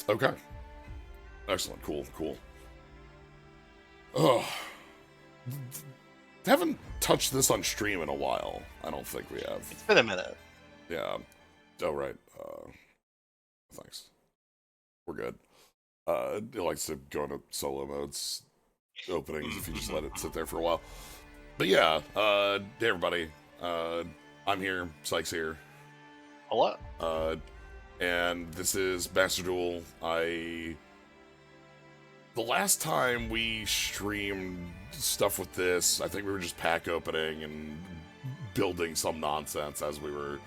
Okay. Excellent. Cool. Oh, haven't touched this on stream in a while. I don't think we have. It's been a minute. Yeah. Oh, right. Thanks. We're good. It likes to go into solo modes, openings, if you just let it sit there for a while. But yeah, hey everybody. I'm here, Psyche's here. Hello. And this is Master Duel. The last time we streamed stuff with this, I think we were just pack opening and building some nonsense as we were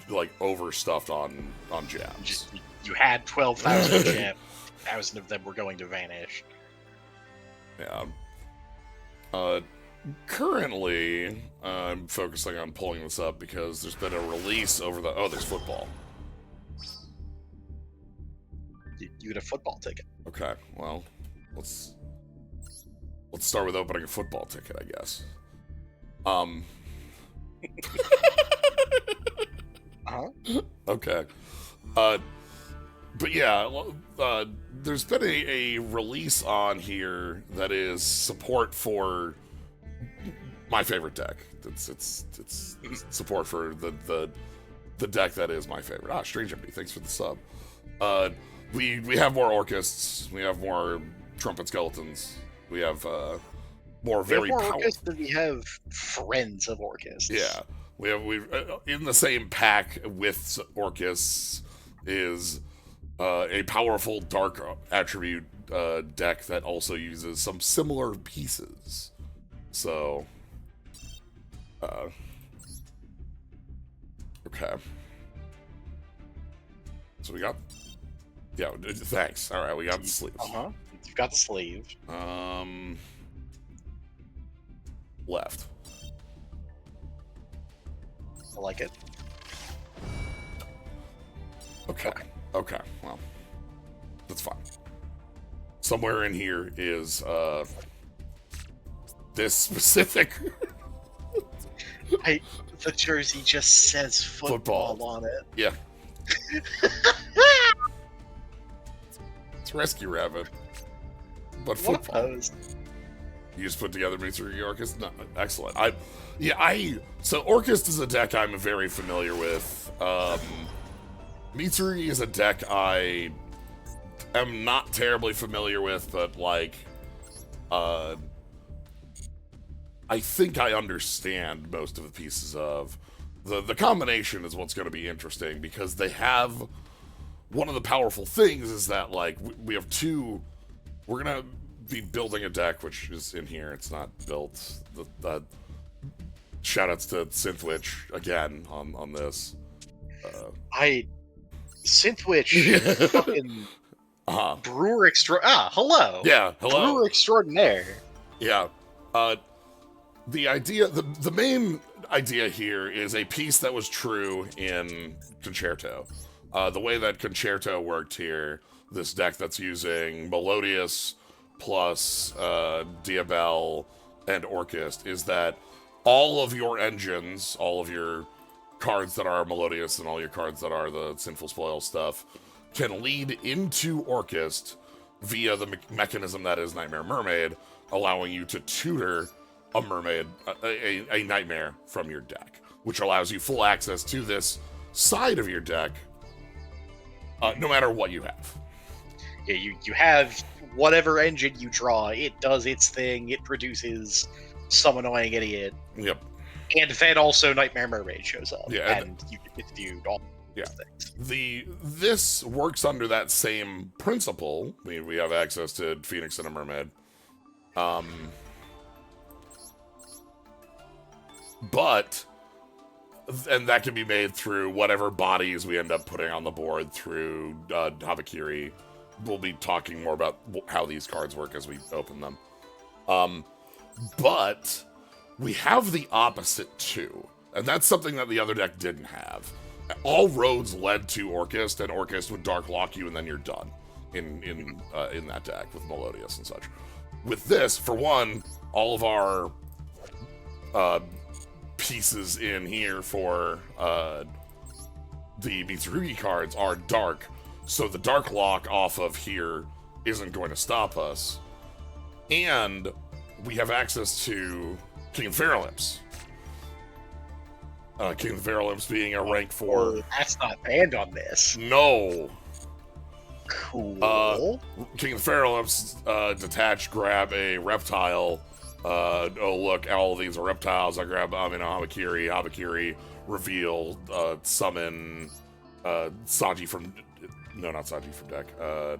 like overstuffed on jabs. You had 12,000 jabs. 1,000 of them were going to vanish. Yeah. Currently, I'm focusing on pulling this up because there's been a release over the... Oh, there's football. You get a football ticket. Okay, well, let's start with opening a football ticket, I guess. Okay. But yeah, there's been a release on here that is support for my favorite deck. It's support for the deck that is my favorite. Strange Empty, thanks for the sub. We have more Orcusts, we have more Trumpet Skeletons, we have more very powerful. Orcusts than we have friends of Orcusts. Yeah, we've in the same pack with Orcusts is a powerful dark attribute deck that also uses some similar pieces. So, okay. So we got, yeah, thanks. All right, we got the sleeves. You've got the sleeve. Left. I like it. Okay, well, that's fine. Somewhere in here is, this specific... The jersey just says football on it. Yeah. It's Rescue Rabbit. But football. You just put together Mitsurugi Orcust? No, excellent. So Orcust is a deck I'm very familiar with. Mitsurugi is a deck I am not terribly familiar with, but like, I think I understand most of the pieces of. The combination is what's going to be interesting, because they have, one of the powerful things is that, like, we have two, we're going to be building a deck, which is in here, it's not built. The shoutouts to Synthwitch, again, on this. Synthwitch, fucking brewer hello. Yeah, hello. Brewer extraordinaire. Yeah. The idea, the main idea here is a piece that was true in Concerto. The way that Concerto worked here, this deck that's using Melodious plus Diabel and Orcust, is that all of your engines, all of your cards that are Melodious and all your cards that are the Sinful Spoil stuff, can lead into Orcust via the mechanism that is Nightmare Mermaid, allowing you to tutor a mermaid, a nightmare from your deck, which allows you full access to this side of your deck, no matter what you have. Yeah, you have whatever engine you draw, it does its thing, it produces some annoying idiot. Yep. And then also Nightmare Mermaid shows up, yeah, and you get to do all things. This works under that same principle. We have access to Phoenix and a Mermaid. But, and that can be made through whatever bodies we end up putting on the board through Habakiri. We'll be talking more about how these cards work as we open them. But we have the opposite too, and that's something that the other deck didn't have. All roads led to Orcust, and Orcust would Dark Lock you, and then you're done in that deck with Melodious and such. With this, for one, all of our pieces in here for the Mitsurugi cards are dark, So the Dark Lock off of here isn't going to stop us. And we have access to King of the Fairlimps. King of the Fairlimps being a rank 4. Oh, that's not banned on this. No. Cool. King of the Fairlimps, detach, grab a reptile. Oh, look, all of these are reptiles. I grab, a Habakiri, reveal, summon, Sanji from... No, not Sanji from deck. No,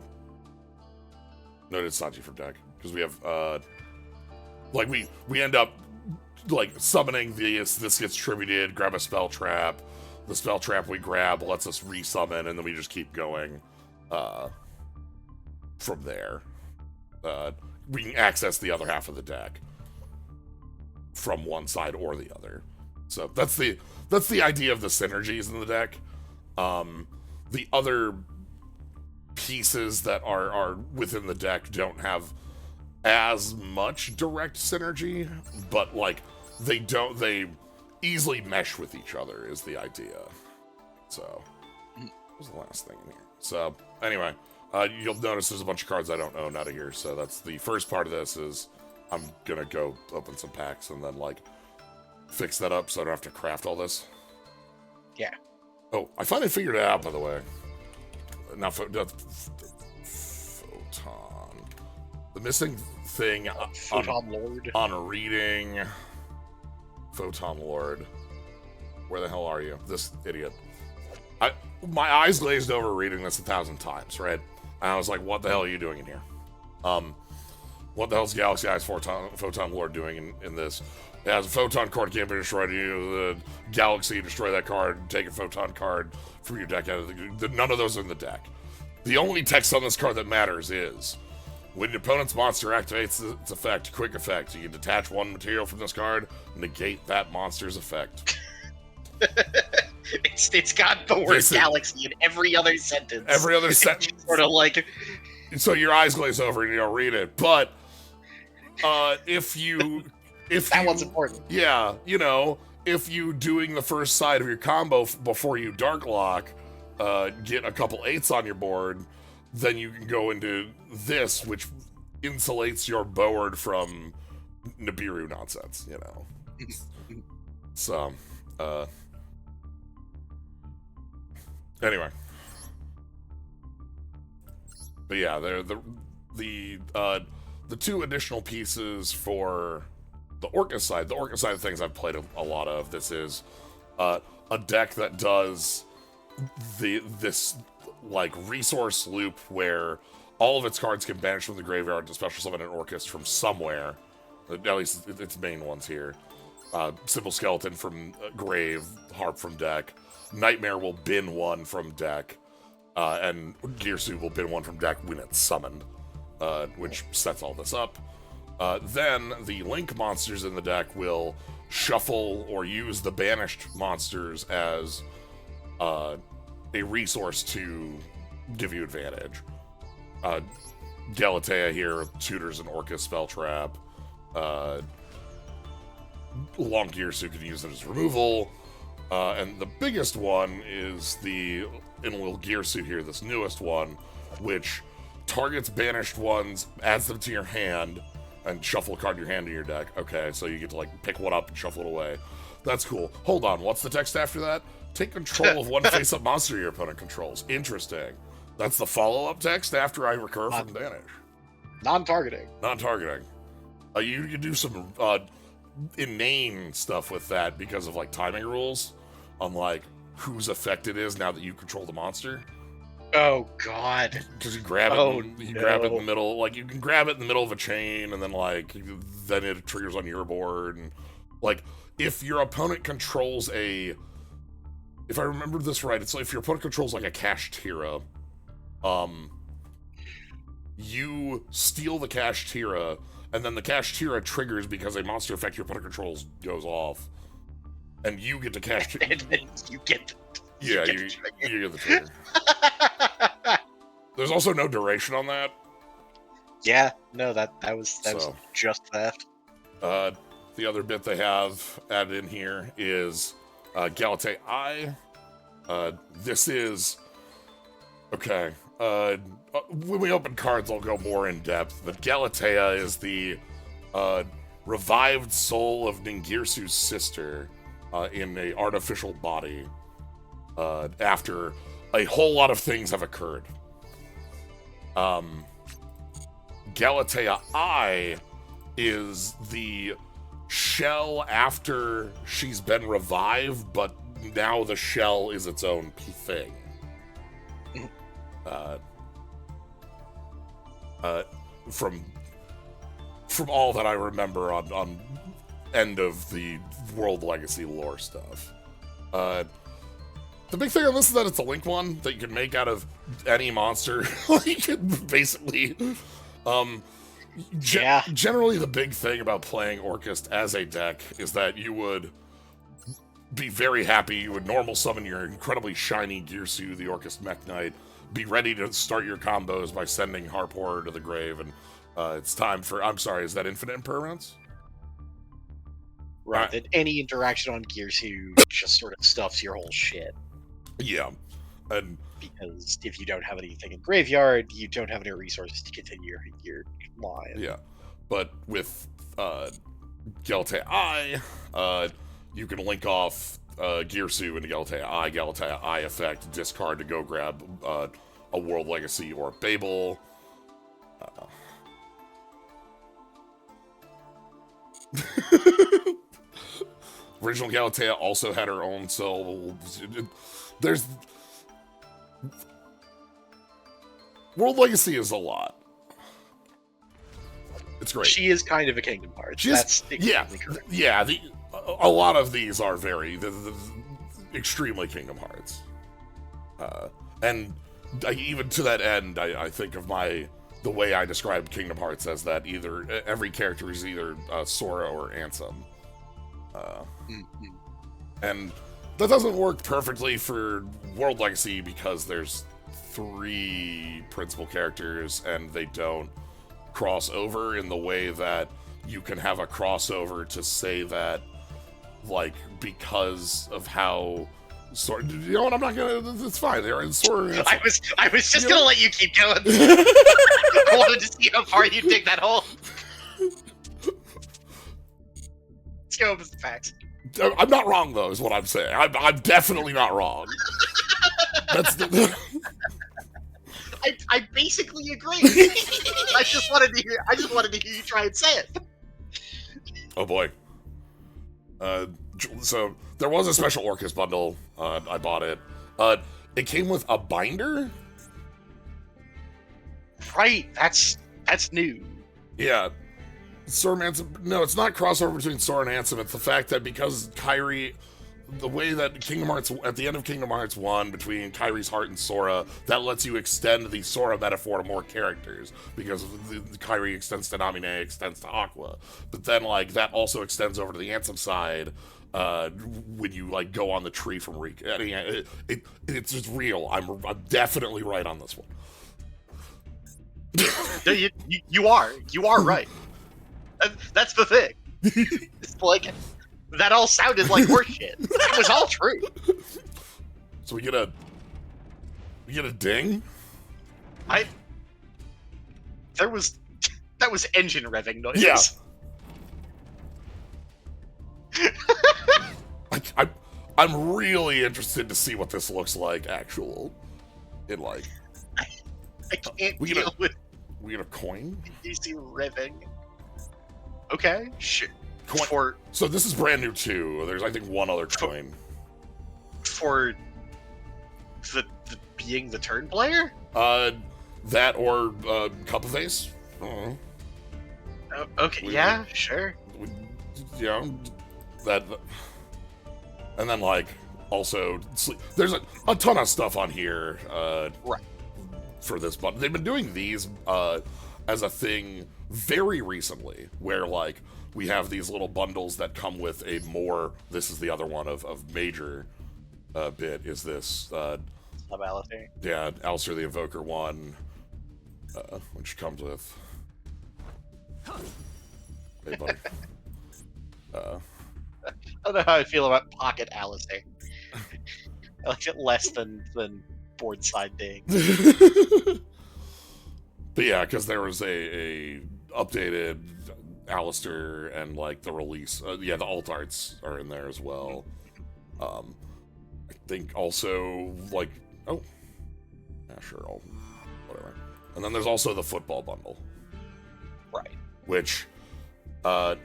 it's Sanji from deck. Because we have, like, we end up, like, summoning this gets tributed, grab a spell trap. The spell trap we grab lets us resummon, and then we just keep going, from there. We can access the other half of the deck from one side or the other. So that's the idea of the synergies in the deck. The other pieces that are within the deck don't have as much direct synergy, but like they easily mesh with each other is the idea. So what was the last thing in here? So anyway, you'll notice there's a bunch of cards I don't own out of here. So that's the first part of this. Is I'm gonna go open some packs and then like fix that up so I don't have to craft all this. Yeah. Oh, I finally figured it out, by the way. Now, Photon. The missing thing Photon Lord. On reading Photon Lord. Where the hell are you? This idiot. My eyes glazed over reading this 1,000 times, right? And I was like, what the hell are you doing in here? What the hell's Galaxy Eyes Photon Lord doing in this? It has a photon card can't be destroyed. You the Galaxy destroy that card, take a photon card from your deck out of none of those are in the deck. The only text on this card that matters is when your opponent's monster activates its effect, quick effect, you can detach one material from this card, negate that monster's effect. It's got the word Galaxy in every other sentence. Every other sentence. Sort of like. So your eyes glaze over and you don't read it. But if that one's important. Yeah, you know, if you doing the first side of your combo before you Dark Lock, get a couple 8s on your board, then you can go into this, which insulates your board from Nibiru nonsense, you know. So, anyway. But yeah, they're the two additional pieces for the Orcust side. The Orcust side of things I've played a lot of. This is a deck that does this like resource loop where all of its cards can banish from the graveyard to special summon an Orcust from somewhere. At least its main ones here. Simple Skeleton from grave, Harp from deck. Nightmare will bin one from deck. And Gearsuit will bin one from deck when it's summoned, which sets all this up. Then the Link monsters in the deck will shuffle or use the banished monsters as a resource to give you advantage. Galatea here tutors an Orcust spell trap. Long Gearsuit can use it as removal. And the biggest one is the Inwil Gearsuit here, this newest one, which targets banished ones, adds them to your hand, and shuffle a card in your hand to your deck. Okay, so you get to like pick one up and shuffle it away. That's cool. Hold on, what's the text after that? Take control of one face-up monster your opponent controls. Interesting. That's the follow-up text after I recur from banish. Non-targeting. Non-targeting. You can do some inane stuff with that because of like timing rules on like whose effect it is now that you control the monster. Oh God! Because you grab it, grab it in the middle. Like you can grab it in the middle of a chain, and then like then it triggers on your board. And like if your opponent controls if I remember this right, it's like if your opponent controls like a Kashtira, you steal the Kashtira, and then the Kashtira triggers because a monster effect your opponent controls goes off, and you get to Kashtira. And then you get. Yeah, you get the trigger. There's also no duration on that. Yeah, no, that was just theft. The other bit they have added in here is Galatea Eye. This is Okay. When we open cards, I'll go more in depth. But Galatea is the revived soul of Ningirsu's sister in a artificial body after a whole lot of things have occurred. Galatea I is the shell after she's been revived, but now the shell is its own thing. From all that I remember on end of the World Legacy lore stuff. The big thing on this is that it's a link one that you can make out of any monster. Like, basically. Generally, the big thing about playing Orcust as a deck is that you would be very happy. You would normal summon your incredibly shiny Girsu, the Orcust Mech Knight, be ready to start your combos by sending Harp Horror to the grave, and it's time for... I'm sorry, is that Infinite Impermanence? Right, that any interaction on Girsu just sort of stuffs your whole shit. Yeah. And because if you don't have anything in graveyard, you don't have any resources to continue your line. Yeah. But with Galatea I, you can link off Girsu into Galatea I effect, discard to go grab a World Legacy or Babel. Original Galatea also had her own soul. There's... World Legacy is a lot. It's great. She is kind of a Kingdom Hearts. That's exactly correct. Yeah, a lot of these are very... extremely Kingdom Hearts. And even to that end, I think of the way I described Kingdom Hearts as that every character is either Sora or Ansem. And that doesn't work perfectly for World Legacy because there's 3 principal characters and they don't cross over in the way that you can have a crossover to say that, like, because of how Sora... You know what, I'm not gonna... It's fine, they're in Sora. I was just gonna let you keep going. I wanted to see how far you dig that hole. Let's go with the facts. I'm not wrong, though, is what I'm saying. I'm definitely not wrong. That's the... I basically agree. I just wanted to hear you try and say it. Oh boy. So there was a special Orcust bundle. I bought it. It came with a binder. Right. That's new. Yeah. Sora and Ansem. No, it's not crossover between Sora and Ansem. It's the fact that because Kairi, the way that Kingdom Hearts, at the end of Kingdom Hearts 1, between Kairi's heart and Sora, that lets you extend the Sora metaphor to more characters, because the Kairi extends to Namine, extends to Aqua. But then, like, that also extends over to the Ansem side when you, like, go on the tree from Reek. I mean, it's just real. I'm definitely right on this one. You are right. That's the thing. It's like, that all sounded like horseshit. It was all true. So we get a ding? That was engine revving noise. Yeah. I'm really interested to see what this looks like in like. I can't deal with. We get a coin. DC revving. Okay, sure. Coin. So this is brand new too. There's, I think, one other coin. For the being the turn player? That or Cup of Ace. Yeah, sure. Yeah, that. And then, like, also, there's a ton of stuff on here. Right. For this, but they've been doing these as a thing very recently, where, like, we have these little bundles that come with a more... This is the other one of major bit, is this... Alistair. Yeah, Alistair the Invoker one, which comes with... Hey, buddy. I don't know how I feel about Pocket Alistair. I like it less than board side ding. But yeah, because there was a updated Alistair and like the release. Yeah, the alt arts are in there as well. I think also like yeah, sure, whatever. And then there's also the football bundle, Right. which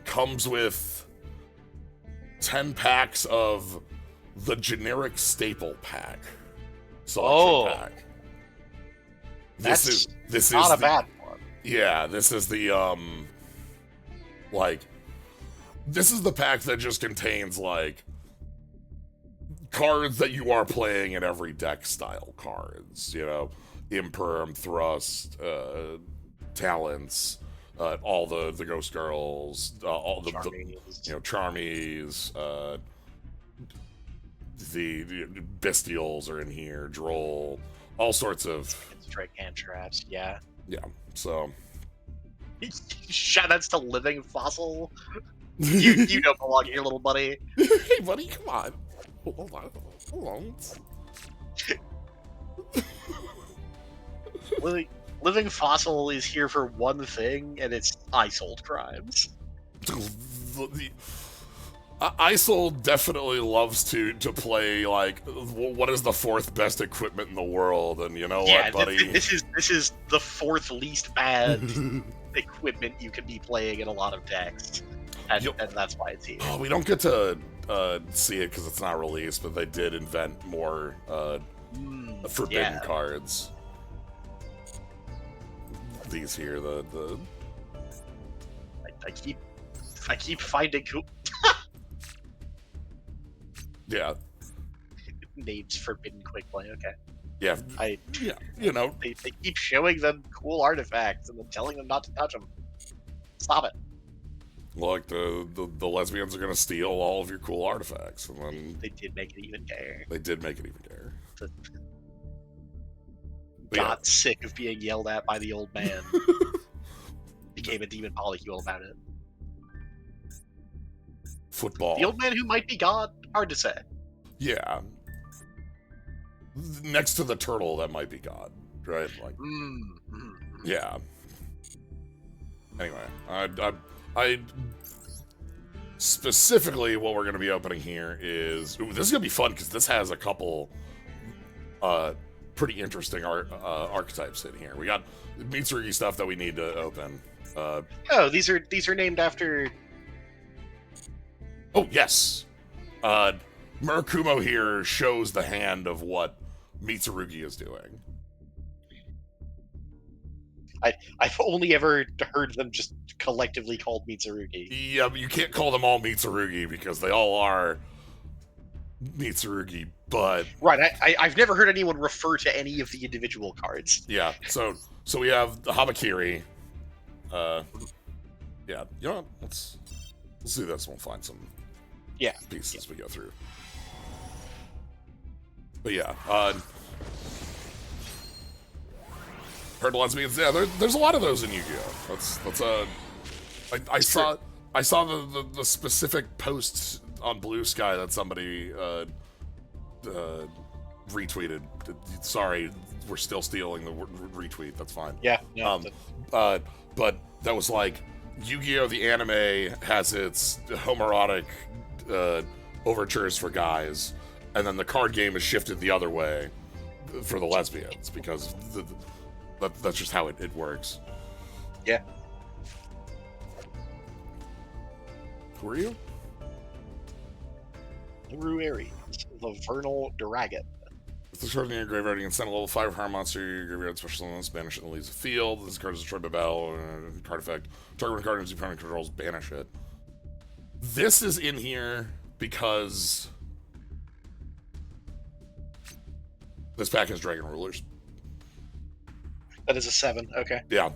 comes with 10 packs of the generic staple pack. Selection pack. This is not a bad one. Yeah, this is the this is the pack that just contains like cards that you are playing in every deck style cards, you know, Imperm, Thrust, Talents, all the Ghost Girls, all the Charmies, the Bestials are in here, Droll, all sorts of strike hand traps, yeah. Yeah, so Shout outs to Living Fossil. You don't belong here, little buddy. Hey buddy, come on. Hold on. Living Fossil is here for one thing, and it's Isold crimes. Isol definitely loves to play like what is the fourth best equipment in the world, and you know what, buddy? This is the fourth least bad equipment you can be playing in a lot of decks, and that's why it's here. Oh, we don't get to see it because it's not released, but they did invent more forbidden cards. These here, the I keep finding cool. Yeah. Names Forbidden Quick Play, okay. Yeah. You know. They keep showing them cool artifacts and then telling them not to touch them. Stop it. Like the lesbians are gonna steal all of your cool artifacts, and then they did make it even gayer. They did make it even gayer. Got sick of being yelled at by the old man. Became a demon polycule about it. Football. The old man who might be God. Hard to say. Yeah. Next to the turtle, that might be God, right? Like. Yeah. Anyway, I specifically what we're going to be opening here is this is going to be fun because this has a couple pretty interesting archetypes in here. We got Mitsurugi stuff that we need to open. These are named after. Oh yes, Murakumo here shows the hand of what Mitsurugi is doing. I've only ever heard them just collectively called Mitsurugi. Yeah, but you can't call them all Mitsurugi because they all are Mitsurugi, but... Right, I've never heard anyone refer to any of the individual cards. Yeah, so we have the Hamakiri. Yeah, you know what? Let's do this and we'll find some pieces as we go through. But yeah, heard lesbians. Yeah, there's a lot of those in Yu-Gi-Oh. I saw the specific posts on Blue Sky that somebody retweeted. Sorry, we're still stealing the retweet. That's fine. Yeah. But that was like Yu-Gi-Oh! The anime has its homoerotic overtures for guys, and then the card game is shifted the other way for the lesbians because that's just how it works. Yeah. Who are you? Uru Aries, the Vernal Dragon. If this card in your graveyard, you can send a level 5 hard monster to your graveyard, special summon, banish it, and leaves the field. This card is destroyed by battle, card effect. Target card as your opponent controls, banish it. This is in here because this pack has Dragon Rulers. That is a 7, okay. Yeah.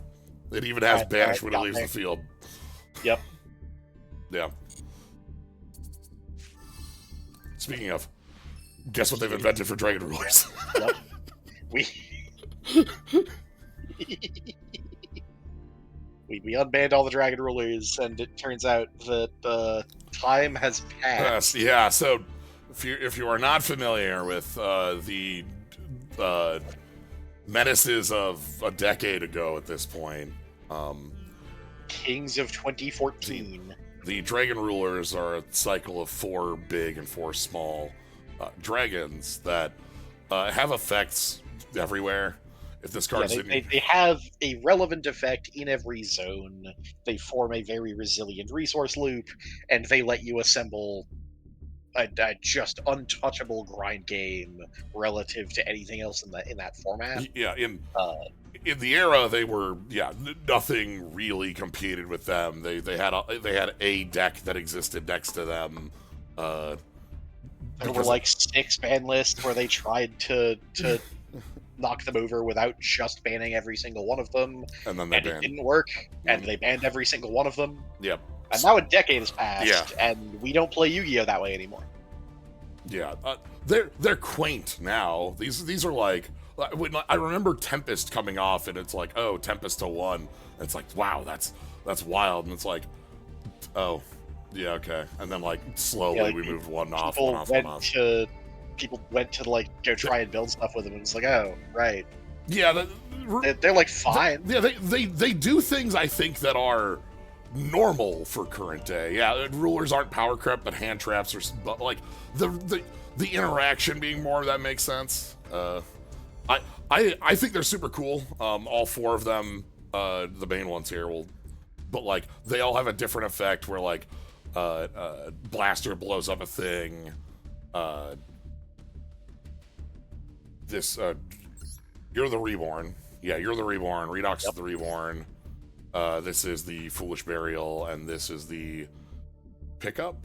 It even has banish when it leaves the field. Yep. Yeah. Speaking of, guess what they've invented for Dragon Rulers? Yep. We unbanned all the Dragon Rulers, and it turns out that time has passed. Yeah, so if you are not familiar with the menaces of a decade ago at this point. Kings of 2014. The dragon rulers are a cycle of 4 big and 4 small dragons that have effects everywhere. If this card's they have a relevant effect in every zone. They form a very resilient resource loop, and they let you assemble a just untouchable grind game relative to anything else in that format. Yeah, in the era, they were nothing really competed with them. They had a deck that existed next to them. There were like 6 ban lists where they tried to knock them over without just banning every single one of them, and then it didn't work, and they banned every single one of them. Yep. And now a decade has passed, and we don't play Yu-Gi-Oh that way anymore. Yeah, they're quaint now. These are like, when I remember Tempest coming off, and it's like, oh, Tempest to 1. And it's like, wow, that's wild. And it's like, oh, yeah, okay. And then like slowly we moved one off. People went to like go try and build stuff with them, and it's like, oh, right. Yeah, they're like fine. They do things I think that are normal for current day. Yeah, rulers aren't power crept, but hand traps are. But like the interaction being more, that makes sense. I think they're super cool. All 4 of them, the main ones here but like they all have a different effect. Where like Blaster blows up a thing. You're the Reborn. Yeah, you're the Reborn. Redox is the Reborn. This is the Foolish Burial, and this is the Pickup.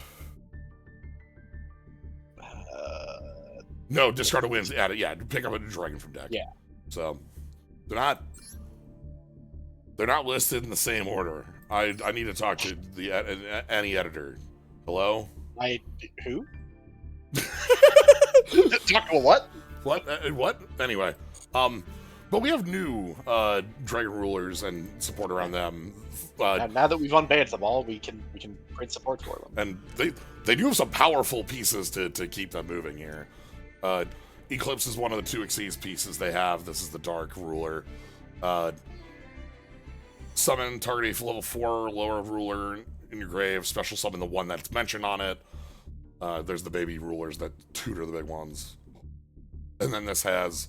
No, discard a win. Add it. Yeah, pick up a dragon from deck. Yeah. So they're not listed in the same order. I need to talk to any editor. Hello. Who? Talk to what? What? Anyway, but we have new dragon rulers and support around them. And now that we've unbanned them all, we can print support for them. And they do have some powerful pieces to keep them moving here. Eclipse is one of the 2 Xyz pieces they have. This is the Dark Ruler. Summon target level 4 lower ruler in your grave. Special summon the one that's mentioned on it. There's the baby rulers that tutor the big ones. And then this has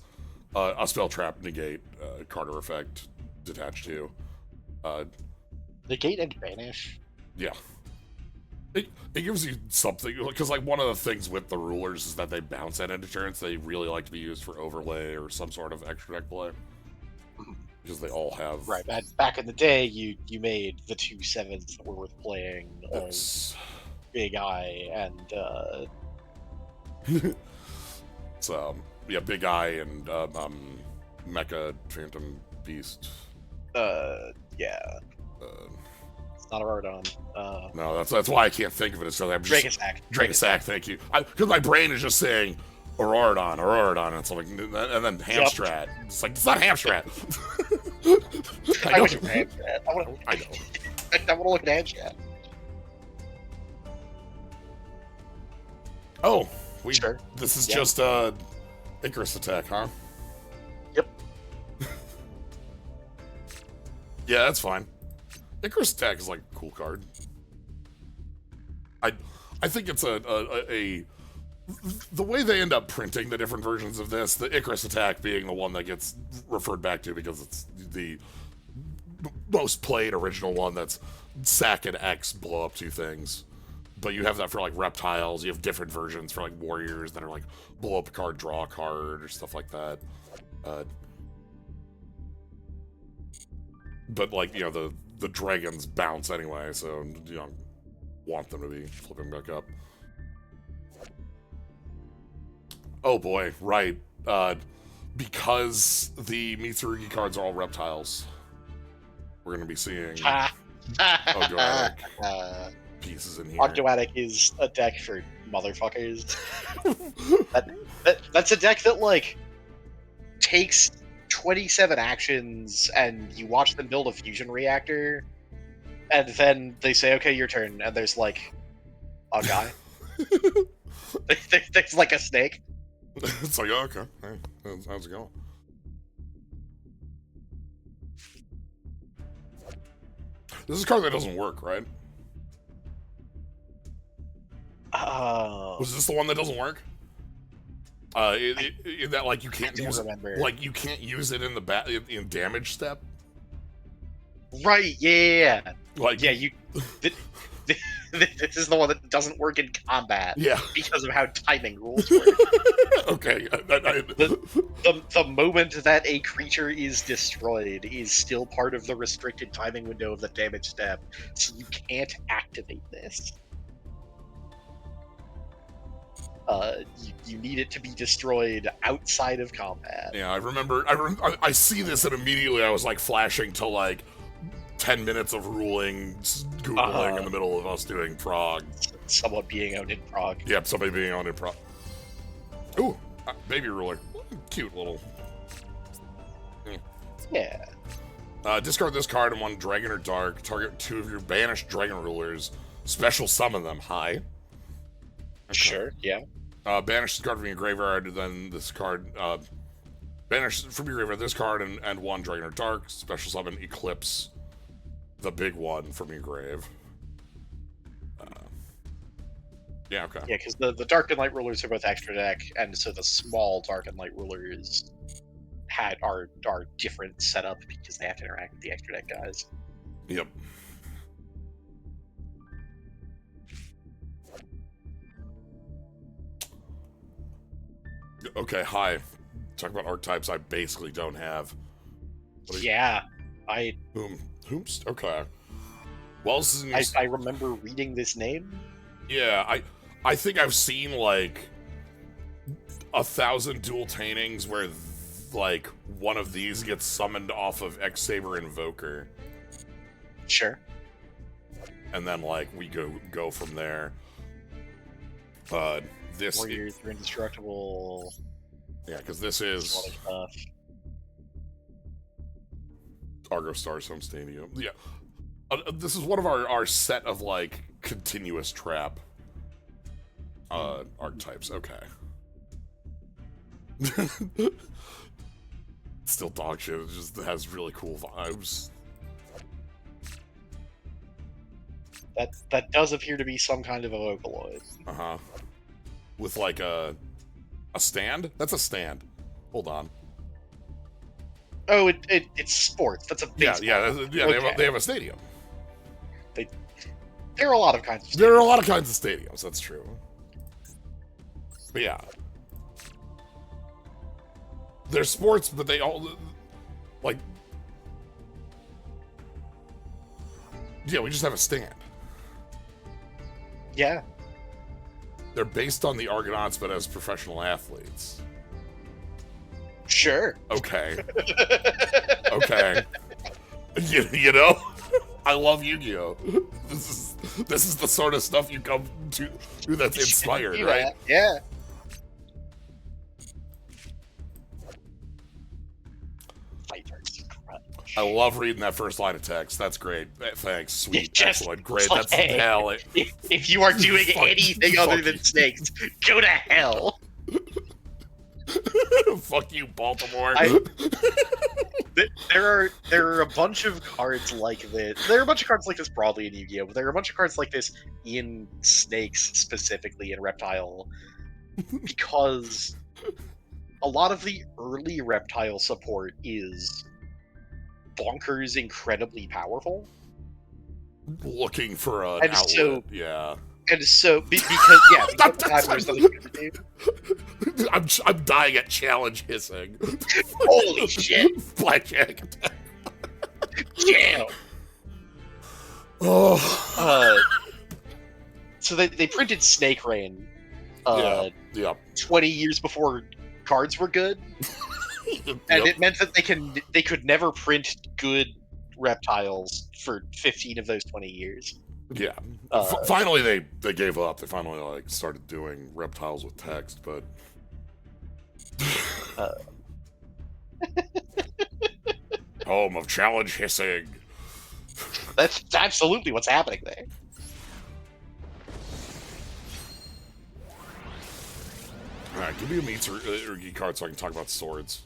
a spell trap negate Carter effect detached to. Negate and banish. Yeah. It gives you something, because like one of the things with the rulers is that they bounce at end of turns. They really like to be used for overlay or some sort of extra deck play. Because they all have... Right, back in the day, you made the 2 7s that were worth playing. Big Eye and... So, yeah, Big Eye and Mecha Phantom Beast. Yeah. It's not a Rodon. No, that's why I can't think of it. So I'm just Dragonsack. Thank you. Because my brain is just saying Auroradon, and something, and then Hamstrat. Yep. It's like, it's not Hamstrat. I wish it was Hamstrat. I know. I want to look at Hamstrat. Oh, sure. This is just Icarus attack, huh? Yep. Yeah, that's fine. Icarus attack is like a cool card. I think it's the way they end up printing the different versions of this, the Icarus attack being the one that gets referred back to because it's the most played original one that's sack and X blow up 2 things. But you have that for like reptiles. You have different versions for like warriors that are like blow up a card, draw a card, or stuff like that. But like, you know, the dragons bounce anyway, so you don't want them to be flipping back up. Oh boy, right. Because the Mitsurugi cards are all reptiles, we're gonna be seeing Ogdoadic pieces in here. Ogdoadic is a deck for motherfuckers. That's a deck that like takes 27 actions and you watch them build a fusion reactor, and then they say, okay, your turn, and there's like a guy. There's like a snake. It's like, oh, okay, hey, how's it going? This is a card that doesn't work, right? Oh, Was this the one that doesn't work? That like you can't use remember. it, like you can't use it in the in damage step. Right? Yeah. Like Yeah. This is the one that doesn't work in combat. Yeah. Because of how timing rules work. Okay. The moment that a creature is destroyed is still part of the restricted timing window of the damage step, so you can't activate this. You need it to be destroyed outside of combat. Yeah, I remember. I see this and immediately I was like flashing to like 10 minutes of ruling, googling in the middle of us doing prog. Someone being out in prog. Yep, somebody being out in prog. Ooh, baby ruler, cute little. Yeah. Discard this card and 1 dragon or dark. Target 2 of your banished dragon rulers. Special summon them. High. Okay. Sure. Yeah. Banish this card from your graveyard, then this card. Banish from your graveyard this card and 1 dragon or dark. Special summon Eclipse, the big one from your grave. Yeah, okay. Yeah, because the dark and light rulers are both extra deck, and so the small dark and light rulers are different setup because they have to interact with the extra deck guys. Yep. Okay, hi. Talk about archetypes I basically don't have. Yeah, Whomst? Okay. Well, this is I remember reading this name. Yeah, I think I've seen like 1,000 dual taintings where like one of these gets summoned off of X-Saber Invoker. Sure. And then like we go from there. This Warriors are indestructible. Yeah, because this is A lot of stuff. Argo Stars Home Stadium. Yeah. This is one of our set of like continuous trap archetypes. Okay. Still dog shit. It just has really cool vibes. That does appear to be some kind of a Vocaloid. Uh-huh. With like a stand? That's a stand. Hold on. Oh, it's sports. That's a baseball. Yeah. Okay. They have a stadium. There are a lot of kinds of stadiums. There are a lot of kinds of stadiums. That's true. But yeah. They're sports, but they all like. Yeah, we just have a stand. Yeah. They're based on the Argonauts, but as professional athletes. Sure. Okay. Okay. You know, I love Yu-Gi-Oh. This is the sort of stuff you come to that's inspired, right? Yeah. I love reading that first line of text. That's great. Thanks. Sweet. Just excellent. Great. like, That's hell. If you are doing anything other than snakes, go to hell. Fuck you, Baltimore. There are a bunch of cards like this. There are a bunch of cards like this broadly in Yu-Gi-Oh, but there are a bunch of cards like this in Snakes specifically in Reptile because a lot of the early Reptile support is bonkers incredibly powerful. Looking for an And outlet. so- Yeah. And so because there's nothing you can do. I'm dying at challenge hissing. Holy shit! Blackjack attack. Damn. Oh. So they printed Snake Rain. Yeah. 20 years before cards were good, and it meant that they could never print good reptiles for 15 of those 20 years. Yeah. Finally, they gave up. They finally like started doing reptiles with text, but home of challenge hissing. That's absolutely what's happening there. All right, Give me a Mitsurugi card so I can talk about swords.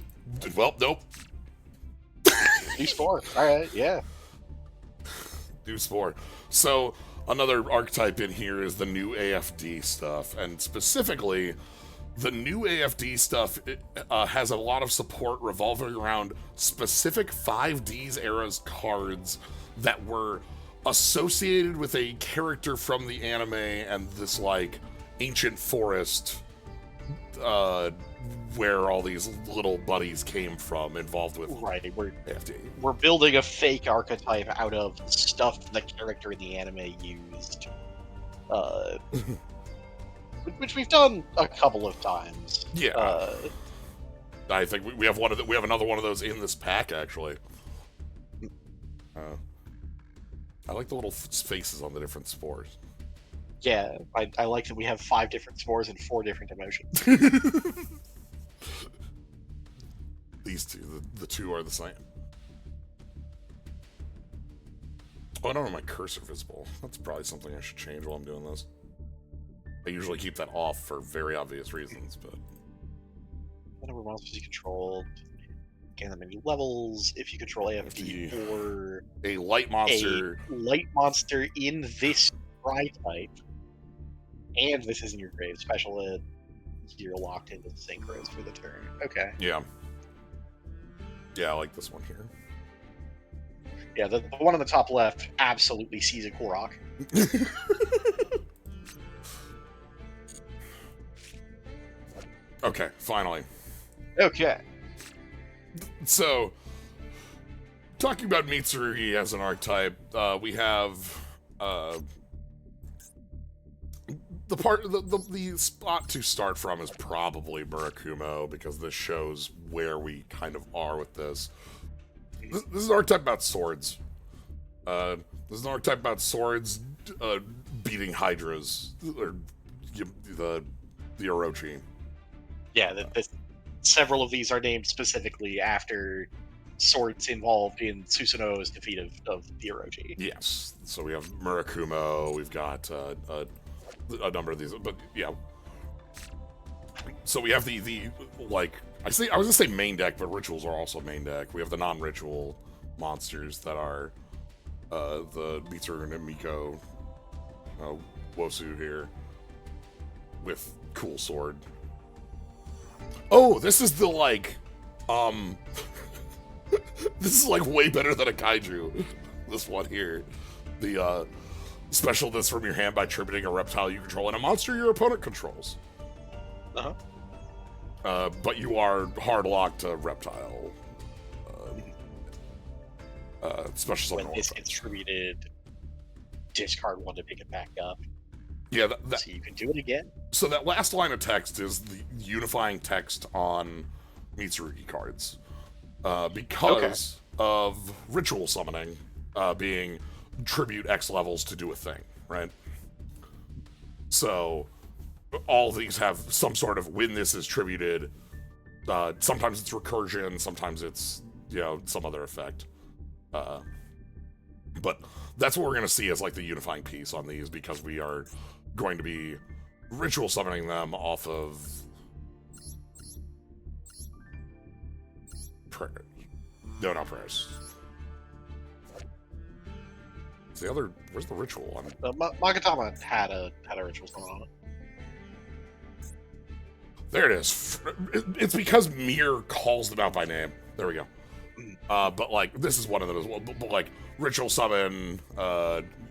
Well, nope. New sport. All right, yeah. New sport. So another archetype in here is the new AFD stuff, and specifically, the new AFD stuff has a lot of support revolving around specific 5Ds eras cards that were associated with a character from the anime and this like ancient forest where all these little buddies came from involved with Right, AFD. we're building a fake archetype out of stuff the character in the anime used, uh, which we've done a couple of times. Yeah. I think we have we have another one of those in this pack actually. I like the little faces on the different spores. Yeah, I like that we have 5 different spores and 4 different emotions. These two, the two are the same. Oh, I don't have my cursor visible. That's probably something I should change while I'm doing this. I usually keep that off for very obvious reasons, but... What number of monsters you control? Gain the many levels. If you control AFD or a light monster. A light monster in this dry type, and this is in your grave. Special ed, you're locked into the synchros for the turn. Okay. Yeah. Yeah, I like this one here. Yeah, the one on the top left absolutely sees a Korok. Okay, finally. Okay. So, talking about Mitsurugi as an archetype, we have the spot to start from is probably Murakumo, because this shows where we kind of are with this. This is an archetype about swords. This is an archetype about swords beating hydras, or the Orochi. Yeah, several of these are named specifically after swords involved in Susanoo's defeat of the Orochi. Yes. So we have Murakumo, we've got a number of these, but yeah. So we have the like, I was gonna say main deck, but rituals are also main deck. We have the non-ritual monsters that are the Mitsurugi and Miko Wosu here with cool sword. Oh, this is the like this is like way better than a kaiju. This one here. The special this from your hand by tributing a reptile you control and a monster your opponent controls. But you are hard locked to reptile. Special summon. When this gets tributed, discard one to pick it back up. Yeah, so you can do it again. So that last line of text is the unifying text on Mitsurugi cards. Because of ritual summoning being tribute X levels to do a thing, right? So all these have some sort of, when this is tributed, sometimes it's recursion, sometimes it's, some other effect. But that's what we're going to see as like the unifying piece on these, because we are going to be ritual summoning them off of prayers. No, not prayers. The other, where's the ritual one? Magatama had a ritual summon on it. There it is. It's because Mir calls them out by name. There we go. But like, this is one of them as well. But like, ritual summon,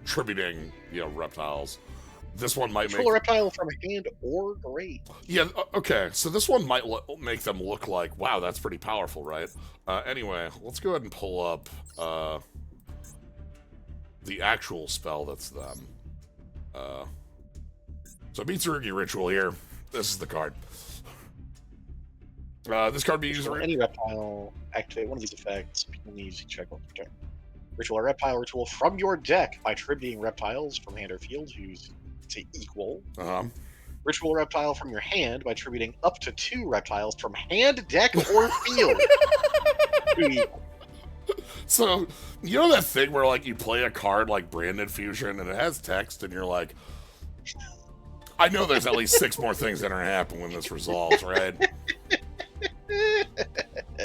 tributing, reptiles. This one might make a reptile from hand or grave. Yeah. Okay. So this one might make them look like, wow, that's pretty powerful, right? Anyway, let's go ahead and pull up the actual spell that's them. So Mitsurugi ritual here. This is the card. This card be used for any reptile. Activate one of these effects. People need to check one turn. Ritual or reptile ritual from your deck by tributing reptiles from hand or field whose to equal. Ritual reptile from your hand by tributing up to 2 reptiles from hand, deck, or field to equal. So, you know that thing where like you play a card like Branded Fusion and it has text and you're like, I know there's at least 6 more things that are gonna happen when this resolves, right?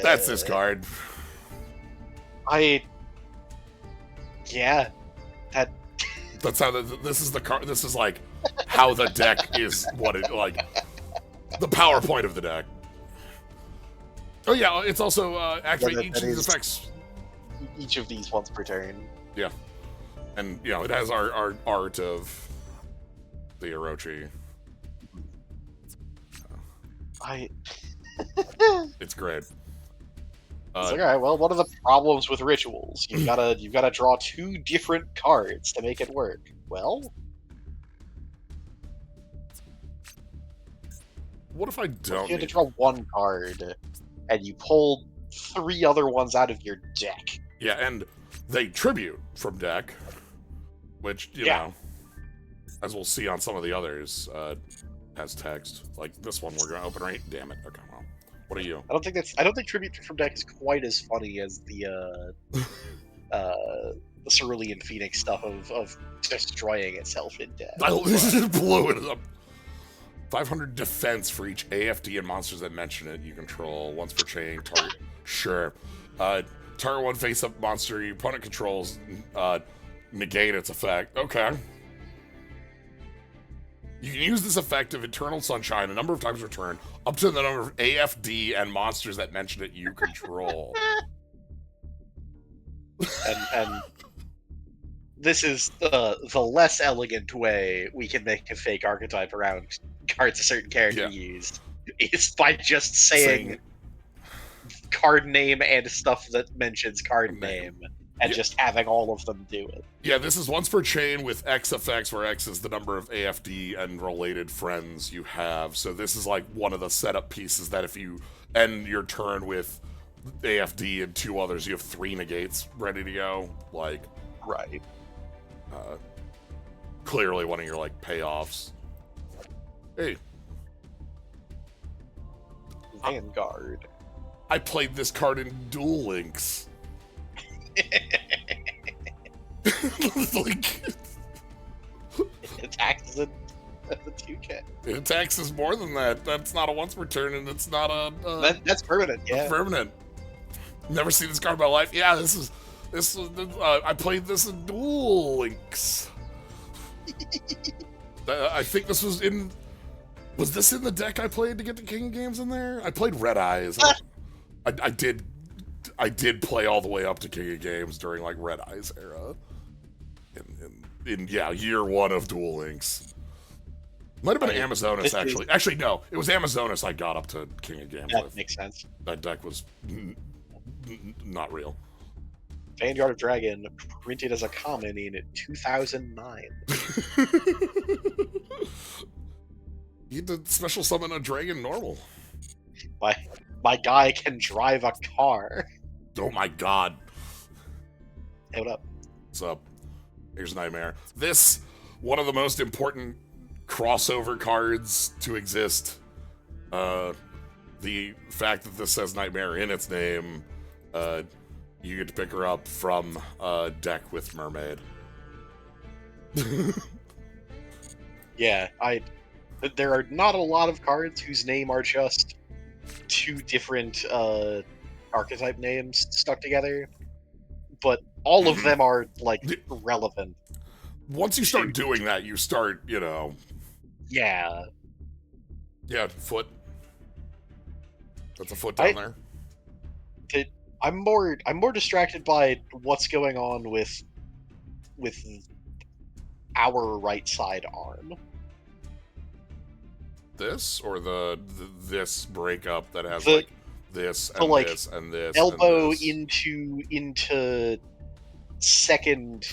That's this card. Yeah, that That's how this is the card. This is like how the deck is. What it like. The PowerPoint of the deck. Oh yeah, it's also activate each of these effects. each of these once per turn. Yeah, and you know it has our art of the Orochi. It's great. It's like, all right, well, what are the problems with rituals? You've gotta draw 2 different cards to make it work. Well, What if I don't? you had to draw 1 card, and you pulled 3 other ones out of your deck. Yeah, and they tribute from deck, which you know, as we'll see on some of the others, has text. Like this one, we're gonna open right. Damn it! Okay, well, what are you? I don't think tribute from deck is quite as funny as the Cerulean Phoenix stuff of destroying itself in deck. I just blew it up. 500 defense for each AFD and monsters that mention it you control. Once per chain, target. Sure. Target 1 face-up monster your opponent controls negate its effect. Okay. You can use this effect of Eternal Sunshine a number of times per turn, up to the number of AFD and monsters that mention it you control. and this is the less elegant way we can make a fake archetype around cards a certain character used. Is by just saying card name and stuff that mentions card name, and just having all of them do it. Yeah, this is once per chain with X effects, where X is the number of AFD and related friends you have. So this is like one of the setup pieces that if you end your turn with AFD and 2 others, you have 3 negates ready to go. Like, right. Clearly one of your like payoffs. Hey, Vanguard. I played this card in Duel Links. Like, it attacks as a 2K. It attacks is more than that. That's not a once per turn, and it's not a. That's permanent. Yeah, permanent. Never seen this card in my life. Yeah, this is. I played this in Duel Links. I think this was in. Was this in the deck I played to get the King of Games in there? I played Red Eyes. I did play all the way up to King of Games during like Red Eyes era. In year 1 of Duel Links. Might have been Amazonas actually. Actually, no, it was Amazonas I got up to King of Games with. That makes sense. That deck was not real. Vanguard of Dragon printed as a common in 2009. You had to special summon a dragon normal. My guy can drive a car. Oh my god. Hey, what up? What's up? Here's Nightmare. This, one of the most important crossover cards to exist. The fact that this says Nightmare in its name, you get to pick her up from a deck with Mermaid. Yeah, there are not a lot of cards whose name are just 2 different archetype names stuck together, but all of them are like relevant. Once you start doing that, you start, you know. Yeah. Yeah, foot. That's a foot down there. I'm more distracted by what's going on with our right side arm. This or this breakup that has like this and like, this and this elbow and this. into second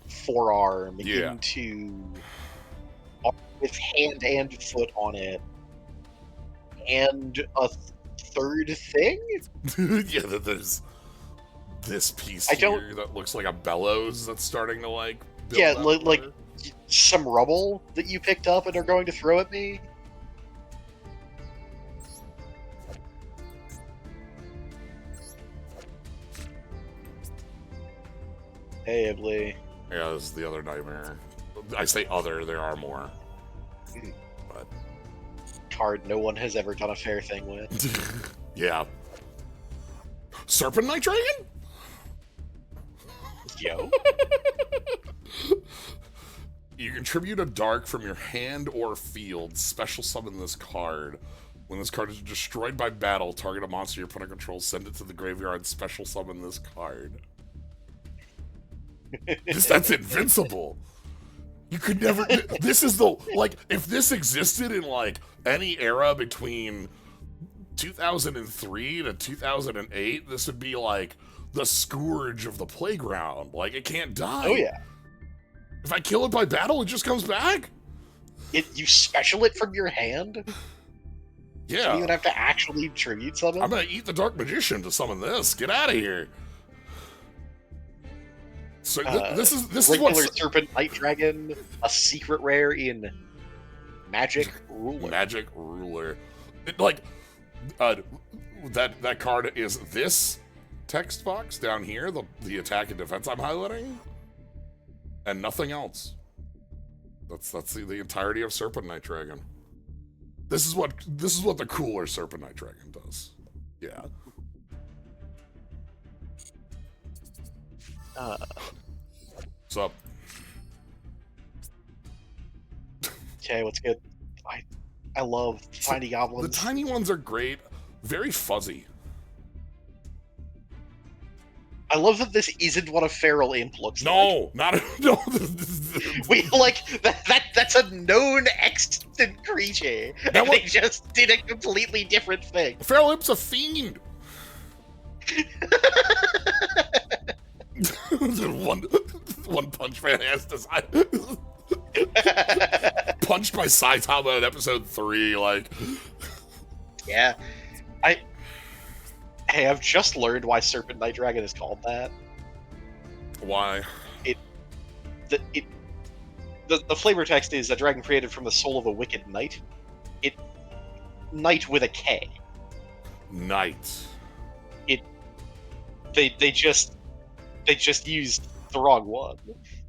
forearm into with hand and foot on it, and a third thing. Yeah, there's this piece here that looks like a bellows that's starting to like build up like some rubble that you picked up and are going to throw at me. Hey, Iblee. Yeah, this is the other Nightmare. I say other, there are more. But Card no one has ever done a fair thing with. yeah. Serpent Night Dragon? Yo. You contribute a dark from your hand or field. Special summon this card. When this card is destroyed by battle, target a monster your opponent controls, send it to the graveyard, special summon this card. That's invincible. You could never... This is the... Like, if this existed in, like, any era between 2003 to 2008, this would be, like, the scourge of the playground. Like, it can't die. Oh, yeah. If I kill it by battle, it just comes back? You special it from your hand? Yeah. You don't even have to actually tribute summon? I'm gonna eat the Dark Magician to summon this. Get out of here. So this is regular what Serpent Night Dragon, a secret rare in Magic Ruler. Magic Ruler. That card is this text box down here, the attack and defense I'm highlighting, and nothing else. That's the entirety of Serpent Night Dragon. This is what the cooler Serpent Night Dragon does. Yeah. What's up? Okay, what's good? I love tiny goblins. The tiny ones are great. Very fuzzy. I love that this isn't what a feral imp looks like. No. We that's a known extant creature, and they just did a completely different thing. Feral Imp's a fiend. one punch man has to punched by Saitama in episode 3. Like, yeah, Hey, I've just learned why Serpent Night Dragon is called that. why? The flavor text is a dragon created from the soul of a wicked knight. Knight with a K. Knight. They just used the wrong one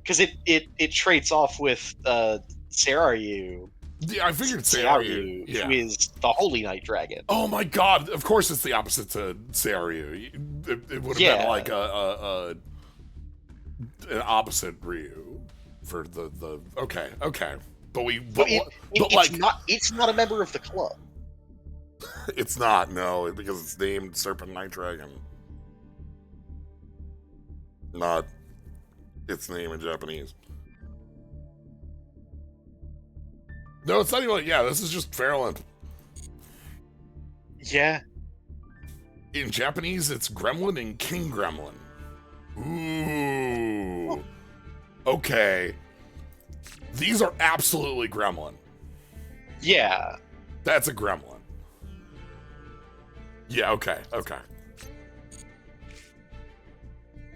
because it trades off with Seiryu. Yeah, I figured Seiryu. Yeah. Who is the Holy Night Dragon. Oh my god! Of course, it's the opposite to Seiryu. It would have been like an opposite Ryu for the. Okay. But it's not a member of the club. It's not, no, because it's named Serpent Night Dragon. Not its name in Japanese. No, it's not even like, yeah, this is just Feral Imp. Yeah. In Japanese, it's Gremlin and King Gremlin. Ooh. Okay. These are absolutely Gremlin. Yeah. That's a Gremlin. Yeah, okay.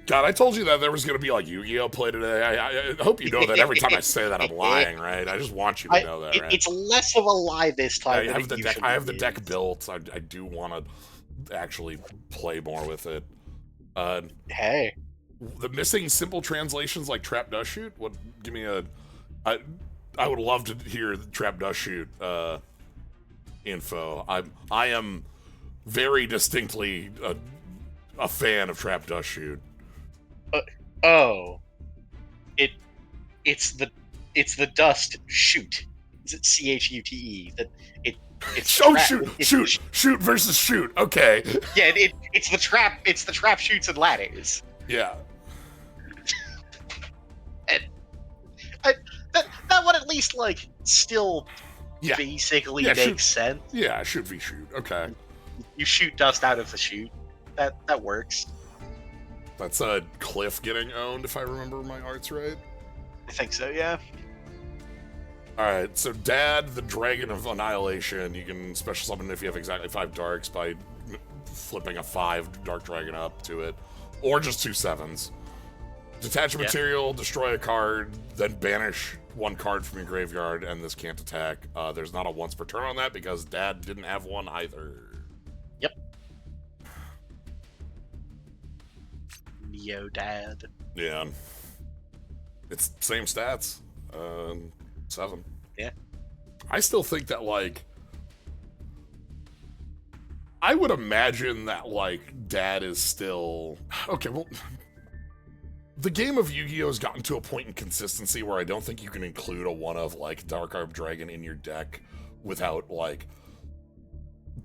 God, I told you that there was going to be like Yu-Gi-Oh! Play today. I hope you know that every time I say that I'm lying, right? I just want you to know that, right? It's less of a lie this time. I have the deck built. I do want to actually play more with it. Hey. The missing simple translations like Trap Dust Shoot? What? Give me a... I would love to hear Trap Dust Shoot info. I am very distinctly a fan of Trap Dust Shoot. It's the dust shoot. Is it CHUTE? It's shoot versus shoot. Okay. Yeah, it's the trap. It's the trap shoots and ladders. Yeah. And that would at least like still basically make sense. Yeah, shoot v shoot. Okay. You shoot dust out of the chute. That works. That's a Cliff getting owned, if I remember my arts right. I think so, yeah. Alright, so Dad, the Dragon of Annihilation, you can special summon if you have exactly 5 darks by flipping a 5 Dark Dragon up to it, or just 2 7s. Detach a material, destroy a card, then banish 1 card from your graveyard, and this can't attack. There's not a once per turn on that because Dad didn't have one either. Yep. Neo Dad. Yeah. It's same stats. 7. Yeah. I still think that, like, I would imagine that, like, Dad is still... Okay, well, the game of Yu-Gi-Oh! Has gotten to a point in consistency where I don't think you can include a one of, like, Dark Arm Dragon in your deck without, like,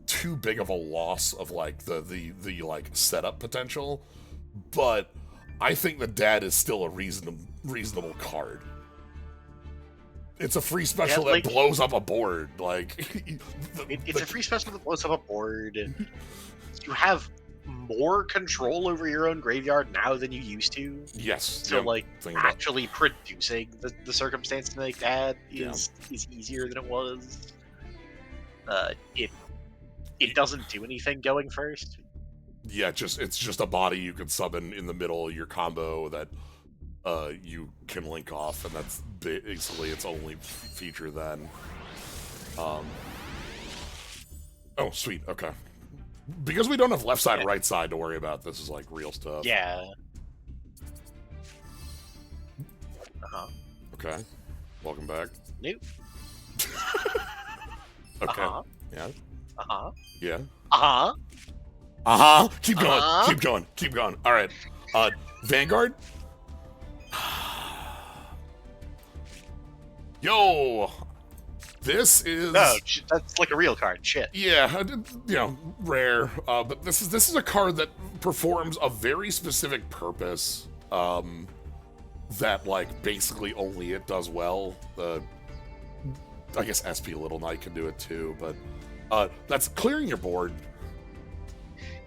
too big of a loss of, like, the like, setup potential. But I think that Dad is still a reasonable card. It's a free special that blows up a board. Like, it's a free special that blows up a board. You have more control over your own graveyard now than you used to. Yes. So, like, actually producing the circumstance like that is easier than it was. It doesn't do anything going first. Yeah, it's just a body you can summon in the middle of your combo that you can link off, and that's basically its only feature then. Oh, sweet, okay. Because we don't have left side, right side to worry about, this is like real stuff. Yeah. Okay. Welcome back. Nope. Okay. Yeah. Yeah. Keep going. Keep going. Keep going. All right. Vanguard. Yo, this is... No, that's like a real card. Shit. Yeah, you know, rare. But this is a card that performs a very specific purpose. That, like, basically only it does well. I guess SP Little Knight can do it too, but that's clearing your board.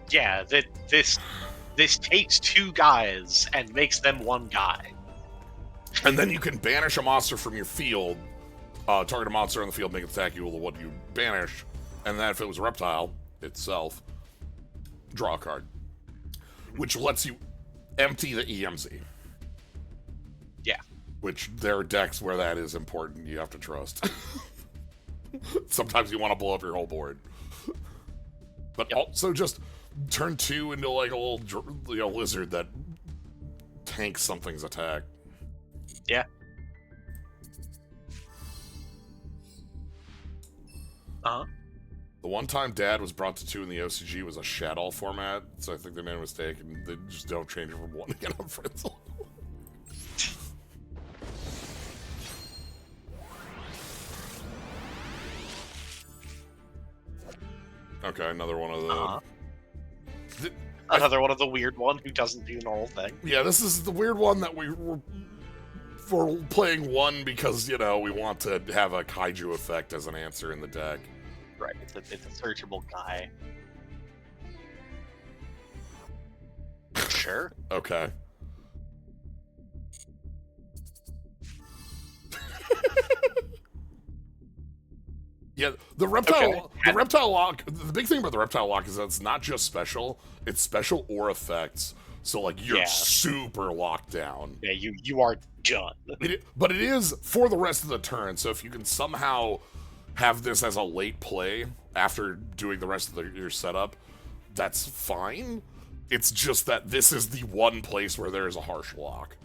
Yeah, this takes two guys and makes them one guy. And then you can banish a monster from your field, target a monster on the field, make it attack you with what you banish, and then if it was a reptile itself, draw a card, which lets you empty the EMZ. Yeah. Which there are decks where that is important, you have to trust. Sometimes you want to blow up your whole board. But also just turn 2 into like a little lizard that tanks something's attack. Yeah. The one time Dad was brought to 2 in the OCG was a Shadow format, so I think they made a mistake and they just don't change it from 1 to get on Frizzle. Okay, another one of the... Another one of the weird one who doesn't do normal thing. Yeah, this is the weird one that we're playing 1 because, you know, we want to have a kaiju effect as an answer in the deck. Right, it's a searchable guy. Sure. Okay. Yeah, the reptile lock, the big thing about the reptile lock is that it's not just special, it's special or effects. So, like, you're super locked down. Yeah, you are done. But it is for the rest of the turn, so if you can somehow have this as a late play after doing the rest of your setup, that's fine. It's just that this is the one place where there is a harsh lock.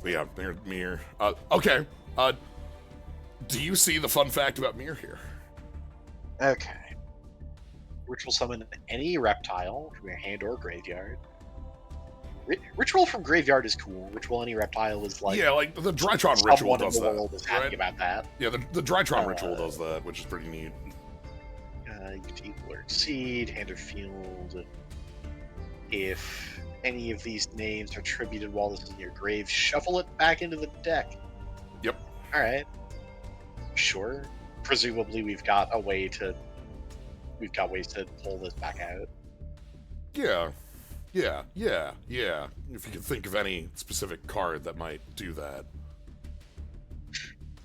But yeah, Mir. Okay. Do you see the fun fact about Mir here? Okay. Ritual summon any reptile from your hand or graveyard. Ritual from graveyard is cool. Ritual any reptile is like... Yeah, like the Drytron ritual does that. World is happy about that. Yeah, the Drytron ritual does that, which is pretty neat. You can alert seed, hand or field. If any of these names are attributed while this is in your grave, shuffle it back into the deck. Yep. Alright. Sure. Presumably we've got ways to pull this back out. Yeah. If you can think of any specific card that might do that.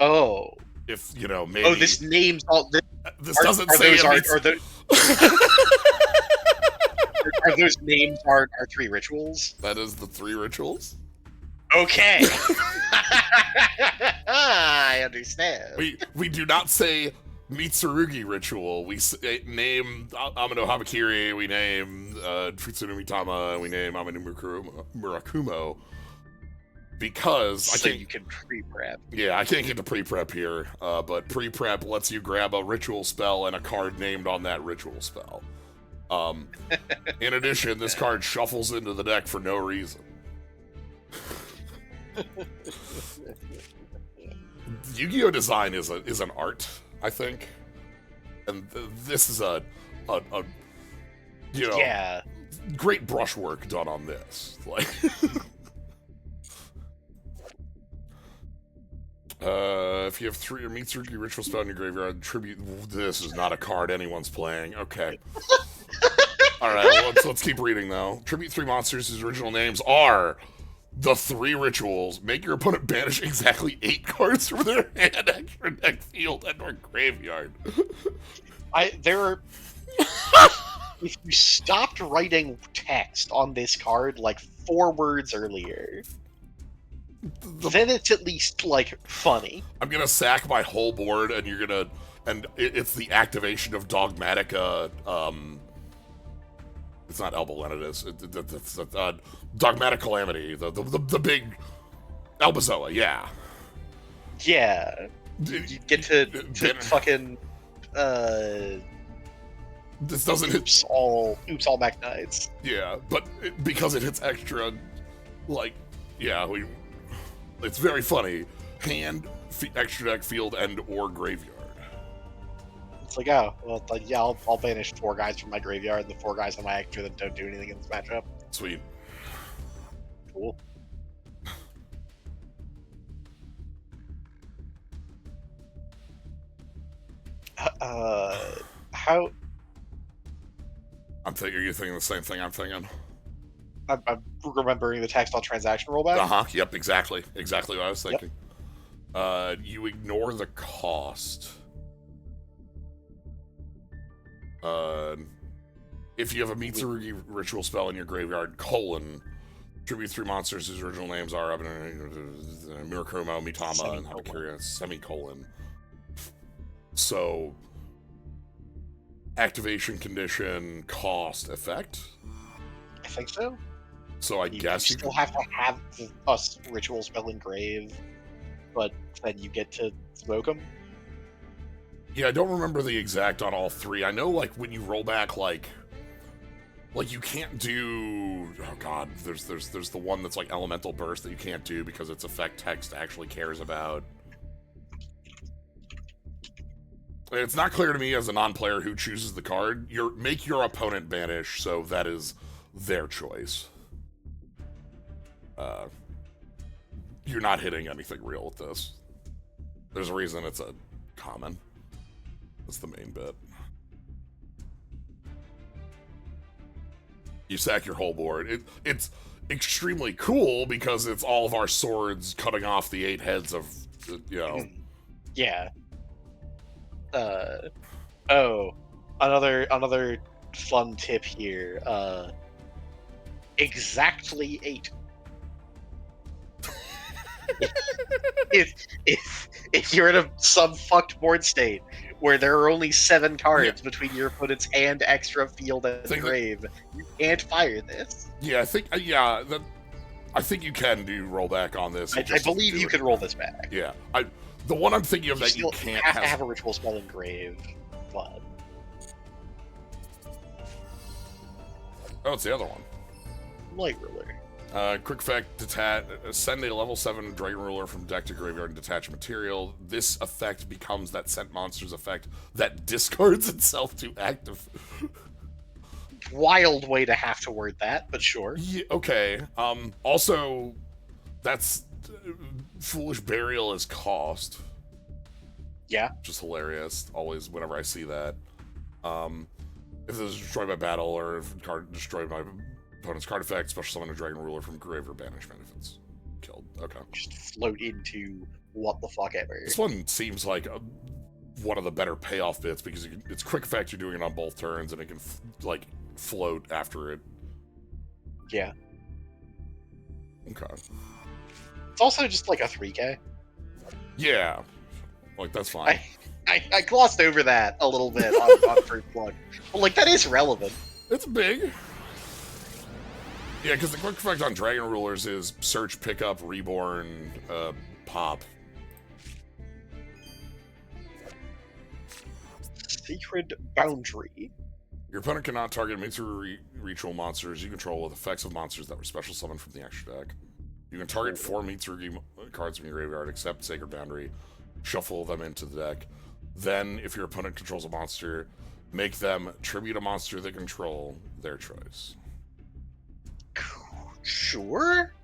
Oh. If, you know, maybe... Oh, this name's all... This doesn't say... Are those names are 3 rituals? That is the 3 rituals? Okay. I understand. We do not say Mitsurugi ritual. We name Amano Hamakiri, we name Futsuno Mitama, we name Amano Murakumo. because I So can't. you can pre-prep. Yeah, I can't get to pre-prep here, but pre-prep lets you grab a ritual spell and a card named on that ritual spell. In addition, this card shuffles into the deck for no reason. Yu-Gi-Oh design is an art, I think, and this is a Yeah. great brushwork done on this. Like, if you have 3 or Mitsurugi ritual spell in your graveyard, tribute. This is not a card anyone's playing. Okay. All right. Well, let's keep reading though. Tribute 3 monsters whose original names are the 3 rituals. Make your opponent banish exactly 8 cards from their hand, extra deck, field, and/or graveyard. There are. If you stopped writing text on this card like 4 words earlier, then it's at least like funny. I'm gonna sack my whole board, and it's the activation of Dogmatica. It's not Elbow Lenidus. It's Dogmatic Calamity. The big Elbazoa. Yeah. Yeah. You get to fucking. This doesn't Oops all Machnites. Yeah, but because it hits extra, like, yeah, it's very funny. Hand, extra deck, field, and or graveyard. It's like, oh, well, yeah, I'll banish 4 guys from my graveyard and the 4 guys on my extra that don't do anything in this matchup. Sweet. Cool. How? You're thinking the same thing I'm thinking. I'm remembering the text on transaction rollback. Yep, exactly what I was thinking. Yep. You ignore the cost. If you have a Mitsurugi ritual spell in your graveyard, tribute 3 monsters whose original names are Murakumo, Mitama, and Habakuria, semicolon. So, activation condition, cost, effect? I think so. So I guess you still have to have a ritual spell engrave, but then you get to smoke them. Yeah, I don't remember the exact on all 3. I know, like, when you roll back, like you can't do. Oh God, there's the one that's like Elemental Burst that you can't do because its effect text actually cares about. It's not clear to me as a non-player who chooses the card. Make your opponent banish, so that is their choice. You're not hitting anything real with this. There's a reason it's a common. That's the main bit. You sack your whole board. It's extremely cool because it's all of our swords cutting off the 8 heads of, Yeah. Another fun tip here. Exactly 8. if you're in some fucked board state where there are only 7 cards between your opponent's hand, extra, field, and grave, you can't fire this. Yeah, I think you can do rollback on this. I believe you can roll this back. Yeah, the one I'm thinking of that you can't have to have a ritual spell engrave, but it's the other one. Light Ruler. Quick effect, send a level 7 Dragon Ruler from deck to graveyard and detach material. This effect becomes that Sent Monsters effect that discards itself to active. Wild way to have to word that, but sure. Yeah, okay. Also, that's Foolish Burial is cost. Yeah. Which is hilarious, always, whenever I see that. If this is destroyed by battle, or if card destroyed by opponent's card effect, special summon a Dragon Ruler from grave or banishment if it's killed. Okay. Just float into what the fuck ever. This one seems like one of the better payoff bits because it's quick effect, you're doing it on both turns, and it can float after it. Yeah. Okay. It's also just like a 3K. Yeah. Like, that's fine. I glossed over that a little bit on First Blood. But, like, that is relevant. It's big. Yeah, because the quick effect on Dragon Rulers is search, pick up, reborn, pop. Sacred Boundary. Your opponent cannot target Mitsurugi ritual monsters you control with effects of monsters that were special summoned from the extra deck. You can target 4 Mitsurugi cards from your graveyard, except Sacred Boundary. Shuffle them into the deck. Then, if your opponent controls a monster, make them tribute a monster they control, their choice. Sure.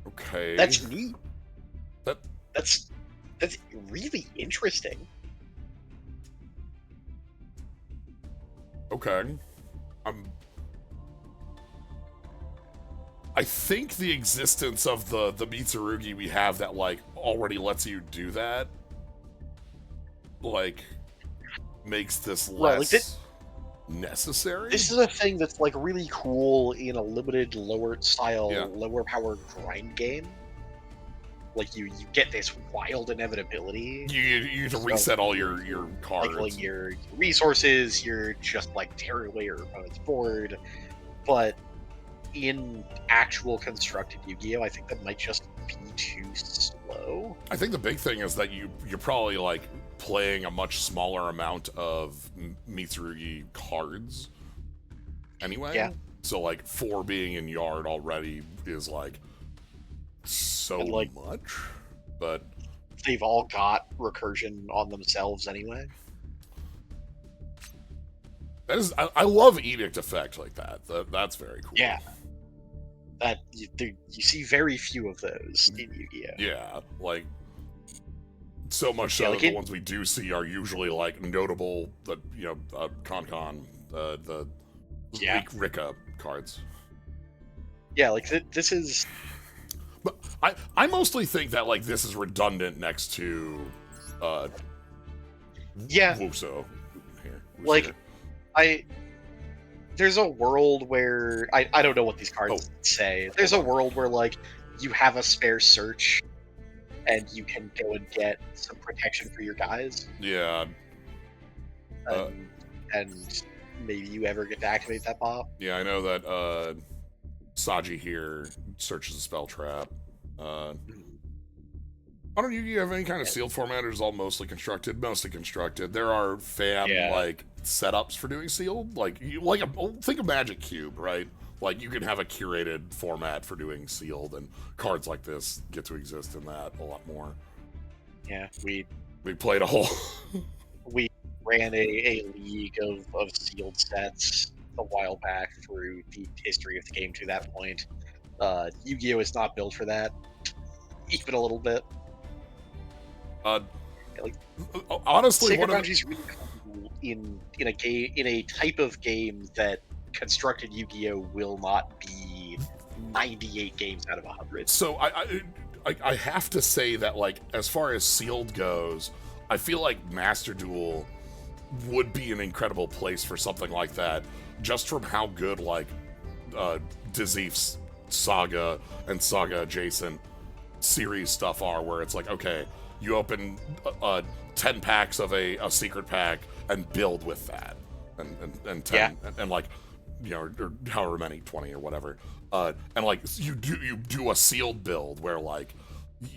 Okay. That's neat. That That's really interesting. okay. I think the existence of the Mitsurugi we have that like already lets you do that, like, makes this Right, less necessary. This is a thing that's like really cool in a limited lower style, Yeah. lower power grind game. Like you get this wild inevitability. You to reset all your cards. Like your resources, you're just like tearing away your opponent's board. But in actual constructed Yu-Gi-Oh, I think that might just be too slow. I think the big thing is that you're probably like playing a much smaller amount of Mitsurugi cards anyway. Yeah. So like 4 being in yard already is like so And, like, much, but They've all got recursion on themselves anyway. that is I love edict effect like that. That's very cool. Yeah. That you see very few of those in Yu-Gi-Oh. Yeah, like so much so Yeah, that like the ones we do see are usually like notable, Con, the Yeah. Rika cards. Yeah, like this is But I mostly think that like this is redundant next to yeah. Wuso here. Wuso Like here. there's a world where I don't know what these cards say. There's a world where like you have a spare search and you can go and get some protection for your guys. Yeah. And maybe you ever get to activate that pop. Yeah, I know that Psyche here searches a spell trap. I don't know, you have any kind of sealed format, or is it all mostly constructed? Mostly constructed. There are like setups for doing sealed. Like think of Magic Cube, right? Like you can have a curated format for doing sealed, and cards like this get to exist in that a lot more. Yeah, we played a whole we ran a league of sealed sets a while back through the history of the game to that point. Yu-Gi-Oh is not built for that, even a little bit. Honestly, Sacred one of Boundary is really cool in a type of game that constructed Yu-Gi-Oh will not be 98 games out of 100. So I have to say that, like, as far as sealed goes, I feel like Master Duel would be an incredible place for something like that, just from how good like Dizif's Saga and Saga adjacent series stuff are, where it's like, okay, you open 10 packs of a secret pack and build with that, and 10 and like, you know, or however many, 20 or whatever, and like you do a sealed build where like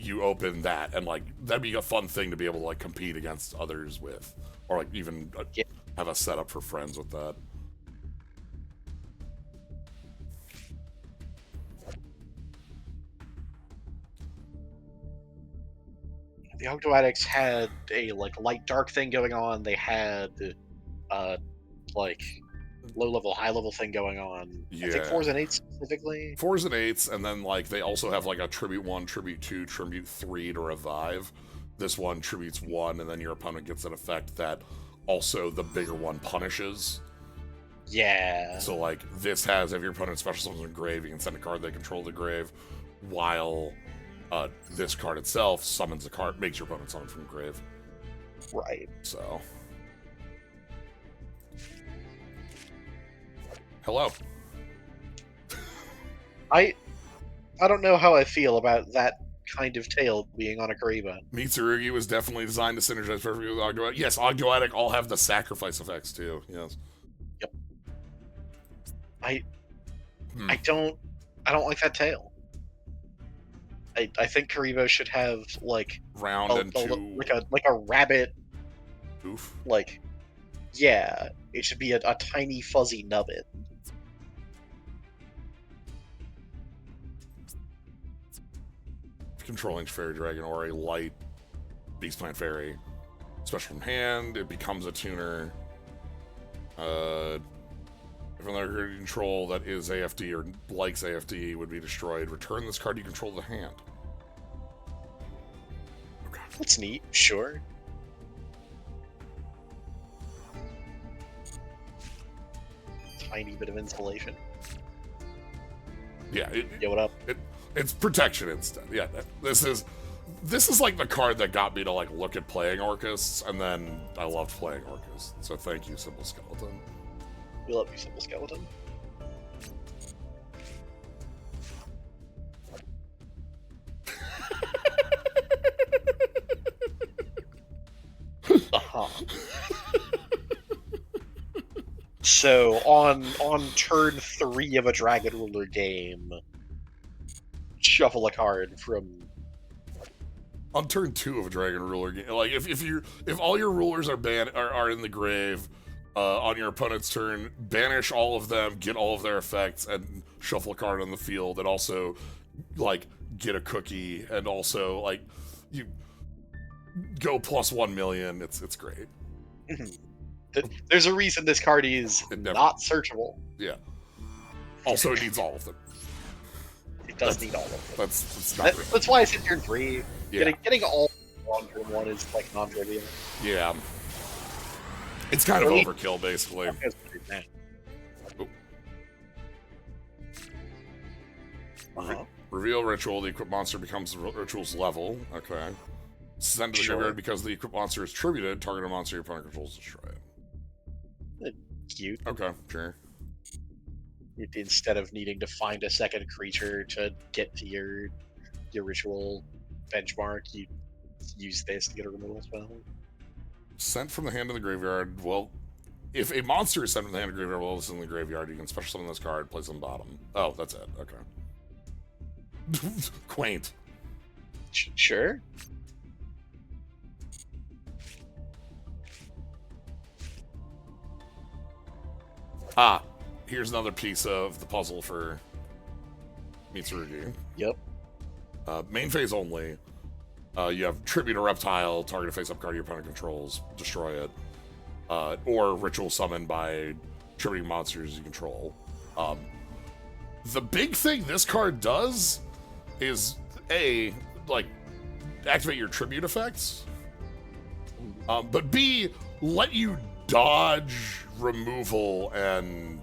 you open that, and like that'd be a fun thing to be able to like compete against others with, or like even have a setup for friends with that. The Octo Addicts had a like light dark thing going on. They had like low level, high level thing going on. Yeah. I think 4s and 8s specifically. 4s and 8s, and then like they also have like a Tribute 1, Tribute 2, Tribute 3 to revive. This one tributes 1, and then your opponent gets an effect that also the bigger one punishes. Yeah. So like this has, if your opponent special summons a grave, you can send a card they control the grave, while this card itself summons a card, makes your opponent summon from the grave. Right. So. Hello. I don't know how I feel about that kind of tail being on a Kariba. Mitsurugi was definitely designed to synergize perfectly with Ogdoadic. Yes, Ogdoadic all have the sacrifice effects too. Yes. Yep. I don't like that tail. I think Karibo should have like Round and two. like a rabbit. Oof. Like, yeah, it should be a tiny fuzzy nubbin. Controlling Fairy Dragon or a light Beast Plant Fairy. Special from hand, it becomes a tuner. If another control that is AFD or likes AFD would be destroyed, return this card you control to the hand. Okay. That's neat, sure. Tiny bit of insulation. Yeah. Yeah, what up? It's protection instead. Yeah, this is like the card that got me to like look at playing Orcusts, and then I loved playing Orcust. So thank you, Simple Skeleton. We love you, Simple Skeleton. So on turn 3 of a Dragon Ruler game, shuffle a card from. On turn 2 of a Dragon Ruler game, like if all your rulers are in the grave, on your opponent's turn, banish all of them, get all of their effects, and shuffle a card on the field, and also like get a cookie, and also like you go plus 1,000,000. It's great. There's a reason this card is not searchable. Yeah. Also, it needs all of them. It does need all of them. That's why it's in turn 3. Yeah. Getting all on turn 1 is like non-trivial. Yeah. It's kind of overkill, basically. Reveal ritual. The equipped monster becomes the ritual's level. Okay. Send to the graveyard because the equipped monster is tributed. Target a monster your opponent controls, destroy it. Cute. Okay, sure. Instead of needing to find a second creature to get to your ritual benchmark, you use this to get a removal spell. Sent from the hand to the graveyard. Well, if a monster is sent from the hand to the graveyard while it's in the graveyard, you can special summon this card, place it on the bottom. Oh, that's it. Okay. Quaint. Sure. Ah, here's another piece of the puzzle for Mitsurugi. Yep. Main phase only. You have Tribute a Reptile, target a face-up card your opponent controls, destroy it. Or Ritual Summon by tributing monsters you control. The big thing this card does is, A, like, activate your Tribute effects. But B, let you dodge removal and...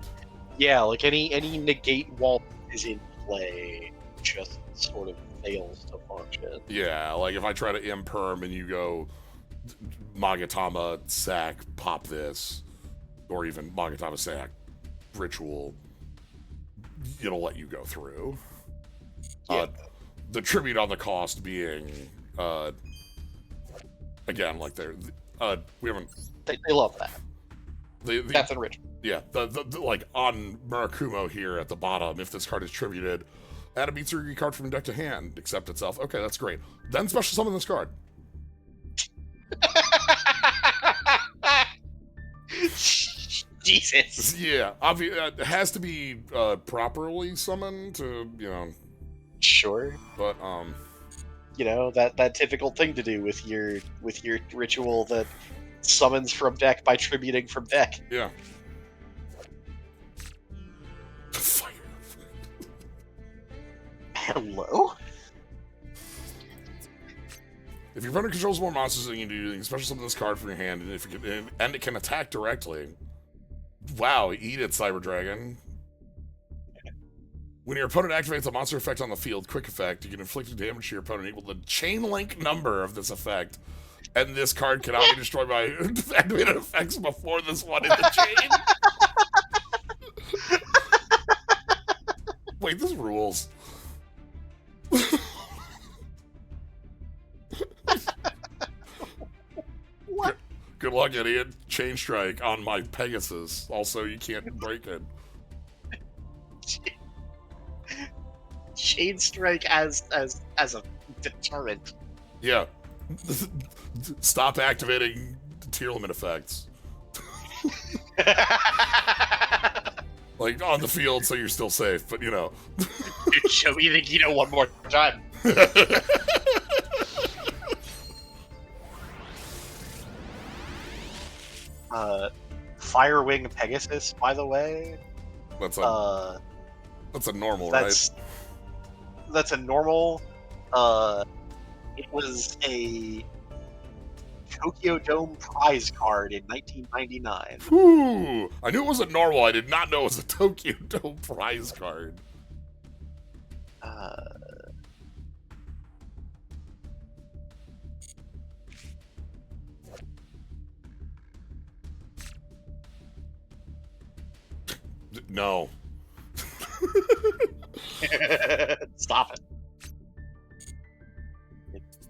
Yeah, like any negate wall is in play just sort of fails to function. Yeah, like if I try to imperm and you go Magatama, sack, pop this, or even Magatama, sack, ritual, it'll let you go through. Yeah. The tribute on the cost being, again, like we haven't... They love that. That's a ritual. Yeah, the like on Murakumo here at the bottom, if this card is tributed, add a Mitsurugi card from deck to hand, accept itself. Okay, that's great. Then special summon this card. Jesus. Yeah, it has to be properly summoned to, Sure. But that typical thing to do with your ritual that summons from deck by tributing from deck. Yeah. Fire. Hello? If your opponent controls more monsters than you do, you can special summon this card from your hand, and it can attack directly. Wow, eat it, Cyber Dragon. When your opponent activates a monster effect on the field, quick effect, you can inflict damage to your opponent equal to the chain link number of this effect. And this card cannot be destroyed by activated effects before this one in the chain. Wait, this rules. What? Good luck, idiot. Chain strike on my Pegasus. Also, you can't break it. Chain Strike as a deterrent. Yeah. Stop activating tier limit effects. Like, on the field, so you're still safe, but, you know. Show me the Yugioh one more time. Firewing Pegasus, by the way. That's a normal, That's right? that's a normal. It was a Tokyo Dome prize card in 1999. Whew! I knew it wasn't normal. I did not know it was a Tokyo Dome prize card. Uh, No. Stop it.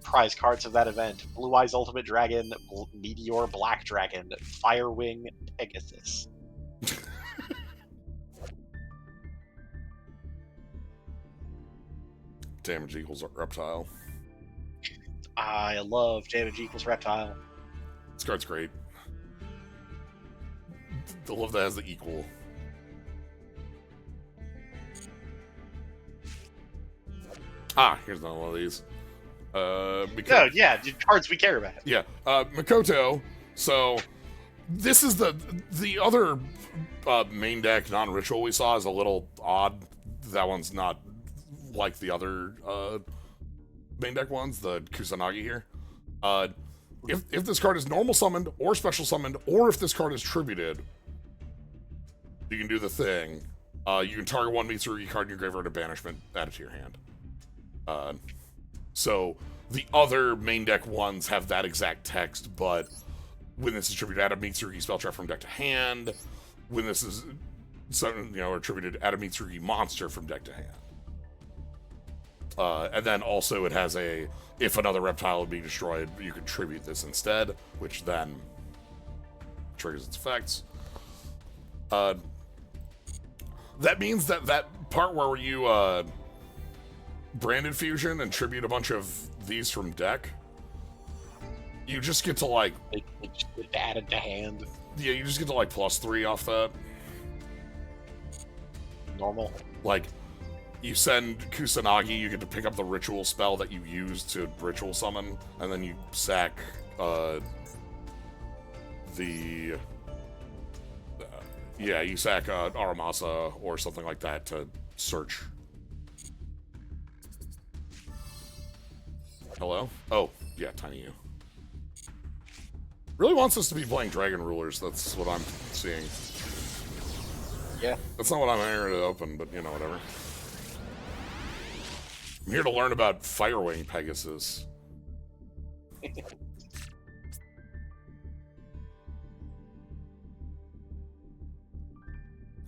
Prize cards of that event: Blue Eyes Ultimate Dragon, Meteor Black Dragon, Firewing Pegasus. Damage equals reptile. I love damage equals reptile. This card's great. I love that it has the equal. Ah, here's another one of these. No, yeah, the cards we care about. Yeah, Makoto. So this is the other main deck non-ritual we saw is a little odd. That one's not like the other main deck ones, the Kusanagi here. If this card is normal summoned or special summoned, or if this card is tributed, you can do the thing. You can target one Mitsurugi card in your graveyard of banishment, add it to your hand. So the other main deck ones have that exact text, but when this is tributed, add a Mitsurugi spell trap from deck to hand. When this is attributed, add a Mitsurugi monster from deck to hand. And then also it has if another reptile would be destroyed, you can tribute this instead, which then triggers its effects. That means that part where you branded fusion and tribute a bunch of these from deck, you just get to like They just get added to hand. Yeah, you just get to like +3 off that. Normal. Like, you send Kusanagi, you get to pick up the ritual spell that you use to ritual summon, and then you sack you sack Aramasa or something like that to search. Hello? Oh, yeah, Tiny U. Really wants us to be playing Dragon Rulers, that's what I'm seeing. Yeah. That's not what I'm here to open, but, whatever. I'm here to learn about Firewing Pegasus.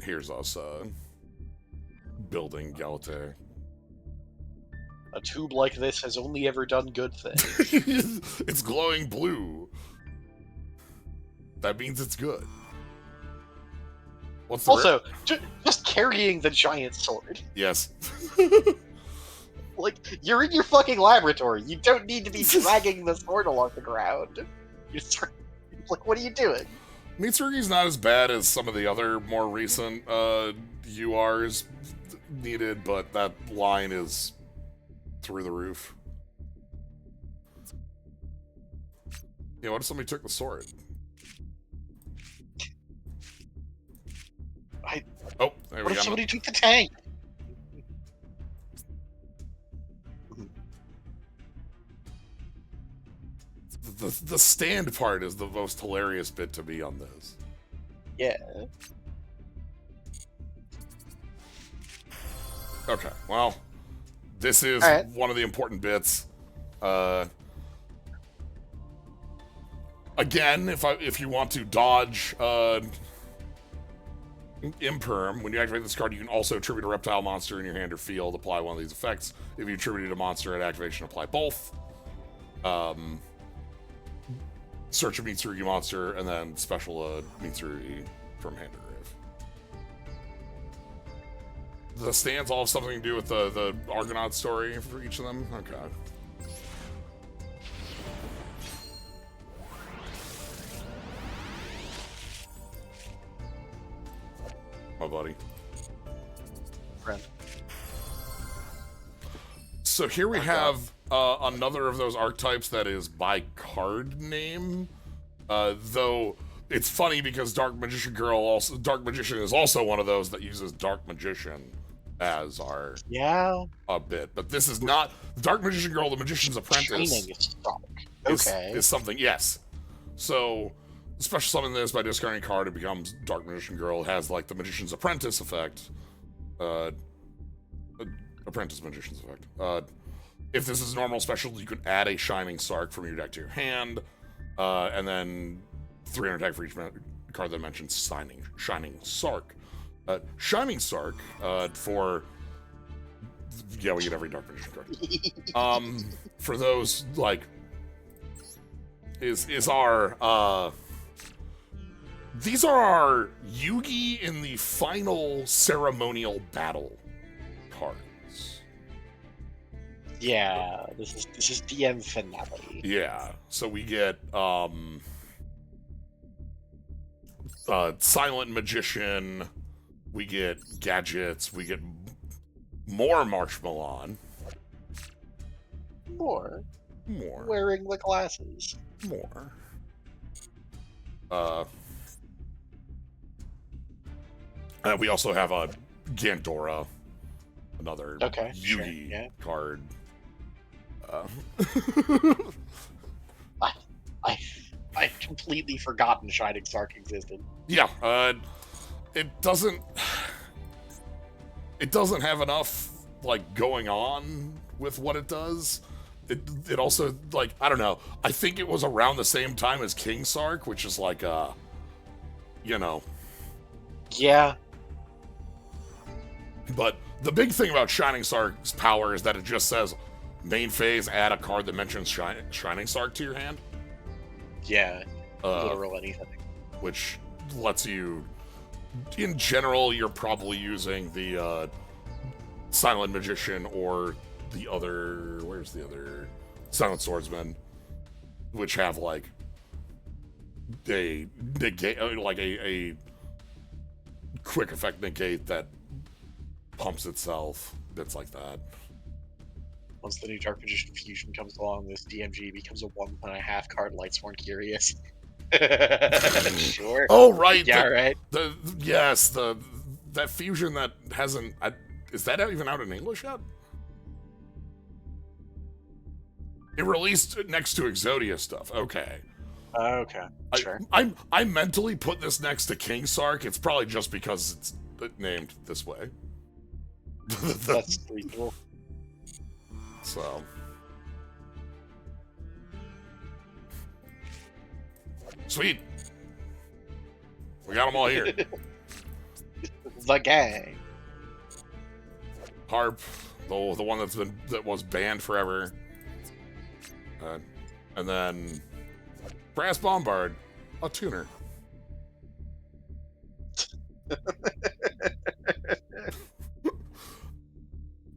Here's us, building Galate. A tube like this has only ever done good things. It's glowing blue. That means it's good. What's the Also, just carrying the giant sword. Yes. Like, you're in your fucking laboratory. You don't need to be dragging the sword along the ground. Like, what are you doing? Mitsurugi's not as bad as some of the other more recent URs needed, but that line is through the roof. Yeah, what if somebody took the sword? Oh, there we go. What if somebody took the tank? The stand part is the most hilarious bit to me on this. Yeah. Okay, well, this is right. one of the important bits. Again, if you want to dodge Imperm, when you activate this card, you can also attribute a reptile monster in your hand or field, apply one of these effects. If you attributed a monster at activation, apply both. Search a Mitsurugi monster, and then special Mitsurugi from hand or grave. the stands all have something to do with the Argonaut story for each of them? Okay. My buddy. Friend. So here we have another of those archetypes that is by card name. Though it's funny because Dark Magician is also one of those that uses Dark Magician as our a bit. But this is not Dark Magician Girl, the Magician's Apprentice. Training is dark. Okay. Is something, yes. So special summon this by discarding a card, it becomes Dark Magician Girl. It has like the Magician's Apprentice effect. Apprentice Magician's effect. If this is normal special, you could add a Shining Sark from your deck to your hand, and then 300 attack for each card that mentions Shining Sark. Shining Sark for we get every Dark Magician card. For those like is our these are our Yugi in the final ceremonial battle cards. Yeah, this is DM finale. Yeah, so we get Silent Magician, we get gadgets, we get more Marshmallow. More. Wearing the glasses. More. We also have a Gandora, another Yugi card. I've completely forgotten Shining Sark existed. Yeah, it doesn't have enough like going on with what it does. It also, like, I don't know, I think it was around the same time as King Sark, which is like Yeah. But the big thing about Shining Sark's power is that it just says main phase, add a card that mentions Shining Sark to your hand. Yeah. Literal anything. Which lets you, in general, you're probably using the Silent Magician or the other, where's the other? Silent Swordsman, which have like a negate, like a quick effect negate that pumps itself, bits like that. Once the new Dark Magician Fusion comes along, this DMG becomes a 1.5 card Lightsworn Curious. Sure. Oh right. Yeah, right. That fusion that hasn't. Is that even out in English yet? It released next to Exodia stuff. Okay. Okay. Sure. I mentally put this next to King Sark. It's probably just because it's named this way. That's reasonable. So. Sweet. We got them all here. The gang. Harp, the one that was banned forever. And then Brass Bombard, a tuner.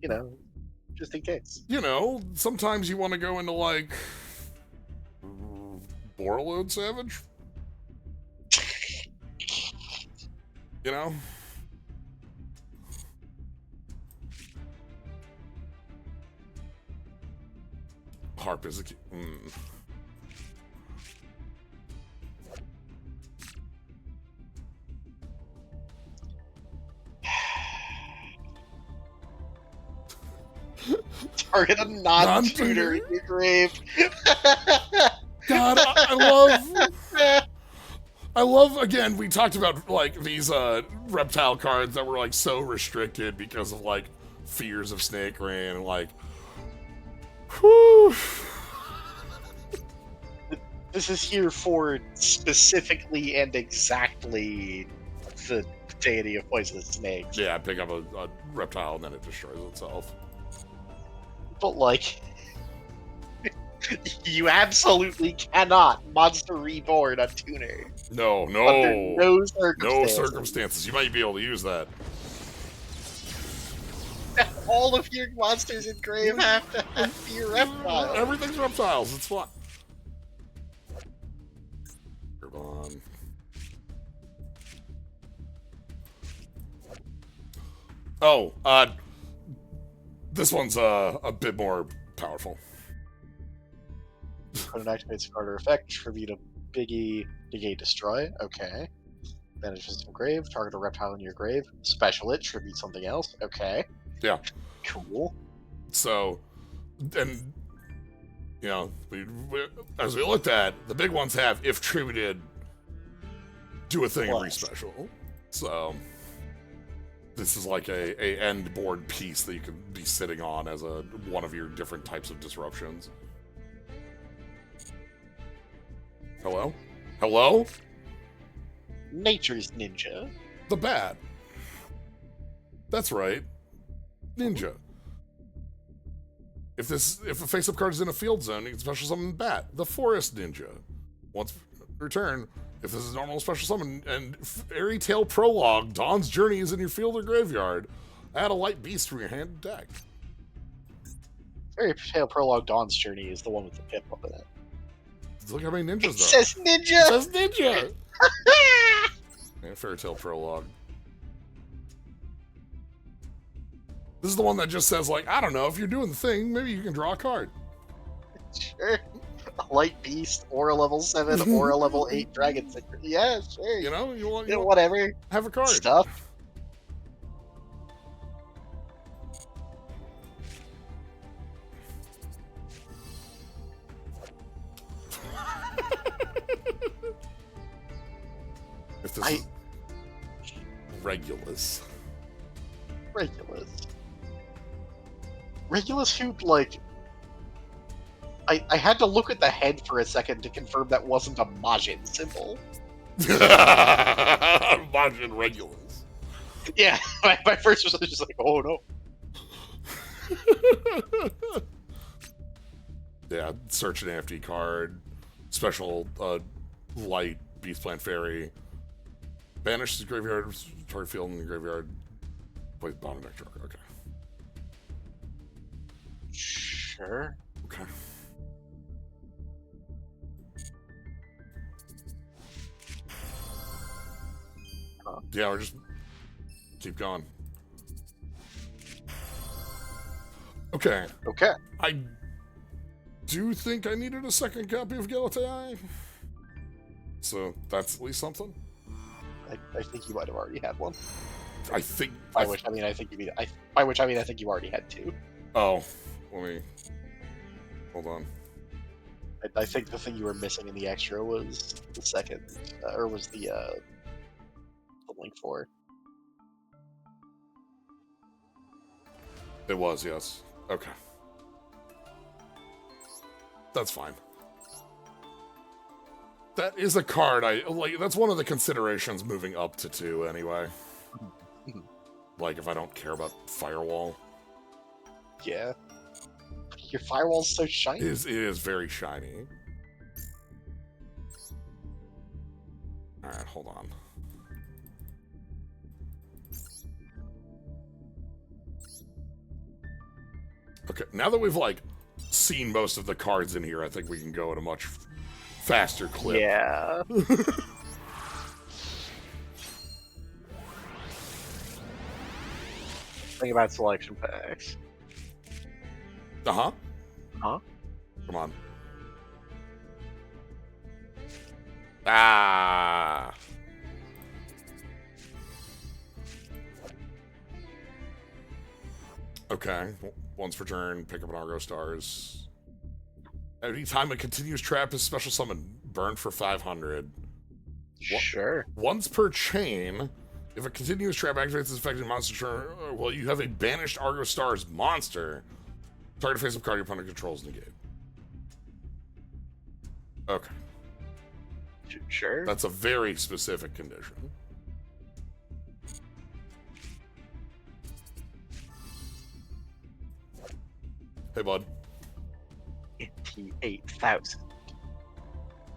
You know, just in case. You know, sometimes you want to go into like Borreload Savage. You know? Harp is a key. Target a non-tutor in your grave. God, I love, again, we talked about, like, these, reptile cards that were, like, so restricted because of, like, fears of Snake Rain, and, like, whew. This is here for specifically and exactly the deity of poisonous snakes. Yeah, pick up a reptile and then it destroys itself. But, like, you absolutely cannot Monster Reborn a tuner. No. Under no circumstances. No circumstances. You might be able to use that. all of your monsters in grave have to be reptiles. Everything's reptiles. It's fun. Come on. Oh, this one's a bit more powerful. When it activates a card or effect, tribute a Biggie Destroy. Okay. Banishes from grave, target a reptile in your grave. Special it, tribute something else. Okay. Yeah. Cool. So, and, you know, as we looked at, the big ones have, if tributed, do a thing and re-special. So, this is like a end board piece that you can be sitting on as one of your different types of disruptions. Hello? Hello? Nature's Ninja. The bat. That's right. Ninja. If a face-up card is in a field zone, you can special summon Bat, the Forest Ninja. Once return, if this is a normal special summon and Fairy Tale Prologue, Dawn's Journey is in your field or graveyard, add a light beast from your hand to deck. Fairy Tale Prologue Dawn's Journey is the one with the pip up in it. Look how many ninjas though. It says Ninja! It says Ninja! Yeah, Fairy Tale Prologue. This is the one that just says, like, I don't know, if you're doing the thing, maybe you can draw a card. Sure. A light beast, or a level 7, or a level 8 dragon synchro. Yeah, sure. You know, you want whatever. Have a card. Stuff. If this is Regulus. Regulus who, like... I had to look at the head for a second to confirm that wasn't a Majin symbol. Majin Regulus. Yeah, my first was just like, oh no. Yeah, search an AFD card. Special light Beast Plant Fairy. Banish the graveyard, target field in the graveyard. Play bottom deck draw. Okay. Sure. Okay. Yeah, we're just keep going. Okay. Okay. I do think I needed a second copy of Galatea. So that's at least something. I think you might have already had one. I think. By which I mean I think you already had two. Oh, let me. Hold on. I think the thing you were missing in the extra was the second, or was the link for. It was, yes. Okay. That's fine. That is a card I like. That's one of the considerations moving up to 2 anyway. Like if I don't care about Firewall. Yeah. Your Firewall's so shiny. It is very shiny. Alright, hold on. Okay, now that we've like seen most of the cards in here, I think we can go at a much faster clip. Yeah. Think about selection packs. Uh-huh. Huh? Come on. Ah. Okay. Once per turn, pick up an Argo Stars. Anytime a continuous trap is special summon, burn for 500. Sure. Once per chain, if a continuous trap activates its affected monster turn, well, you have a banished Argo Stars monster. Target face-up card your opponent controls negate. Okay. Sure. That's a very specific condition. Hey, bud. 58,000.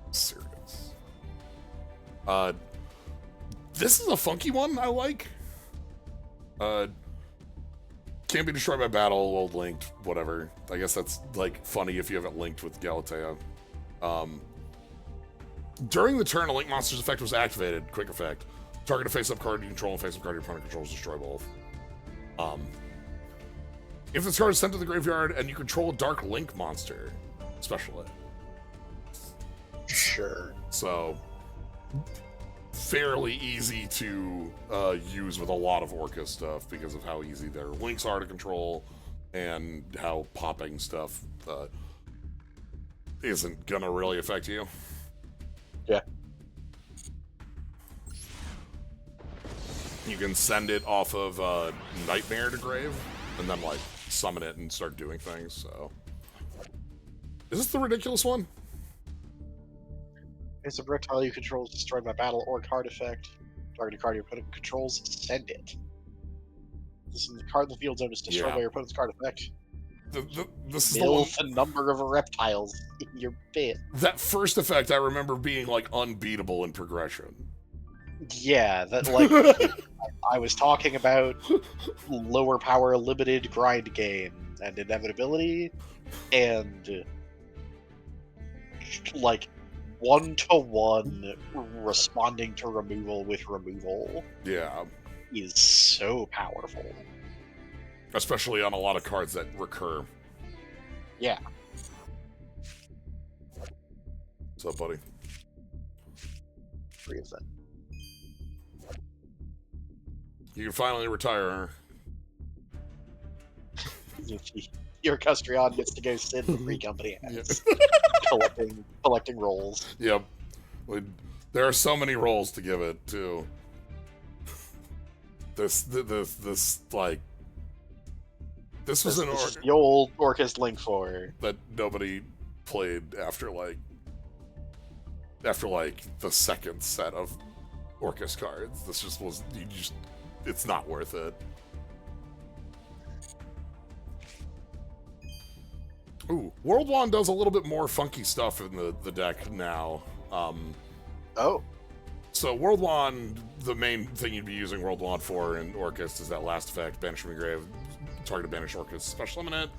Serious. This is a funky one I like. Can't be destroyed by battle, old linked, whatever. I guess that's, like, funny if you have it linked with Galatea. During the turn, a Link Monster's effect was activated. Quick effect. Target a face-up card you control and face-up card your opponent controls, destroy both. If this card is sent to the graveyard and you control a Dark Link monster, special it. Sure. So, fairly easy to use with a lot of Orcust stuff because of how easy their links are to control and how popping stuff isn't gonna really affect you. Yeah. You can send it off of Nightmare to grave and then, like, summon it and start doing things, so. Is this the ridiculous one? It's a reptile you control is destroyed by battle or card effect. Target a card your opponent controls, send it. This is the card in the field zone is destroyed by your opponent's card effect. This is Mill the number of reptiles in your pit. That first effect I remember being, like, unbeatable in progression. Yeah, that, like, I was talking about lower power limited grind game and inevitability, and, like, 1-to-1 responding to removal with removal. Yeah. Is so powerful. Especially on a lot of cards that recur. Yeah. What's up, buddy? 3 of them. You can finally retire, huh? Your Custrion gets to go sit in the free company has. collecting rolls. Yep. There are so many rolls to give it, too. This like... This was the old Orcust Link 4 that nobody played after like the second set of Orcust cards. This just was it's not worth it. Ooh, World Wand does a little bit more funky stuff in the deck now. Oh. So World Wand, the main thing you'd be using World Wand for in Orcust is that last effect, Banish from the Grave. Target to banish Orcust, special summon it.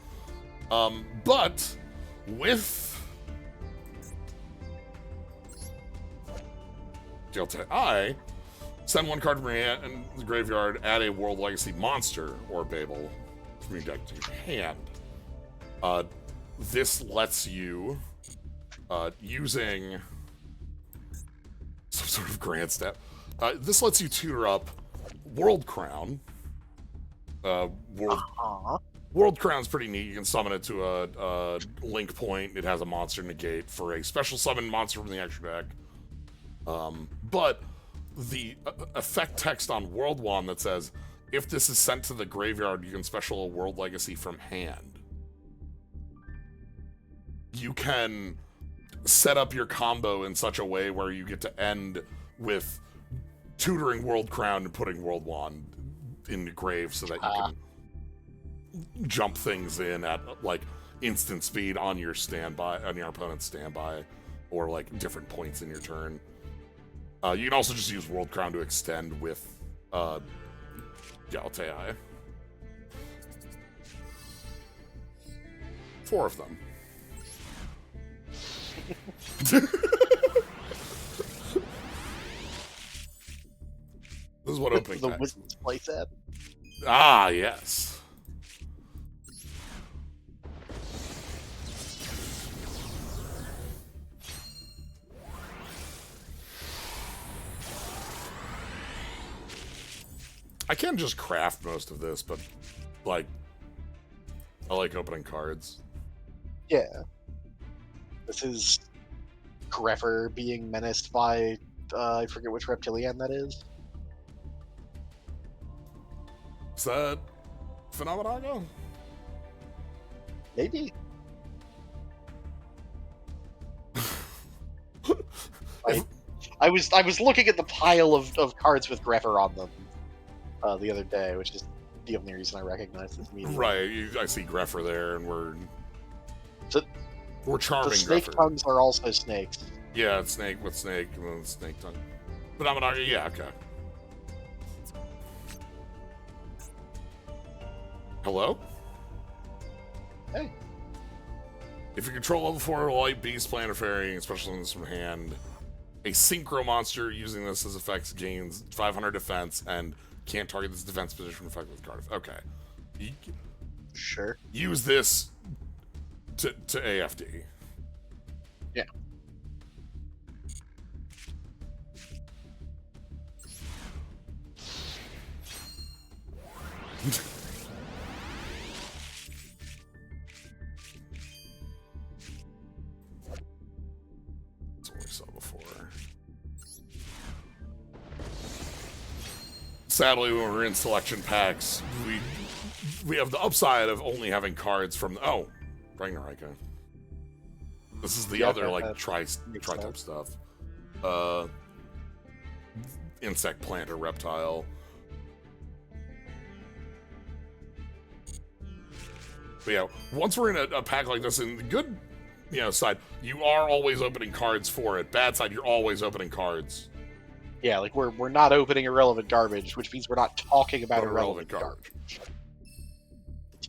But with Galatea, send 1 card from your hand in the graveyard, add a World Legacy monster or Babel from your deck to your hand. This lets you, using some sort of grand step, this lets you tutor up World Crown. World Crown's pretty neat. You can summon it to a link point. It has a monster negate for a special summon monster from the extra deck. But the effect text on World Wand that says, if this is sent to the graveyard, you can special a World Legacy from hand. You can set up your combo in such a way where you get to end with tutoring World Crown and putting World Wand in the grave so that you can jump things in at like instant speed on your opponent's standby, or like different points in your turn. You can also just use World Crown to extend with Galatea. 4 of them. This is what opening the text. Wizard's playset. Ah, yes. I can just craft most of this, but, like, I like opening cards. Yeah. This is Greffer being menaced by, I forget which reptilian that is. Is that Phenomenago? Maybe. I was looking at the pile of cards with Greffer on them the other day, which is the only reason I recognize this immediately. Right, I see Greffer there, and we're charming the snake Greffer. tongues are also snakes. Yeah, it's snake with snake, and then snake tongue. Phenomenago, yeah, okay. Hello? Hey. If you control level 4 light beast, plant, or fairy, special summons from hand, a synchro monster using this as effects gains 500 defense and can't target this defense position effect with card. Okay. Sure. Use this to AFD. Yeah. That's what we saw before. Sadly, when we're in selection packs, we have the upside of only having cards from Ragnarok. This is the other like tri-type stuff. Insect, plant, or reptile. But yeah, once we're in a pack like this, in the good, side, you are always opening cards for it. Bad side, you're always opening cards. Yeah, like we're not opening irrelevant garbage, which means we're not talking about irrelevant garbage.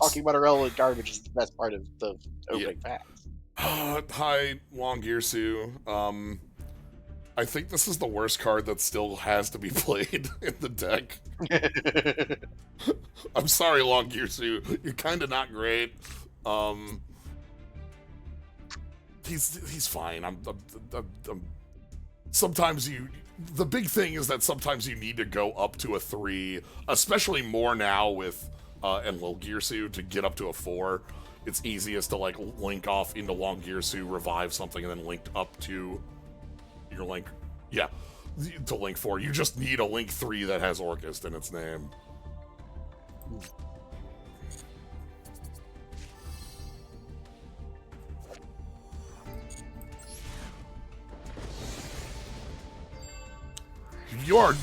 Talking about irrelevant garbage is the best part of the opening packs. Hi, Long Gearsu. I think this is the worst card that still has to be played in the deck. I'm sorry, Long Gearsu. You're kind of not great. He's fine. Sometimes the big thing is that sometimes you need to go up to a 3, especially more now with and Lil Gearsu to get up to a 4. It's easiest to like link off into Long Gearsu, revive something, and then link up to your link. Yeah, to link 4. You just need a link 3 that has Orcust in its name. You are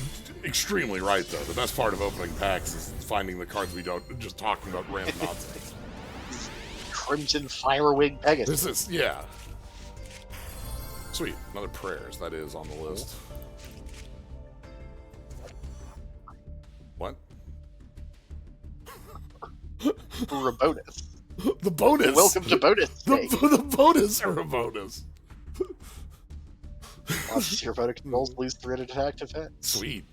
extremely right, though. The best part of opening packs is finding the cards we don't, just talking about random nonsense. Crimson Firewing Pegasus. This is, yeah. Sweet. Another prayers, that is on the list. What? For a bonus. The bonus! Welcome to bonus day. The bonus or a bonus? Once your opponent controls, lose 300 attack defense. Sweet.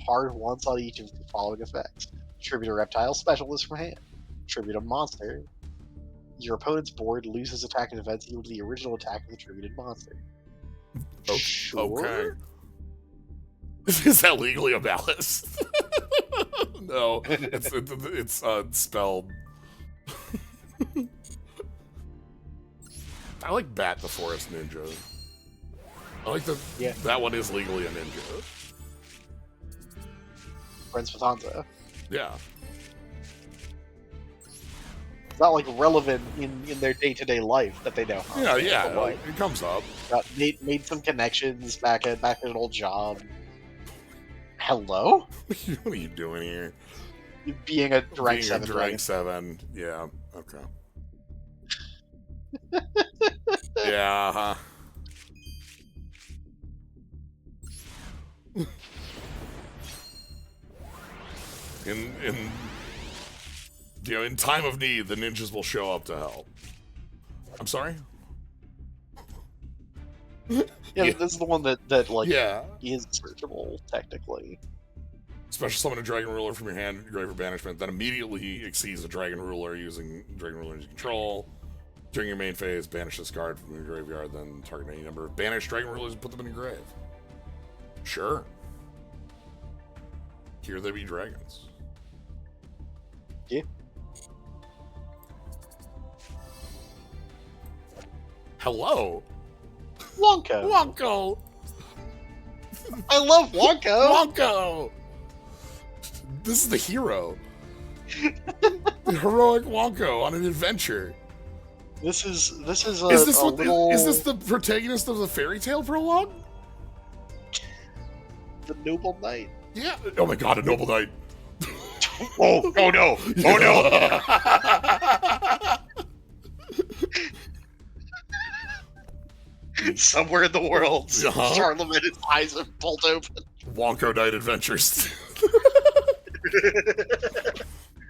Hard once on each of the following effects. Tribute a reptile, specialist from hand. Tribute a monster. Your opponent's board loses attack and defense equal to the original attack of the tributed monster. Sure. Okay. Is that legally a ballast? No, it's spelled. I like Bat the Forest Ninja. I like that one is legally a ninja. Friends with Hanzo. Yeah. It's not like relevant in their day-to-day life that they know. Yeah, like, it comes up. Made some connections back at an old job. Hello? What are you doing here? Being a rank 7. Rank 7, yeah, okay. Yeah, huh. In time of need, the ninjas will show up to help. I'm sorry? Yeah, this is the one that yeah. is searchable, technically. Special summon a dragon ruler from your hand, grave or banishment, that immediately exceeds a dragon ruler using dragon ruler as control. During your main phase, banish this card from your graveyard, then target any number of banished dragon rulers and put them in your grave. Sure. Here they be dragons. Yeah. Hello. Wonko. Wonko. I love Wonko. Wonko. This is the hero. The heroic Wonko on an adventure. Is this the protagonist of the fairy tale prologue? The Noble Knight. Yeah. Oh my god, a noble knight. Oh no! Oh no! Somewhere in the world, Charlemagne's eyes are pulled open. Wonko Knight Adventures.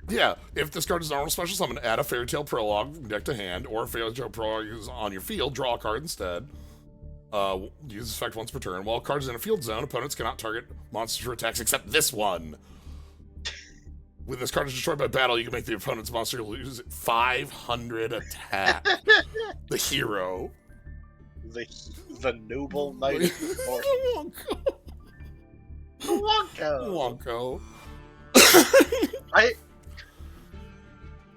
Yeah, if this card is normal special summon, add a Fairy Tale Prologue from deck to hand, or if Fairy Tale Prologue is on your field, draw a card instead. Use this effect once per turn. While cards in a field zone, opponents cannot target monsters for attacks except this one. When this card is destroyed by battle, you can make the opponent's monster lose 500 attack. The hero. The noble knight of the north. Wonko.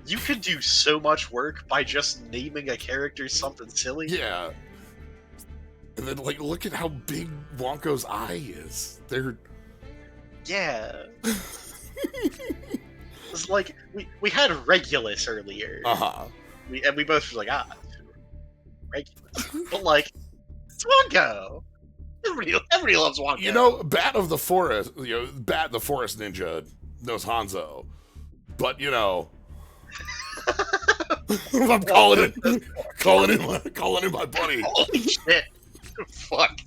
You could do so much work by just naming a character something silly. Yeah. And then, like, look at how big Wonko's eye is. They're... Yeah. It's like, we had Regulus earlier. Uh-huh. We both were like, Regulus. But, like, it's Wonko! Everybody loves Wonko. You know, Bat the Forest Ninja knows Hanzo. But, you know... I'm calling in my buddy. Holy shit. Fuck.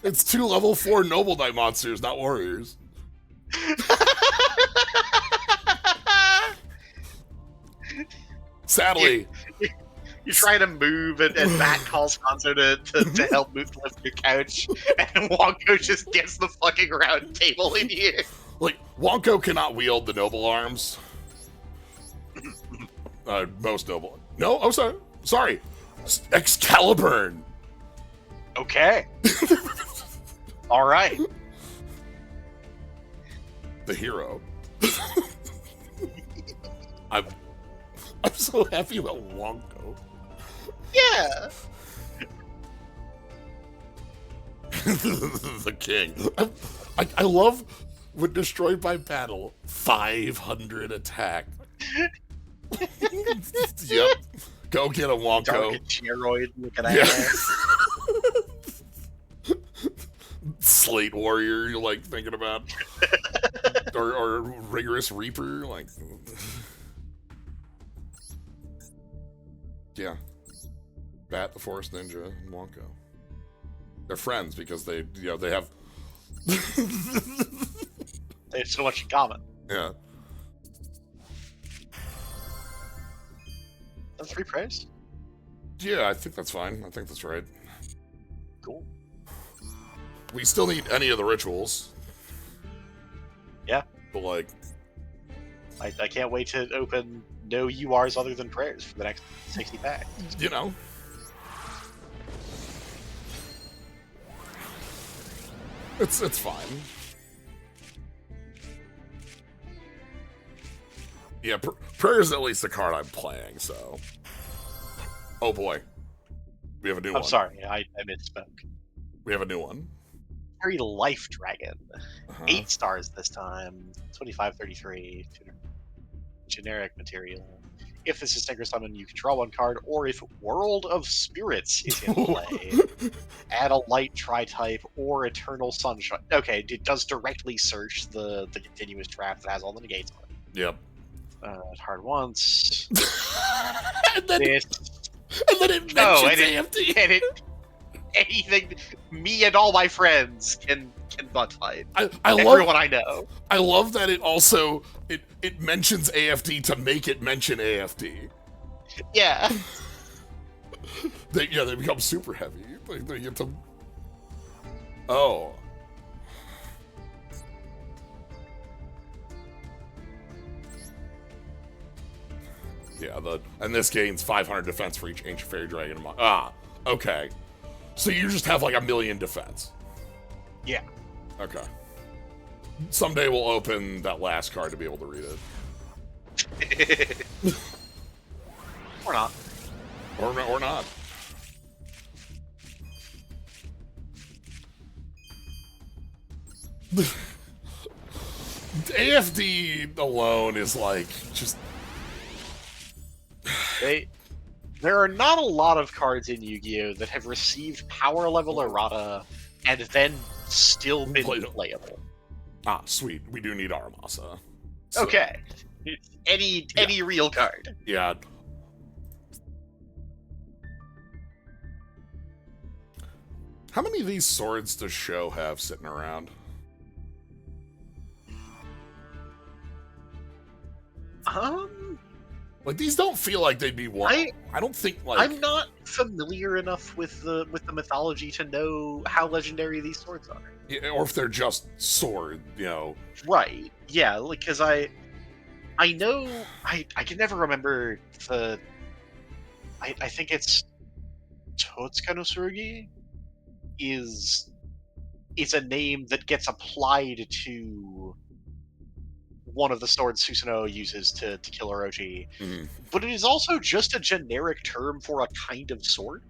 It's 2 level 4 Noble Knight monsters, not warriors. Sadly. You try to move, and Matt calls Hanzo to help lift your couch, and Wonko just gets the fucking round table in here. Like, Wonko cannot wield the noble arms. Most noble. No, oh, sorry. Excalibur. Okay. All right. The hero. I'm so happy about Wonko. Yeah. The king. I love when destroyed by battle, 500 attack. Yep. Go get a Wonko. Dark Cheroid, look at that. Yeah. Slate Warrior, you're like thinking about. or Rigorous Reaper, like. Yeah. Bat the Forest Ninja and Wonko. They're friends because they have. They have so much in common. Yeah. That's 3 prayers? Yeah, I think that's fine. I think that's right. Cool. We still need any of the rituals. Yeah. But, like... I can't wait to open no URs other than prayers for the next 60 packs. You know. It's fine. Yeah, prayer is at least the card I'm playing, so... Oh boy. We have a new one. I'm sorry, I misspoke. We have a new one. Very Life Dragon. Uh-huh. 8 stars this time. 2533. Generic material. If this is Synchro Summon, you can draw 1 card, or if World of Spirits is in play, add a light tri-type or Eternal Sunshine. Okay, it does directly search the continuous draft that has all the negates on it. Yep. Hard once. and then it mentions AFD. And anything, me and all my friends can butt fight. Everyone I know. I love that it also it mentions AFD to make it mention AFD. Yeah. They become super heavy. They get to. Oh. Yeah, and this gains 500 defense for each Ancient Fairy Dragon. Okay. So you just have like 1,000,000 defense. Yeah. Okay. Someday we'll open that last card to be able to read it. Or not. Or not. AFD alone is like just... There are not a lot of cards in Yu-Gi-Oh! That have received power level errata and then still been playable. Ah, sweet. We do need Aramasa. So, okay. Any real card. Yeah. How many of these swords does Sho have sitting around? Like, these don't feel like they'd be one. I don't think, like... I'm not familiar enough with the mythology to know how legendary these swords are. Yeah, or if they're just sword, you know. Right. Yeah, like, because I know... I can never remember the... I think it's... Totsuka no Tsurugi is a name that gets applied to one of the swords Susanoo uses to kill Orochi. Mm. But it is also just a generic term for a kind of sword.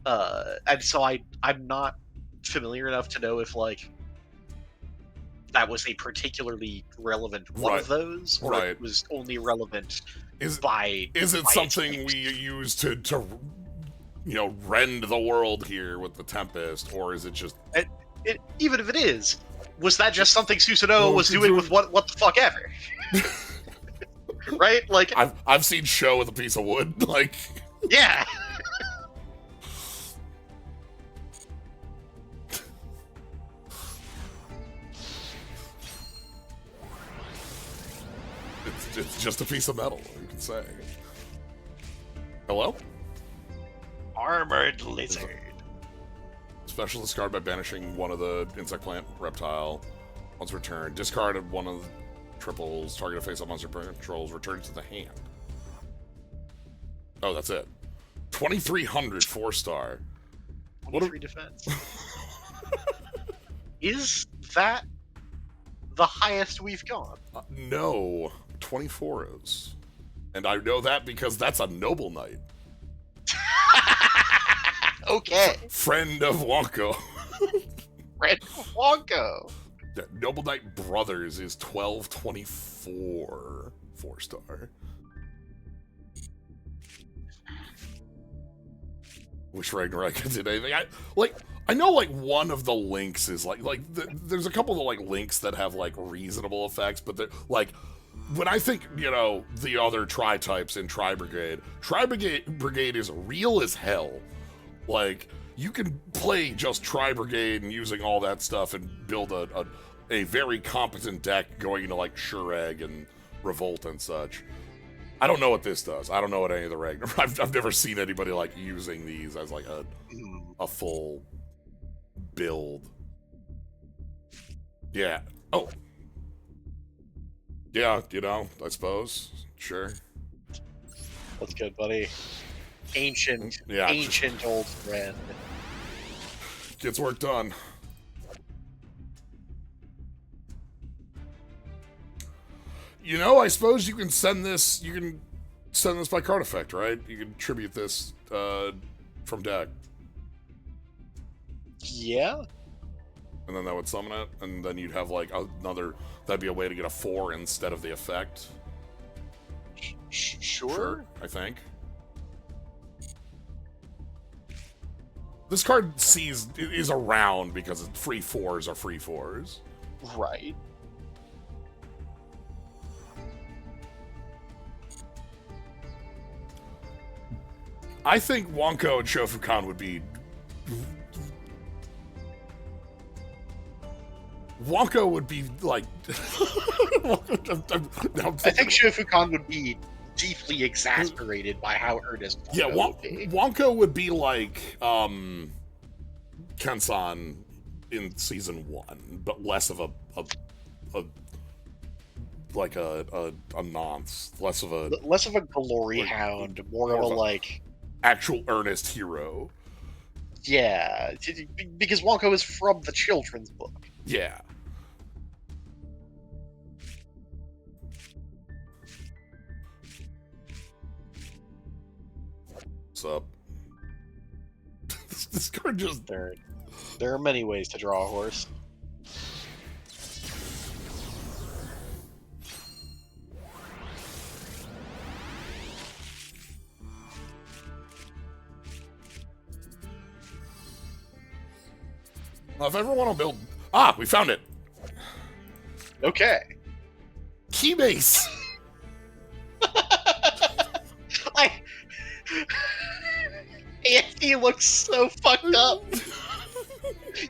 And so I'm not familiar enough to know if, like, that was a particularly relevant one of those, or it was only relevant by... Is it something we use to you know, rend the world here with the Tempest, or is it just... even if it is, was that just something Susanoo was doing with what the fuck ever? Right? Like, I've seen Sho with a piece of wood, like... Yeah! It's just a piece of metal, you can say. Hello? Armored lizard. Special discard by banishing one of the insect, plant, reptile. Once returned, discard one of the triples. Target a face-up monster controls. Return to the hand. Oh, that's it. 2,300 4-star. 23 defense. Is that the highest we've gone? No. 24 is. And I know that because that's a Noble Knight. Okay. Friend of Wonko. Friend of Wonko. Noble Knight Brothers is 1224 4-star. Wish Ragnarok did anything. I know, like, one of the links is there's a couple of like links that have like reasonable effects, but they're like, when I think, you know, the other tri-types in Tri-Brigade is real as hell. Like, you can play just Tri-Brigade and using all that stuff and build a very competent deck going into like Shureg and Revolt and such. I don't know what this does. I don't know what any of the Ragnarok... I've never seen anybody like using these as like a full build. Yeah. Oh. Yeah, you know, I suppose. Sure. That's good, buddy. Ancient old friend. Gets work done. You know, I suppose you can send this by card effect, right? You can tribute this from deck. Yeah. And then that would summon it, and then you'd have like another... That'd be a way to get a 4 instead of the effect. Sure, I think. This card is around because free 4s are free 4s. Right. I think Wonko and Shofukan would be... Wonko would be, like... I think Shofukan would be deeply exasperated by how earnest Wonko would be. Wonko would be like, Kensan in Season 1, but less of a nonce. Less of a glory hound, more of a, like... actual earnest hero. Yeah, because Wonko is from the children's book. Yeah. What's up? This card just... There are many ways to draw a horse. Well, if everyone will build... Ah, we found it! Okay. Keybase! He looks so fucked up.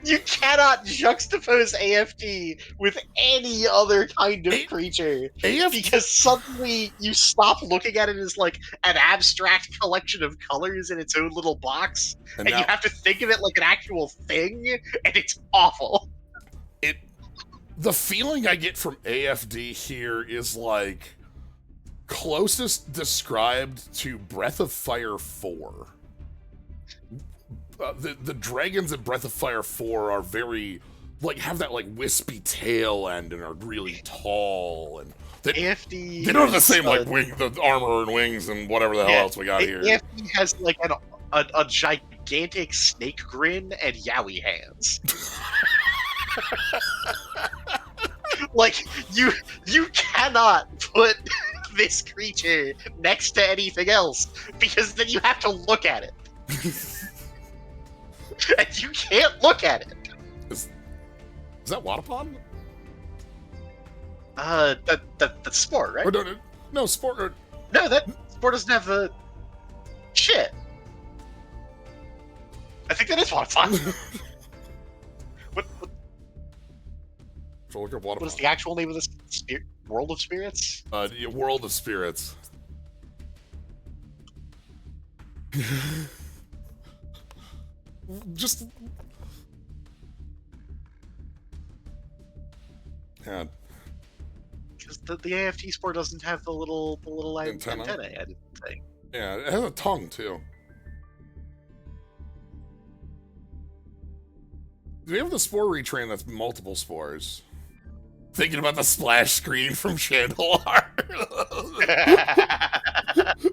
You cannot juxtapose AFT with any other kind of creature because suddenly you stop looking at it as like an abstract collection of colors in its own little box, and you have to think of it like an actual thing, and it's awful. The feeling I get from AFD here is like closest described to Breath of Fire 4. The dragons in Breath of Fire 4 are very, like, have that, like, wispy tail end and are really tall. And AFD... They don't have the same, like, the armor and wings and whatever the hell else we got here. AFD has, like, a gigantic snake grin and yaoi hands. Like, you cannot put this creature next to anything else, because then you have to look at it. And you can't look at it. Is that Wadapon? That's Spore, right? Or no, Spore. No, that Spore doesn't have the shit. I think that is Wadapon. What is the actual name of this? World of Spirits? World of Spirits. Just... Yeah. Because the AFT Spore doesn't have the little antennae, I didn't think. Yeah, it has a tongue, too. Do we have the Spore retrain that's multiple spores? Thinking about the splash screen from Chandelar.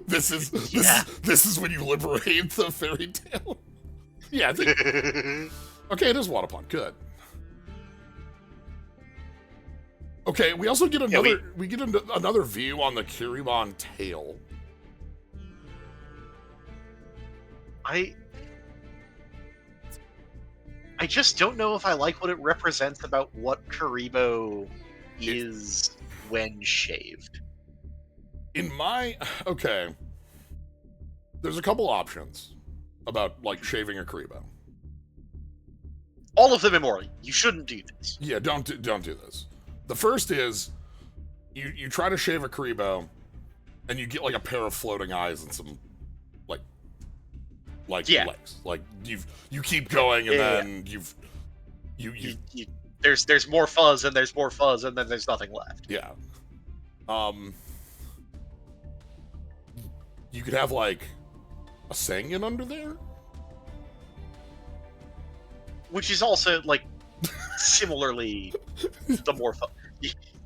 This is when you liberate the fairy tale. Yeah, I think... Okay, it is Wadapon. Good. Okay, we also get another... we get another view on the Kiribon tail. I just don't know if I like what it represents about what Kuriboh is when shaved. Okay. There's a couple options about, like, shaving a Kuriboh. All of them immoral. You shouldn't do this. Yeah, don't do this. The first is, you try to shave a Kuriboh, and you get, like, a pair of floating eyes and some, like legs. Like, you keep going, and then there's more fuzz, and there's more fuzz, and then there's nothing left. Yeah. You could have, like, a Sangan under there? Which is also, like, similarly the more fun.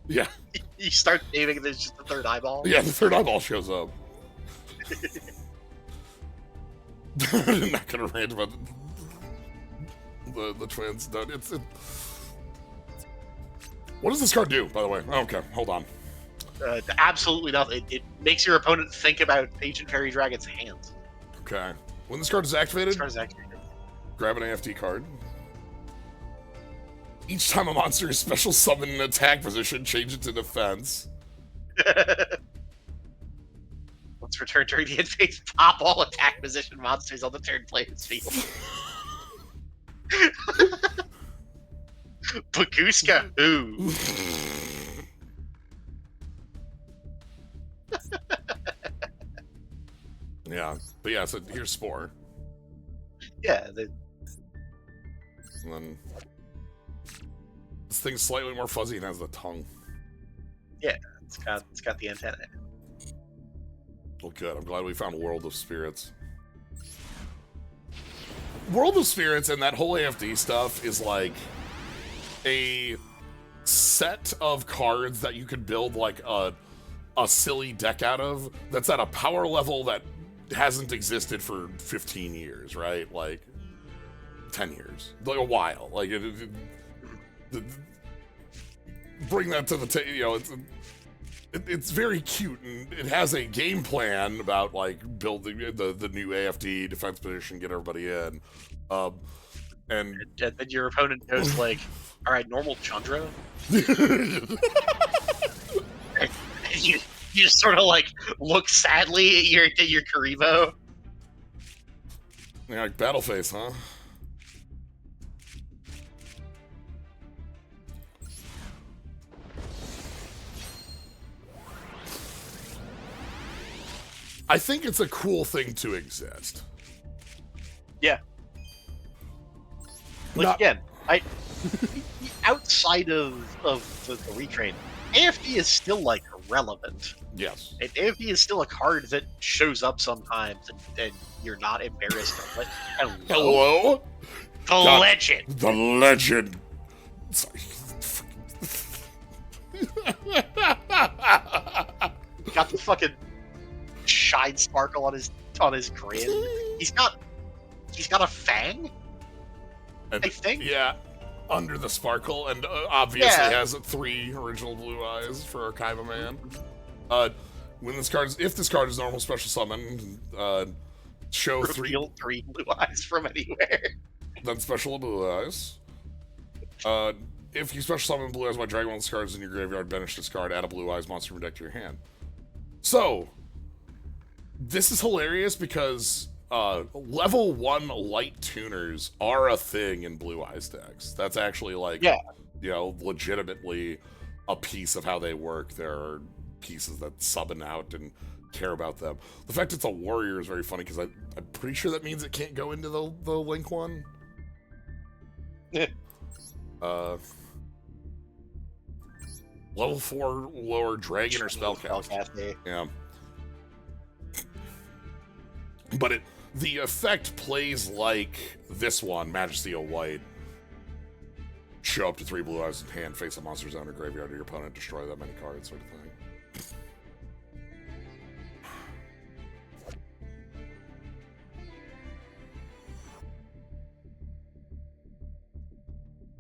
Yeah. You start naming, and there's just the third eyeball. Yeah, the third eyeball shows up. I'm not gonna rant about the twins. No, what does this card do, by the way? Okay, hold on. Absolutely nothing. It makes your opponent think about Ancient Fairy Dragon's hands. Okay. When this card is activated, grab an AFT card. Each time a monster is special summoned in an attack position, change it to defense. Let's return during the end phase. Pop all attack position monsters on the turn player's field. Baguska, who? Yeah, but yeah, so here's Spore. Yeah, and then this thing's slightly more fuzzy and has the tongue. Yeah, it's got the antenna. Well, good. I'm glad we found World of Spirits. World of Spirits and that whole AFD stuff is like a set of cards that you could build like a silly deck out of that's at a power level that hasn't existed for 15 years, right? Like 10 years, like a while. Like bring that to the table. You know, it's very cute, and it has a game plan about like building the new AFD defense position, get everybody in, and then your opponent goes like, "All right, normal Chandra." you just sort of like look sadly at your Kuriboh. Yeah, like battle face, huh? I think it's a cool thing to exist. Yeah. Like, Not- again, outside of the retrain, AFD is still, like, relevant. Yes. And AFD is still a card that shows up sometimes, and you're not embarrassed of it. Hello? The God, legend! The legend. Sorry. Got the fucking shine sparkle on his grin. He's got a fang, And, I think. Yeah, under the sparkle, and obviously Yeah. has 3 original blue eyes for Archiva Man. When this card if this card is normal special summon, show 3. Reveal 3 blue eyes from anywhere. Then special blue eyes. If you special summon blue eyes by dragging one of the cards in your graveyard, banish this card, add a blue eyes monster from your deck to your hand. So, this is hilarious because level 1 light tuners are a thing in blue eyes decks. That's actually like, Yeah. you know, legitimately a piece of how they work. There are pieces that summon out and care about them. The fact it's a warrior is very funny because I'm pretty sure that means it can't go into the Link one. Level 4 lower dragon or spellcast. Yeah. But the effect plays like this one, Majesty of White. Show up to 3 blue eyes in hand, face a monster zone or graveyard of your opponent, destroy that many cards, sort of thing.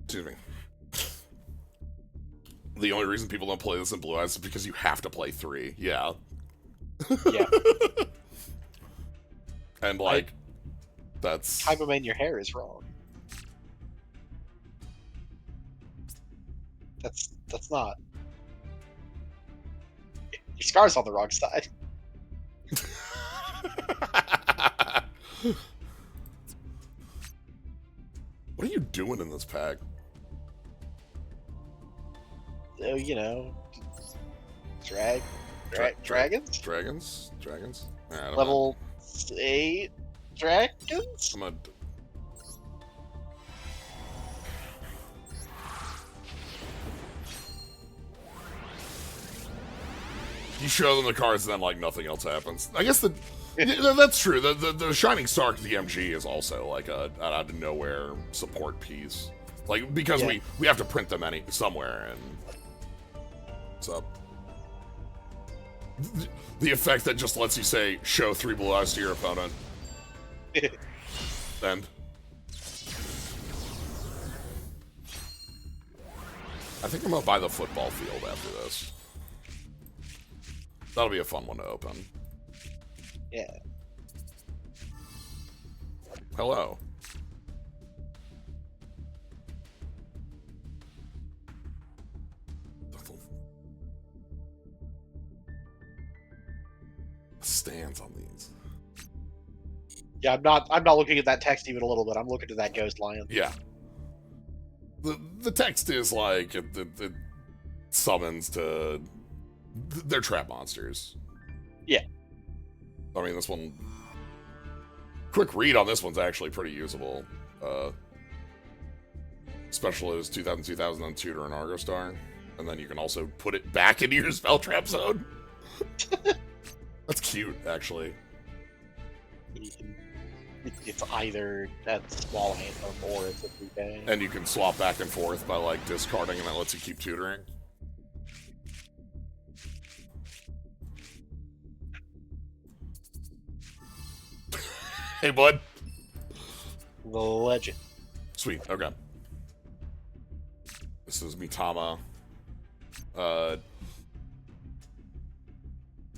Excuse me. The only reason people don't play this in blue eyes is because you have to play 3. Yeah. Yeah. And like, that's... Cyberman, your hair is wrong. That's not. Your scar's on the wrong side. What are you doing in this pack? So, you know, dragons? Dragons? I don't know. Level 8 dragons? I'm gonna... You show them the cards and then, like, nothing else happens. I guess that's true. The Shining Star DMG is also, like, an out-of-nowhere support piece. Like, because we have to print them somewhere, and... What's up? The effect that just lets you say, show 3 blue eyes to your opponent. End. I think I'm gonna buy the football field after this. That'll be a fun one to open. Yeah. Hello. Stands on these. Yeah, I'm not looking at that text even a little bit. I'm looking at that ghost lion. Yeah. The text is like it summons to they're trap monsters. Yeah. I mean, this one, quick read on this one's actually pretty usable. Special is 2000 on Tutor and Argo Star, and then you can also put it back into your spell trap zone. That's cute, actually. It's either that small anthem or it's a 3-bang. And you can swap back and forth by like discarding, and that lets you keep tutoring. Hey, bud. The legend. Sweet. Okay. This is Mitama.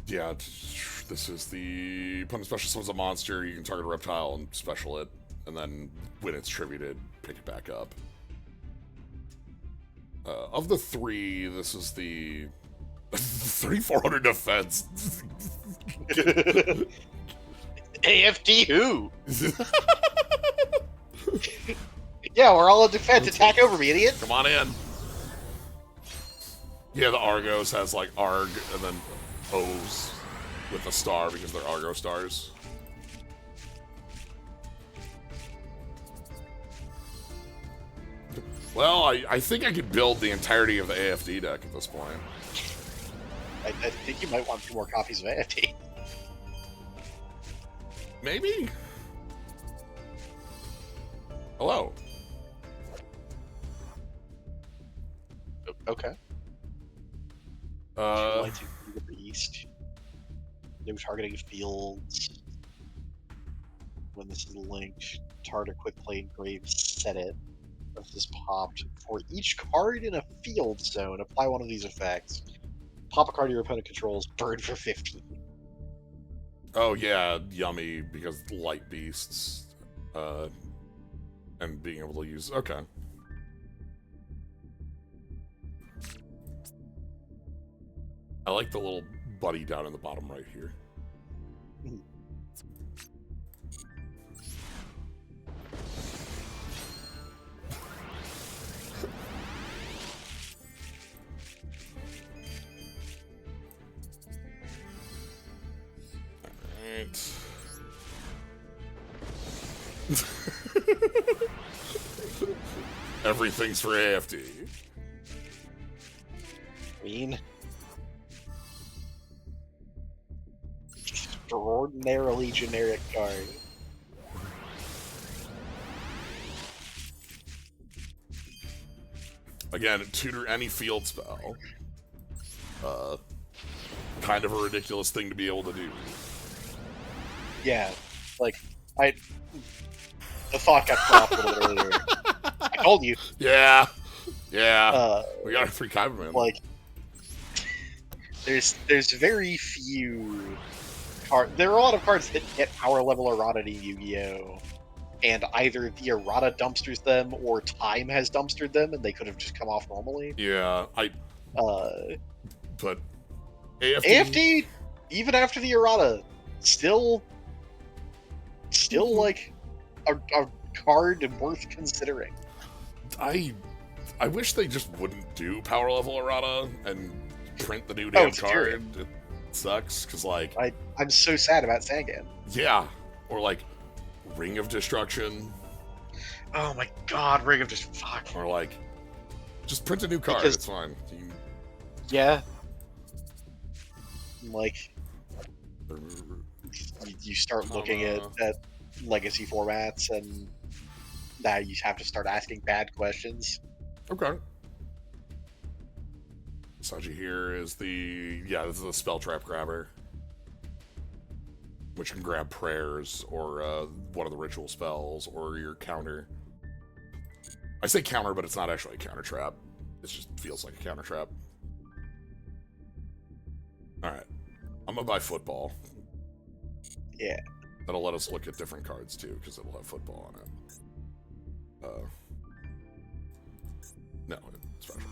Yeah, this is the opponent special summons a monster. You can target a reptile and special it, and then when it's tributed, pick it back up. Of the 3, this is the 3400 defense. Hey, AFD who? Yeah, we're all in defense. Attack over me, idiot. Come on in. Yeah, the Argos has like Arg and then O's with a star because they're Argo stars. Well, I think I could build the entirety of the AFD deck at this point. I think you might want 2 more copies of AFD. Maybe? Hello. Okay. Lights in the east. No targeting fields. When this is linked, target quick play engrave, set it. If this popped, for each card in a field zone, apply one of these effects. Pop a card your opponent controls, burn for 15. Oh yeah, yummy, because light beasts. And being able to use... Okay. I like the little buddy down in the bottom right here. Alright. Everything's for AFD. I mean... extraordinarily generic card. Again, tutor any field spell. Kind of a ridiculous thing to be able to do. Yeah, like, the thought got dropped a little earlier. I told you. Yeah. Yeah. We got a free Kyberman. Like, there's very few cards. There are a lot of cards that get power level errata to Yu-Gi-Oh! And either the errata dumpsters them or time has dumpstered them and they could have just come off normally. Yeah, but AFD, even after the errata, still like a card worth considering. I wish they just wouldn't do power level errata and print the new damn card. It sucks because like I'm so sad about Sangan. Yeah, or like Ring of Destruction. Oh my god, Ring of Fuck. Or like just print a new card. It's fine. Yeah. Like you start looking at legacy formats and now you have to start asking bad questions. Okay. Psyche here is this is the spell trap grabber, which can grab prayers or one of the ritual spells or your counter. I say counter, but it's not actually a counter trap. It just feels like a counter trap. Alright. I'm gonna buy football. Yeah. That'll let us look at different cards too, because it'll have football on it. No, it's special.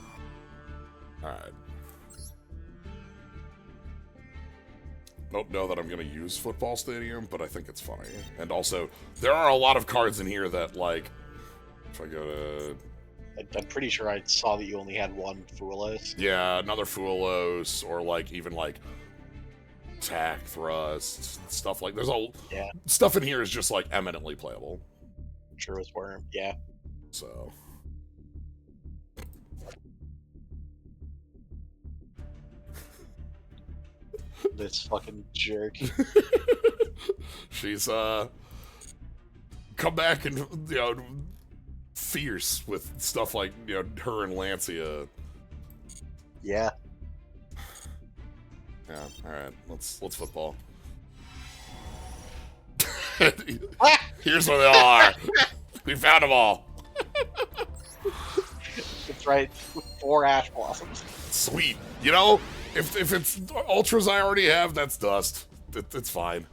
Alright. Don't know that I'm going to use Football Stadium, but I think it's funny. And also, there are a lot of cards in here that, like, if I go to... I'm pretty sure I saw that you only had one Foolos. Yeah, another Foolos, or, like, even, like, Tack Thrust, stuff like... There's all... Yeah. Stuff in here is just, like, eminently playable. Truest Worm, yeah. So... This fucking jerk. She's come back and fierce with stuff like her and Lancia. Yeah. Yeah. All right. Let's football. Here's where they all are. We found them all. That's right. 4 Ash Blossoms. Sweet. If it's ultras I already have, that's dust. It's fine.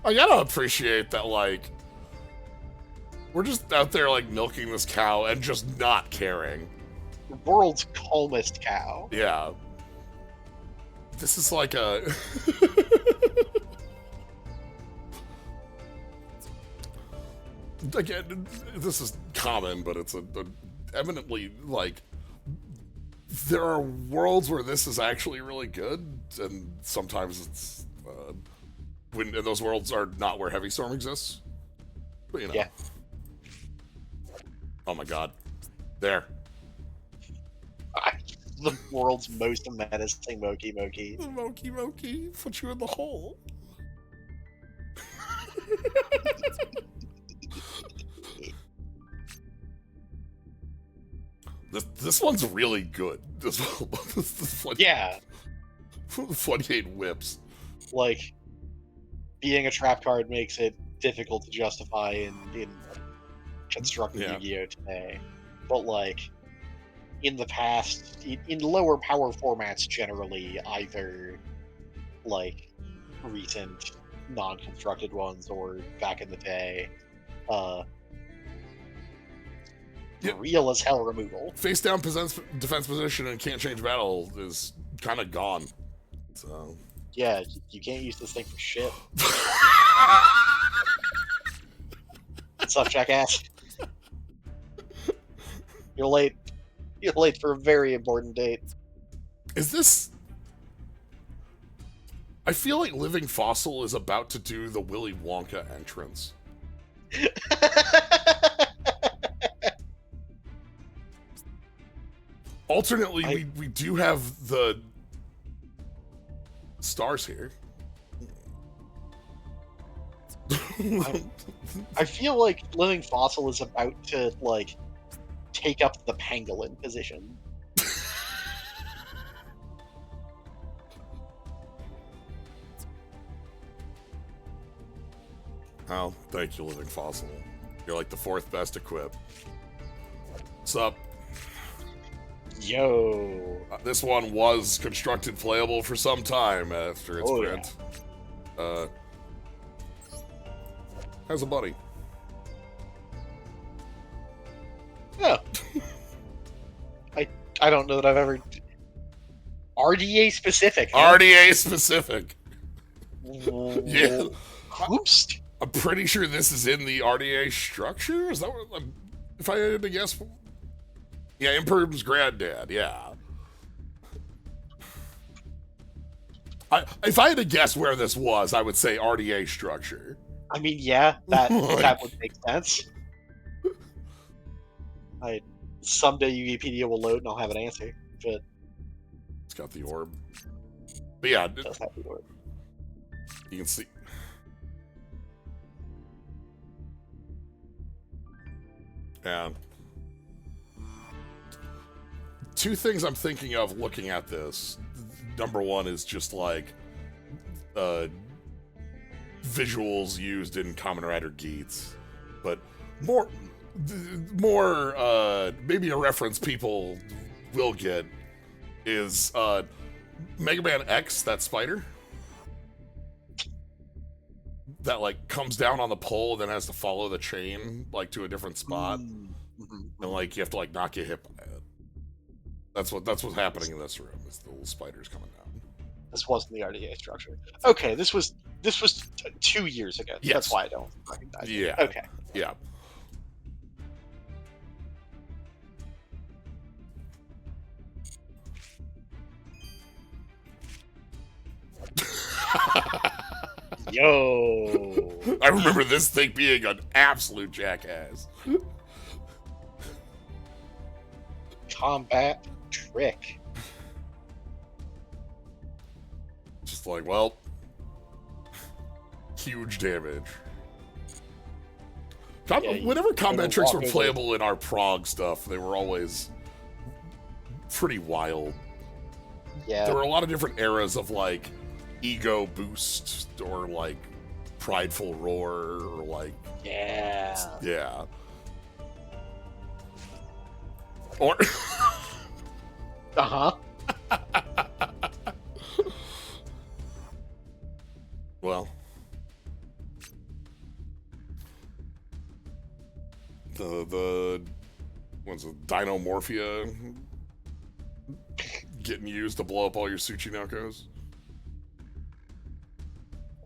I gotta appreciate that, like, We're just out there like milking this cow and just not caring. The world's calmest cow. Yeah. This is like a... Again, this is common, but it's a eminently, like... There are worlds where this is actually really good, and sometimes it's... and those worlds are not where Heavy Storm exists. But, you know. Yeah. Oh my god. There. The world's most menacing Moki. The Moki put you in the hole. This one's really good. This Yeah. 28 whips. Like, being a trap card makes it difficult to justify in constructed Yeah. Yu-Gi-Oh! Today. But, like, in the past, in lower power formats generally, either, like, recent non-constructed ones or back in the day, Yep. real as hell removal. Face down defense position and can't change battle is kind of gone. So Yeah, you can't use this thing for shit. What's up, jackass? You're late. You're late for a very important date. is this? I feel like Living Fossil is about to do the Willy Wonka entrance. Alternately, we do have the stars here. I feel like Living Fossil is about to, like, take up the pangolin position. Oh, thank you, Living Fossil. You're like the fourth best equipped. What's up? Yo. This one was constructed playable for some time after its print. Yeah. How's a buddy? Yeah. I don't know that I've ever... RDA specific. Huh? RDA specific. Yeah. Oops. I'm pretty sure this is in the RDA structure. Is that what? If I had to guess. Yeah, Imperm's granddad. Yeah. If I had to guess where this was, I would say RDA structure. I mean, yeah, that would make sense. Someday Wikipedia will load and I'll have an answer, but it's got the orb. But yeah, it does have the orb. You can see. And two things I'm thinking of looking at this. Number one is just like visuals used in Kamen Rider Geats, but more maybe a reference people will get is Mega Man X, that spider that like comes down on the pole and then has to follow the chain like to a different spot. Mm-hmm. And like you have to like not get hit by it. That's what's happening in this room. Is the little spiders coming down. This wasn't the RDA structure. Okay, this was 2 years ago. Yes. That's why I don't recognize it. Yeah. Okay. Yeah. Yo. I remember this thing being an absolute jackass. Combat trick. Just like, well, huge damage. Whenever combat tricks were playable in our Prague stuff, they were always pretty wild. Yeah. There were a lot of different eras of like ego boost or like prideful roar or like yeah. Or uh-huh. Well, what's it, Dinomorphia getting used to blow up all your Tsuchinokos.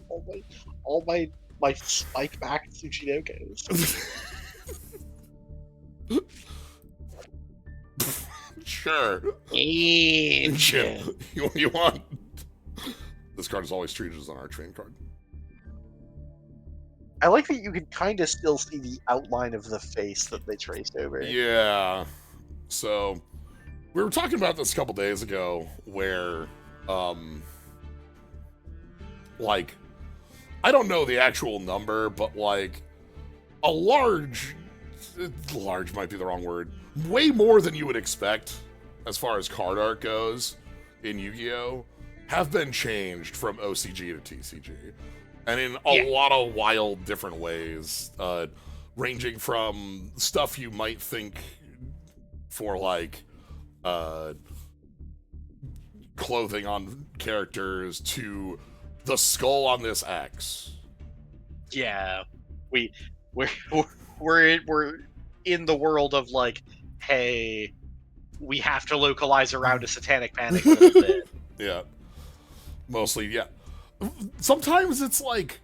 All my spike back Tsuchinokos. Sure. Ancient. You want? This card is always treated as an Archfiend card. I like that you can kind of still see the outline of the face that they traced over. Yeah. So we were talking about this a couple days ago, where, like, I don't know the actual number, but like a large might be the wrong word, way more than you would expect as far as card art goes in Yu-Gi-Oh! Have been changed from OCG to TCG. And in a lot of wild different ways, ranging from stuff you might think for like clothing on characters to the skull on this X. Yeah, we're in the world of like, hey, we have to localize around a satanic panic a little bit. Yeah, mostly, yeah. Sometimes it's like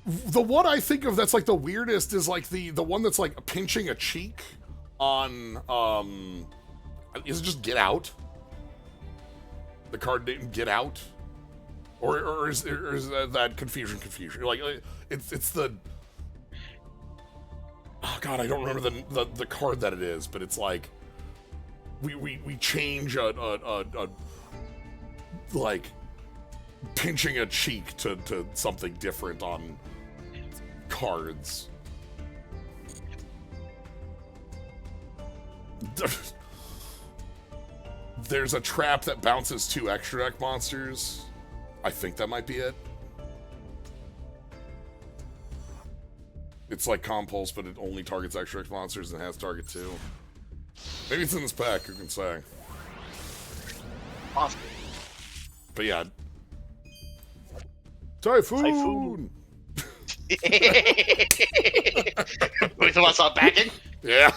the one I think of that's like the weirdest is like the one that's like pinching a cheek on is it just Get Out? The card name Get Out? Or is that confusion? Like it's the, oh god, I don't remember the card that it is, but it's like we change a like pinching a cheek to something different on cards. There's a trap that bounces 2 extra deck monsters. I think that might be it. It's like Compulse, but it only targets extra deck monsters and has target 2. Maybe it's in this pack, who can say? Awesome. But yeah. Typhoon! Wait, so what's up, backing? Yeah.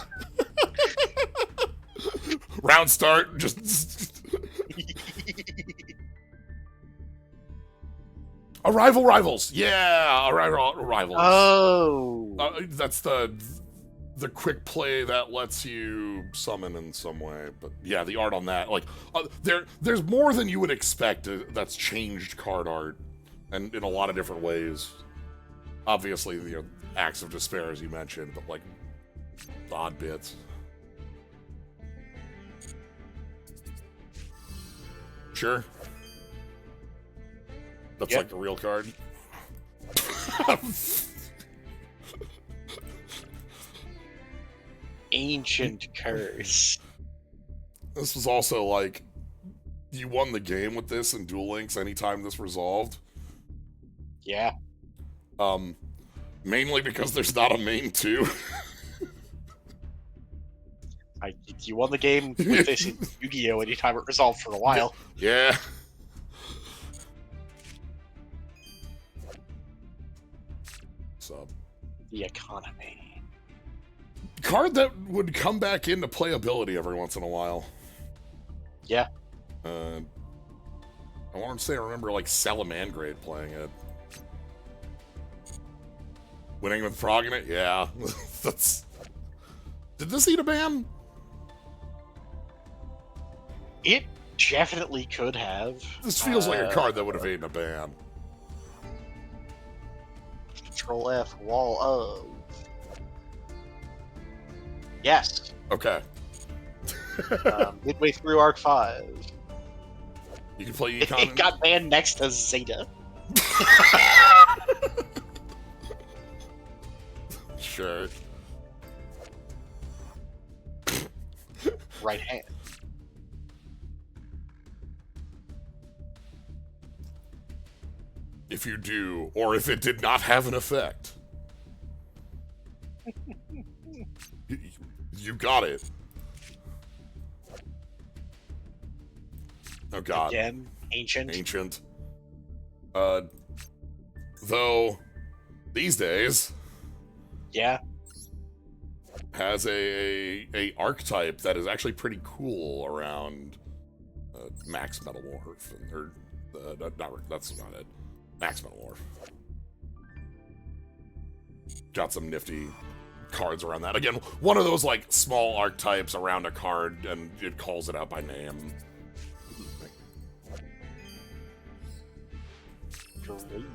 Round start, just... Arrival Rivals! Yeah! Arrival Rivals. Oh! That's the quick play that lets you summon in some way. But yeah, the art on that, like, there's more than you would expect that's changed card art, and in a lot of different ways. Obviously, Acts of Despair, as you mentioned, but like, the odd bits. Sure. That's like a real card. Ancient Curse. This was also like, you won the game with this in Duel Links anytime this resolved. Yeah. Mainly because there's not a main 2. You won the game with this in Yu-Gi-Oh! Anytime it resolved for a while. Yeah. So. The economy. Card that would come back into playability every once in a while. Yeah. I want to say I remember like Salamangrade playing it. Winning with Frog in it? Yeah. That's... Did this eat a ban? It definitely could have. This feels like a card that would have eaten a ban. Control F, wall of. Yes. Okay. Midway through Arc 5. You can play Econ. It got banned next to Zeta. Sure. Right hand. If you do, or if it did not have an effect. You got it. Oh god. Again, ancient. Ancient. Though, these days... Yeah. has a archetype that is actually pretty cool around Max Metamorph, or that's not it. Max Metamorph. Got some nifty cards around that. Again, one of those like small archetypes around a card, and it calls it out by name. Great.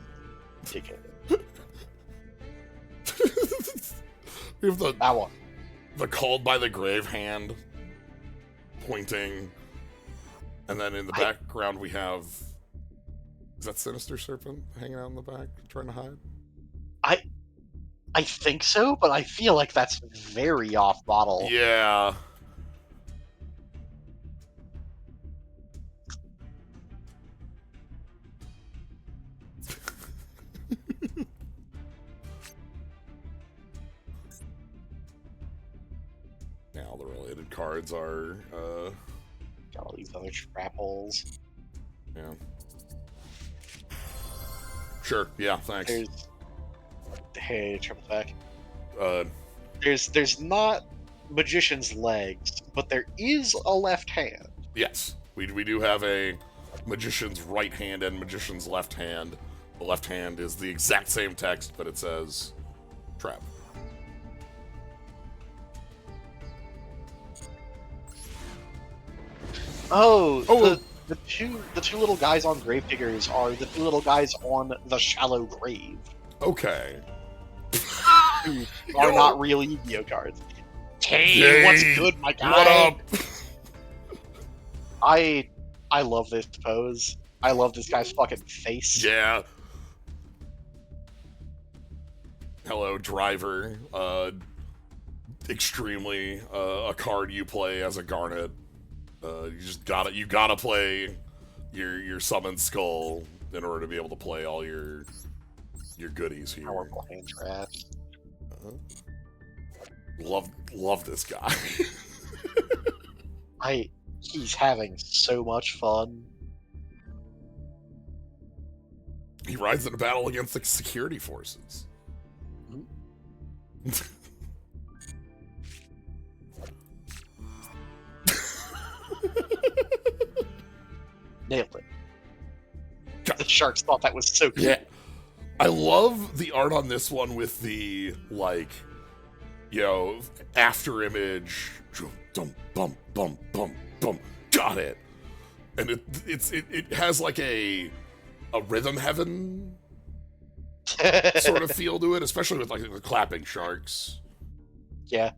Take it. We have That one. the Called by the Grave hand pointing, and then in the background we have, is that Sinister Serpent hanging out in the back trying to hide? I think so, but I feel like that's very off model. Yeah. Now the related cards are Got all these other trap holes. yeah. Sure, yeah, thanks. Hey, triple pack. Uh There's not Magician's legs, but there is a left hand. yes. We do have a Magician's right hand and Magician's left hand. The left hand is the exact same text, but it says trap. Oh. The two little guys on Gravediggers are the two little guys on the Shallow Grave, Okay. who are not real Yu-Gi-Oh cards. Hey, What's good, my guy? What up? I love this pose. I love this guy's fucking face. Yeah. Hello, Driver. Extremely a card you play as a Garnet. You gotta play your Summoned Skull in order to be able to play all your goodies here. Now we're playing traps. Love this guy. He's having so much fun. He rides in a battle against the security forces. Nailed it. The sharks thought that was so good. Yeah. I love the art on this one with the, like, after image. Dum, bum, bum, bum, bum. Got it. And it has like a rhythm heaven sort of feel to it, especially with like the clapping sharks. Yeah.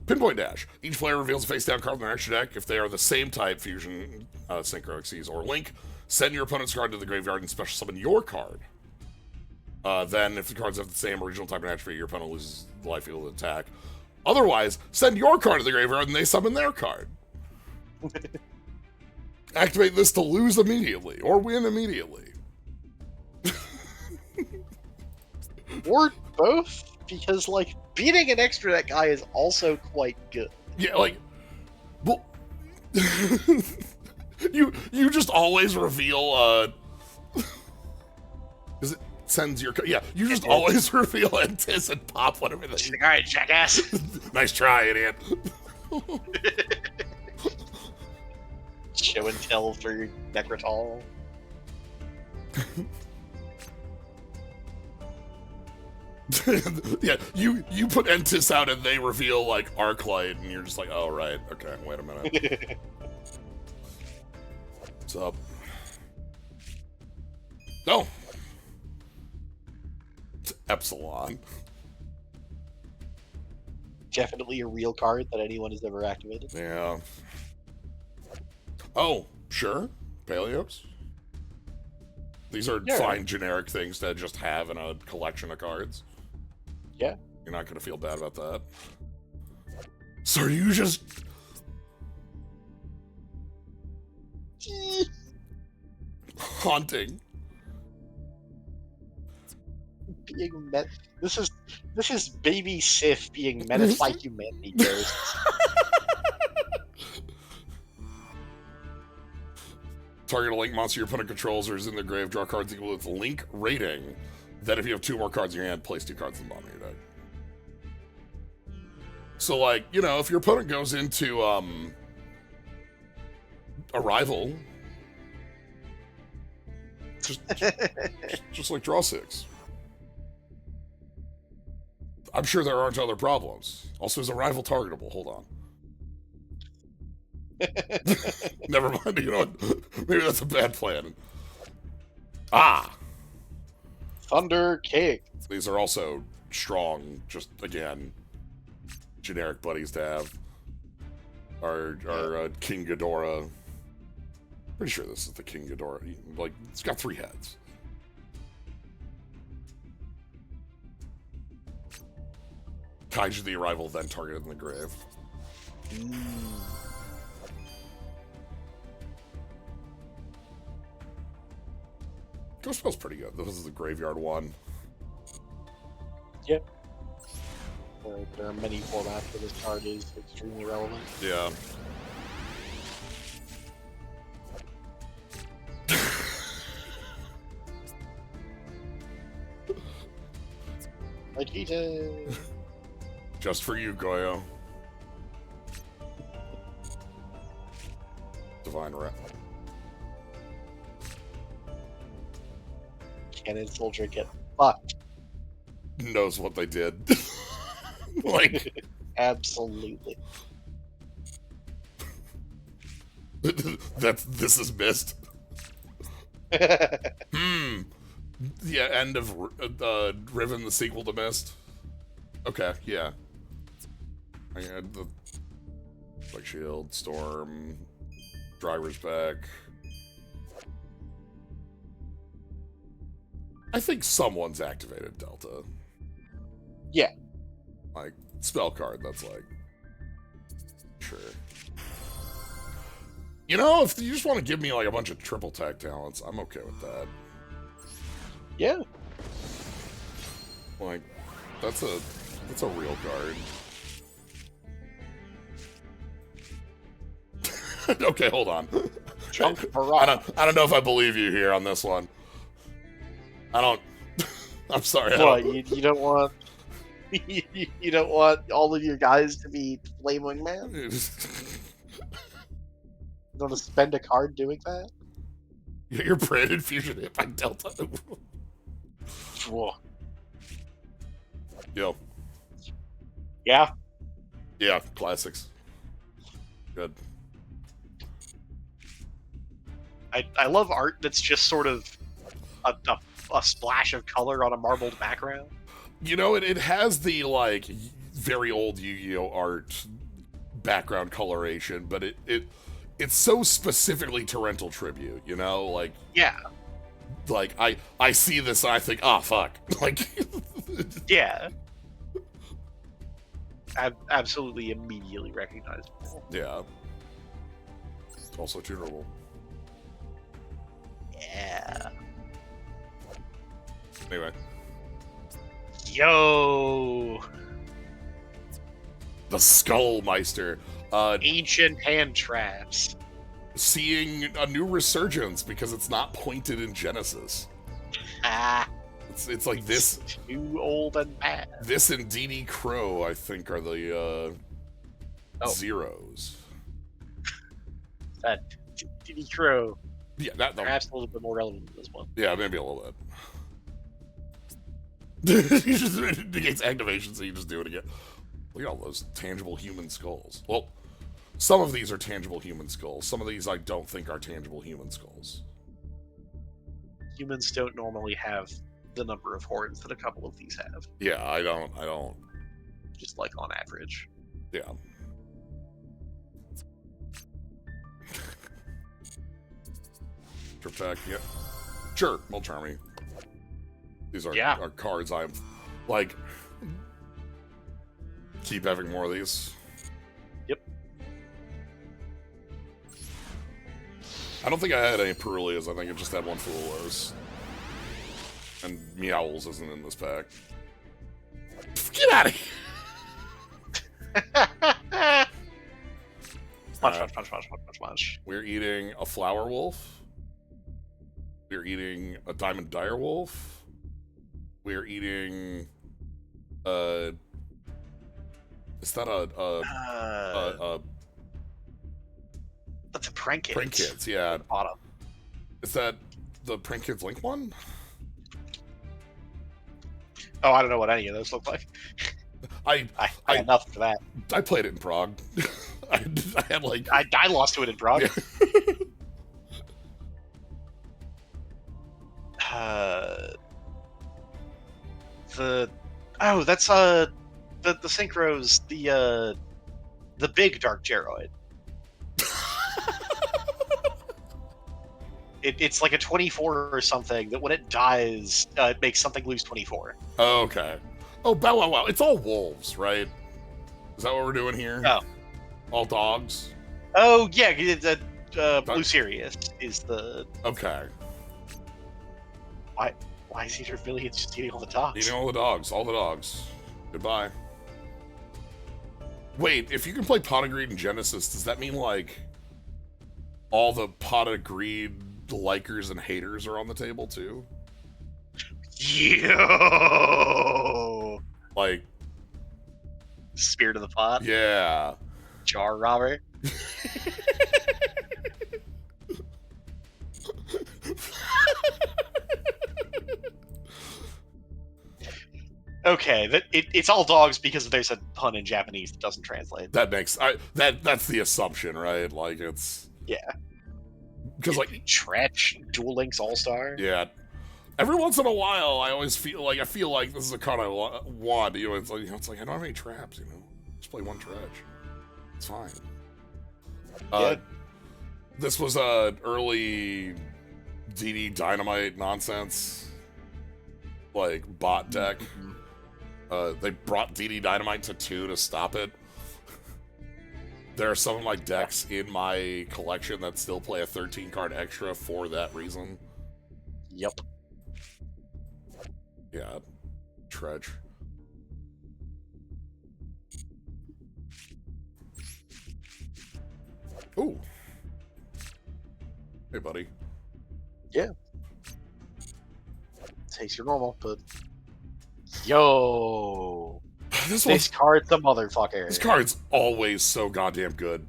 Pinpoint Dash. Each player reveals a face-down card from their extra deck. If they are the same type, Fusion, Synchro, Xyz, or Link, send your opponent's card to the graveyard and special summon your card. Then, if the cards have the same original type and attribute, your opponent loses the life equal to attack. Otherwise, send your card to the graveyard and they summon their card. Activate this to lose immediately, or win immediately. Or both, because, like, beating an extra deck guy is also quite good. Yeah, like, well, you just always reveal, is it sends your, yeah, you just always reveal Entis and pop whatever they. Alright, jackass! Nice try, idiot. Show and tell for Necrotal. Yeah, you put Entis out and they reveal like Arclight, and you're just like, oh right, okay, wait a minute. What's up? No. It's Epsilon. Definitely a real card that anyone has ever activated. Yeah. Oh, sure. Paleos. These are fine generic things to just have in a collection of cards. Yeah. You're not going to feel bad about that. So you just... Haunting. Being met. This is baby Sif being menaced by humanity ghosts. Target a Link monster your opponent controls or is in the grave. Draw cards equal to its Link rating. Then if you have 2 more cards in your hand, place 2 cards in the bottom of your deck. So, like, you know, if your opponent goes into Arrival, just like draw 6. I'm sure there aren't other problems. Also, is Arrival targetable? Hold on. Never mind. You know what? Maybe that's a bad plan. Ah! Thunder Kick. These are also strong, just, again, generic buddies to have. Our King Ghidorah. Pretty sure this is the King Ghidorah. Like, it's got 3 heads. Kaiju the Arrival, then targeted in the grave. Ghost Spell's pretty good. This is the graveyard one. Yep. There are many formats where this card is extremely relevant. Yeah. Vegeta. Just for you, Goyo. Divine Rep. Cannon Soldier get fucked. Knows what they did. Like, Absolutely. this is missed. Yeah, end of Riven, the sequel to Mist. Okay, yeah. I had the like Shield, Storm, Driver's back. I think someone's activated Delta. Yeah. Like, spell card, that's like... Sure. You know, if you just want to give me like a bunch of triple tag talents, I'm okay with that. Yeah. Like, that's a real card. Okay, hold on. Junk I don't know if I believe you here on this one. I don't. I'm sorry. What, you don't want you don't want all of your guys to be Flame Wingman? You want to spend a card doing that? Your branded fusion hit by Delta. Whoa. Yo. Yeah. Yeah, classics. Good. I love art that's just sort of a splash of color on a marbled background. You know, it has the, like, very old Yu-Gi-Oh! Art background coloration, but it's so specifically Torrential Tribute, you know? Like, Yeah. Like, I see this and I think, ah, oh, fuck. Like, yeah. Absolutely immediately recognizable. Yeah. It's also tunable. Yeah. Anyway. Yo! The Skullmeister. Ancient hand traps. Seeing a new resurgence because it's not pointed in Genesis. Ah. It's like this. Too old and bad. This and DD Crow, I think, are the zeros. That DD Crow. Yeah, that perhaps a little bit more relevant to this one. Yeah, maybe a little bit. He just negates activation, so you just do it again. Look at all those tangible human skulls. Well, some of these are tangible human skulls. Some of these I don't think are tangible human skulls. Humans don't normally have the number of horns that a couple of these have. Yeah, I don't. Just like on average. Yeah. Trip tech, yeah. Sure, well, charming. These are cards I'm like. Keep having more of these. Yep. I don't think I had any Perulias. I think I just had one Fulos. And Meowls isn't in this pack. Get out of here! Much. We're eating a Flower Wolf. We're eating a Diamond Dire Wolf. We're eating Is that a That's a prank kit. Prank Kids? Yeah. Bottom. Is that the Prank Kids Link one? Oh, I don't know what any of those look like. I got enough for that. I played it in Prague. I had like I lost to it in Prague. Yeah. That's the synchros, the big Dark Geroid. It's like a 24 or something that when it dies, it makes something lose 24. Oh, okay. Oh, bow wow wow. It's all wolves, right? Is that what we're doing here? Oh. All dogs? Oh, yeah. Blue Sirius is the... Okay. Why is Eater Billions just eating all the dogs? Eating all the dogs. All the dogs. Goodbye. Wait, if you can play Pot of Greed in Genesis, does that mean, like, all the Pot of Greed likers and haters are on the table, too? Yo! Like... Spirit of the Pot? Yeah. Jar Robber? Okay, it's all dogs because there's a pun in Japanese that doesn't translate. That makes... that's the assumption, right? Like, it's... Yeah. Because, like... Tretch, Duel Links All-Star? Yeah. Every once in a while, I always feel like this is a card I want. You know, it's like I don't have any traps. You know, just play one Tretch. It's fine. Yeah. This was early DD Dynamite nonsense, like bot deck. They brought DD Dynamite to 2 to stop it. There are some of my decks in my collection that still play a 13 card extra for that reason. Yep. Yeah, Tretch. Ooh. Hey, buddy. Yeah. Takes your normal, but... Yo! This card's a motherfucker. This card's always so goddamn good.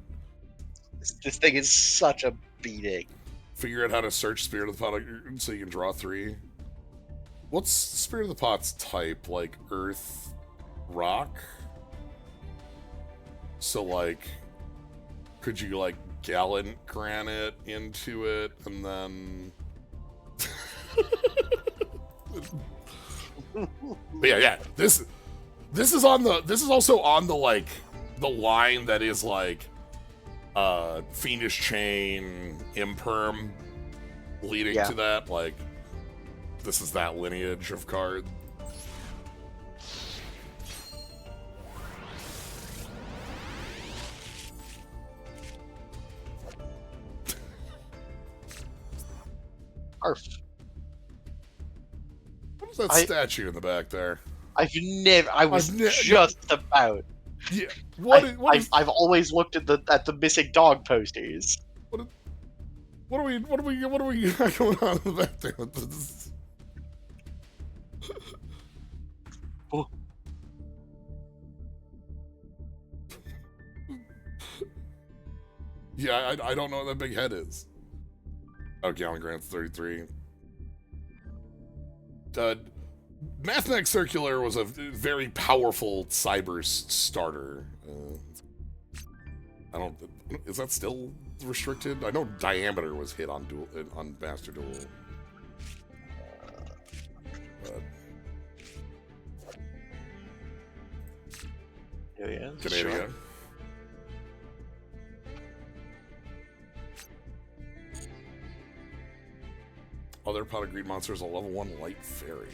This thing is such a beating. Figure out how to search Spirit of the Pot so you can draw 3. What's Spirit of the Pot's type? Like, Earth, Rock? So, like, could you, like, Gallant Granite into it, and then... But yeah, this is also on the, like, the line that is, like, Fiendish Chain, Imperm, leading to that, like... This is that lineage of card. Arf. What is that statue in the back there? I was just about. Yeah. I've always looked at the missing dog posters. What are we got going on in the back there? Oh. Yeah, I don't know what that big head is. Oh, Gallon Grant's 33. Mathnex Circular was a very powerful cyber starter. I don't... Is that still restricted? I know Diameter was hit on Master Duel. Yeah, Canadian. sure. Other Pot of Greed monsters, a level 1 Light Fairy.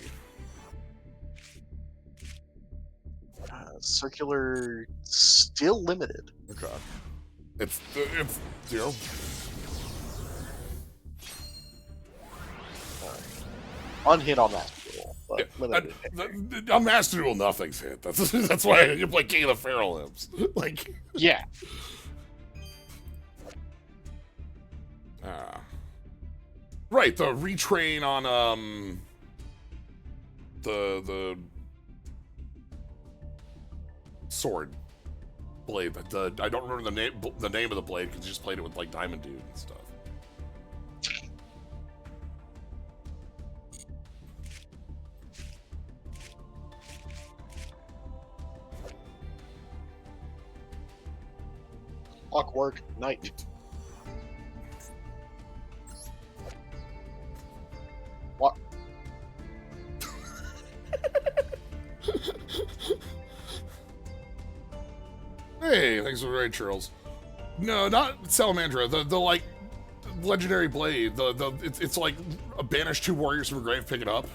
Circular still limited. Okay. It's you know. Unhit on Master Duel, but limited. On Master Duel, nothing's hit. That's why you play King of the Feral Imps. Like, yeah. Right, the retrain on the sword blade, but I don't remember the name of the blade because you just played it with like Diamond Dude and stuff. Clockwork Knight. What? Hey, thanks for the raid, Charles. No, not Salamandra. The like legendary blade. It's like a banish 2 warriors from a grave, pick it up.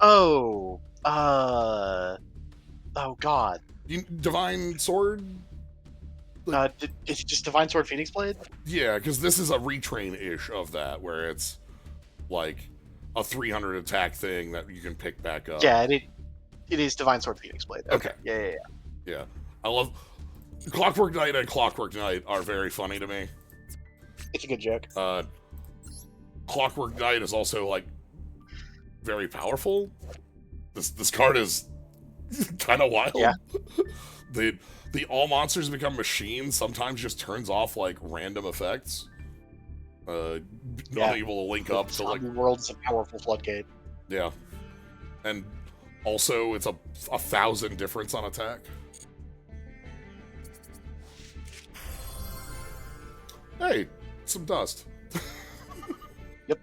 Oh, oh God. Divine sword. Is it just Divine Sword Phoenix Blade? Yeah, because this is a retrain-ish of that, where it's like a 300 attack thing that you can pick back up. Yeah, it is Divine Sword Phoenix Blade. Okay. Yeah. I love Clockwork Knight and Clockwork Knight are very funny to me. It's a good joke. Clockwork Knight is also like very powerful. This card is kind of wild. Yeah. The all monsters become machines sometimes just turns off like random effects. Not able to link up to like World's a powerful floodgate. Yeah. And also it's a 1,000 difference on attack. Hey, some dust. Yep.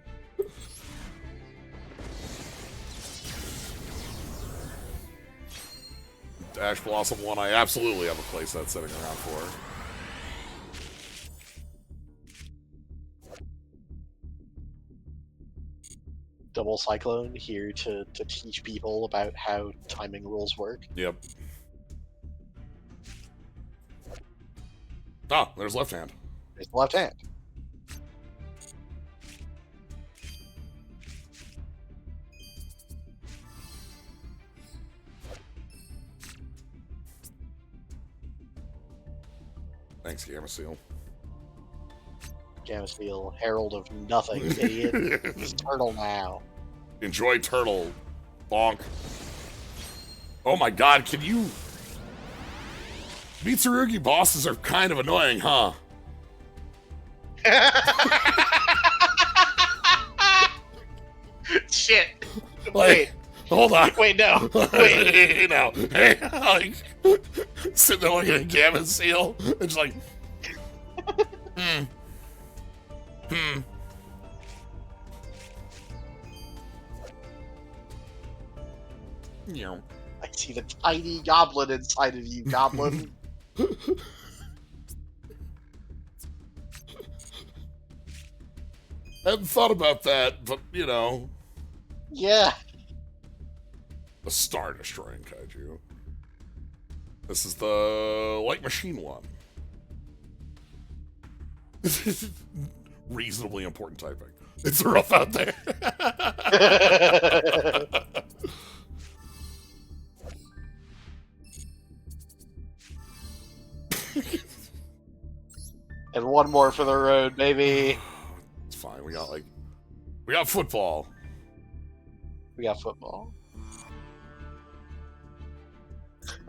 Ash Blossom 1, I absolutely have a playset sitting around for. Double Cyclone here to teach people about how timing rules work. Yep. Ah, there's left hand. There's the left hand. Thanks, Gamma Seal. Gamma Steel, Herald of Nothing, idiot. It's Turtle now. Enjoy Turtle. Bonk. Oh my god, can you... Mitsurugi bosses are kind of annoying, huh? Shit. Like, Wait. hold on. Wait, no. Wait. Hey, now. Hey, like, sitting there looking at Gamma Seal. It's like, I see the tiny goblin inside of you, goblin. Hadn't thought about that, but, you know. Yeah. A star-destroying kaiju. This is the Light Machine one. Reasonably important typing. It's rough out there. And one more for the road, baby. It's fine. We got football. We got football.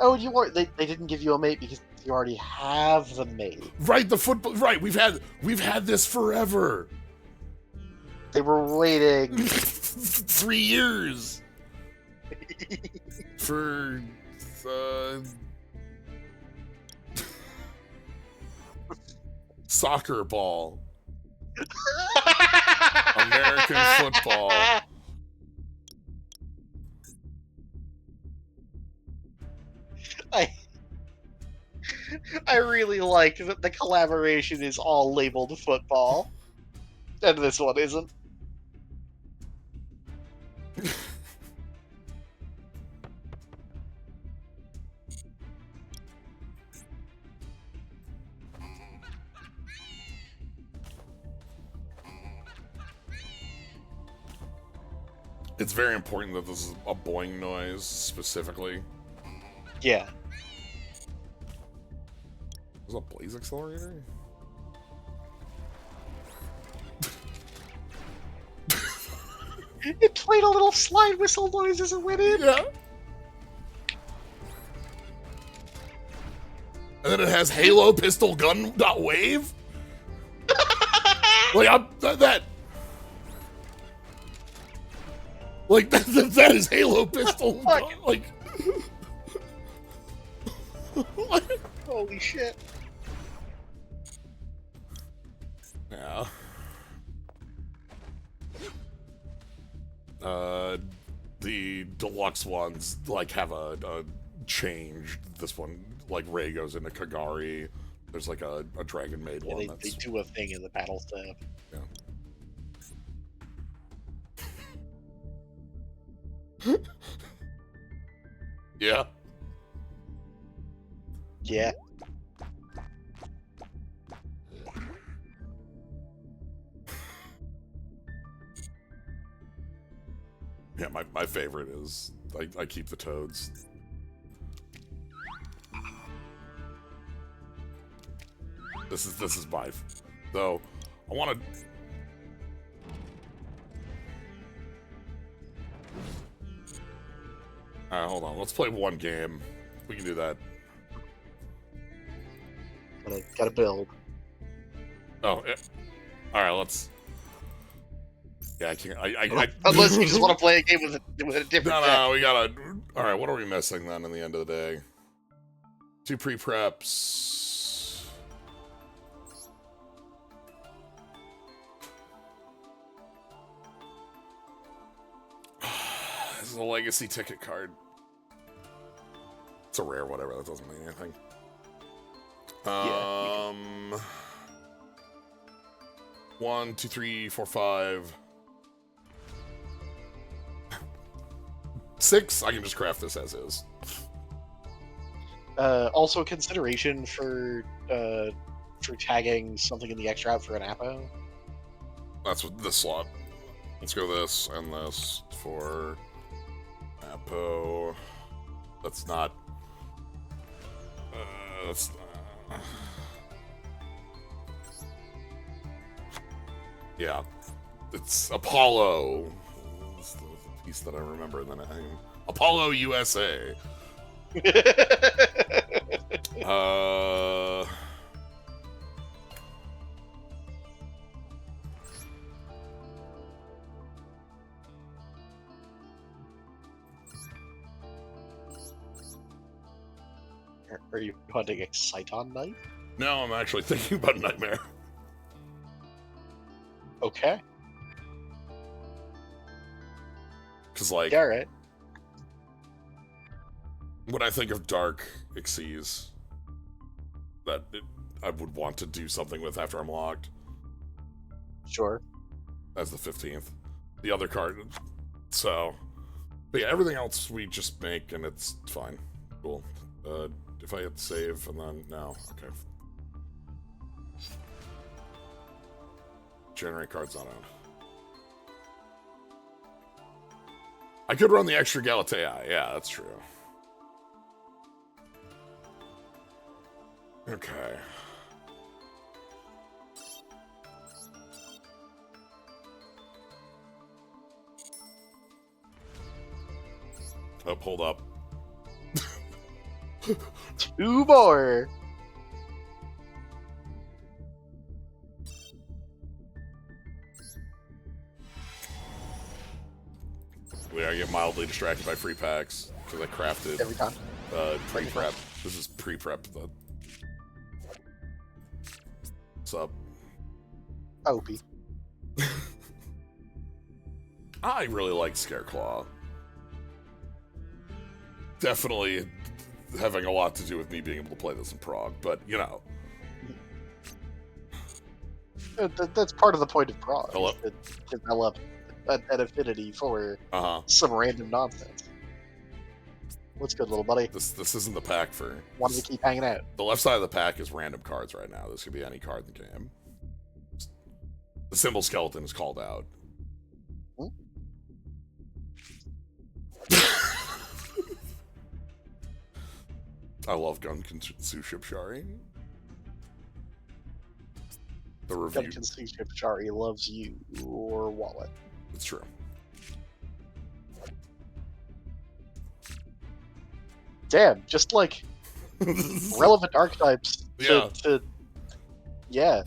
Oh, you weren't. They didn't give you a mate because you already have the mate. Right, the football. Right, we've had this forever. They were waiting 3 years for soccer ball, American football. I really like that the collaboration is all labeled football, and this one isn't. It's very important that this is a boing noise specifically. Yeah. Is that a blaze accelerator? It played a little slide whistle noise as it went in. Yeah. And then it has Halo pistol gun dot wave. Like that is Halo pistol gun. Like what? Holy shit. Yeah. The deluxe ones like have a change. This one, like Ray goes into Kagari. There's like a Dragon Maid one. They do a thing in the battle step. Yeah. Yeah. Yeah. Yeah, my favorite is I keep the toads. This is my though. I want to. All right, hold on. Let's play one game. We can do that. Gotta build. Oh, yeah. All right. Let's. Yeah, I can't. Unless you just want to play a game with a different. No, we gotta. All right, what are we missing then? In the end of the day, 2 pre-preps. This is a legacy ticket card. It's a rare, whatever. That doesn't mean anything. Yeah, 1, 2, 3, 4, 5. 6, I can just craft this as is. Also, a consideration for tagging something in the extra out for an Apo. That's what this slot. Let's go this and this for Apo. That's not. That's. Yeah, it's Apollo. That's the piece that I remember. And then Apollo USA. Are you hunting Exciton Knight? No, I'm actually thinking about Nightmare. Okay. Because, like, Yeah, right. when I think of Dark Xyz, I would want to do something with after I'm locked. Sure. As the 15th. The other card. So. But yeah, everything else we just make and it's fine. Cool. If I hit save and then. No. Okay. Generate cards not on. I could run the extra Galatea. Yeah, that's true. Okay. Oh, hold up. 2 more. I get mildly distracted by free packs because I crafted Every time. pre-prep. This is pre-prep. What's up? OP. I really like Scareclaw. Definitely having a lot to do with me being able to play this in Prague, but you know. That's part of the point of Prague. Hello? To develop an affinity for some random nonsense. What's good, little buddy? This isn't the pack for. Wanted to keep hanging out. The left side of the pack is random cards right now. This could be any card in the game. The symbol skeleton is called out. Hmm? I love Gunkansu Shipshari. The review. Gunkansu Shipshari loves you or wallet. It's true. Damn, just like relevant archetypes Yeah. yeah,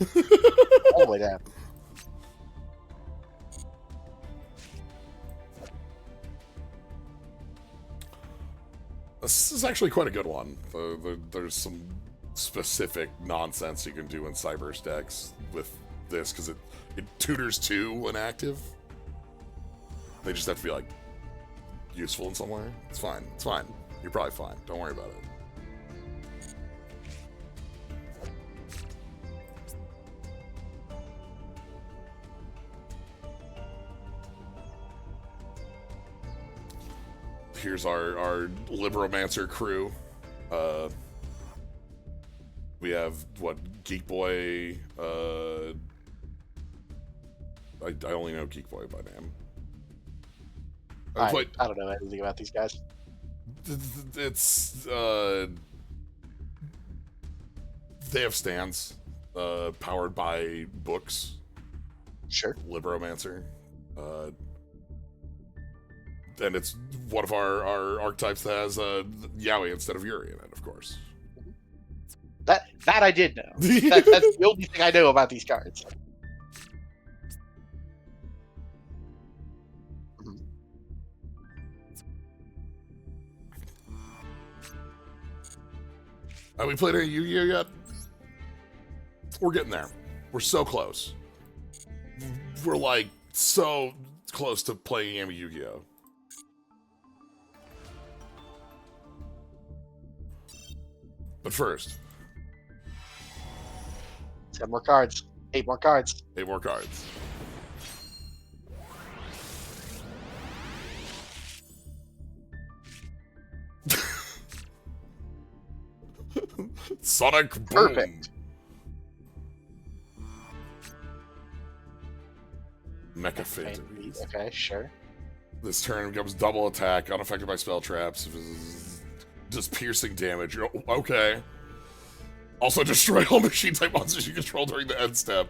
all the way down. This is actually quite a good one. There's some specific nonsense you can do in Cyber's decks with this, because it tutors 2 when active. They just have to be, like, useful in some way. It's fine. It's fine. You're probably fine. Don't worry about it. Here's our Libromancer crew. We have, what, Geek Boy, I only know Geek Boy by name. I don't know anything about these guys. It's, they have stands, powered by books. Sure. Libromancer. And it's one of our archetypes that has Yaoi instead of Yuri in it, of course. That I did know. That's the only thing I know about these cards. Have we played any Yu-Gi-Oh yet? We're getting there. We're so close. We're like so close to playing game of Yu-Gi-Oh. But first, 10 more cards. 8 more cards. 8 more cards. Sonic Boom. Perfect. Mecha Fate. Okay, sure. This turn becomes double attack, unaffected by spell traps. Just piercing damage. Okay. Also destroy all machine type monsters you control during the end step.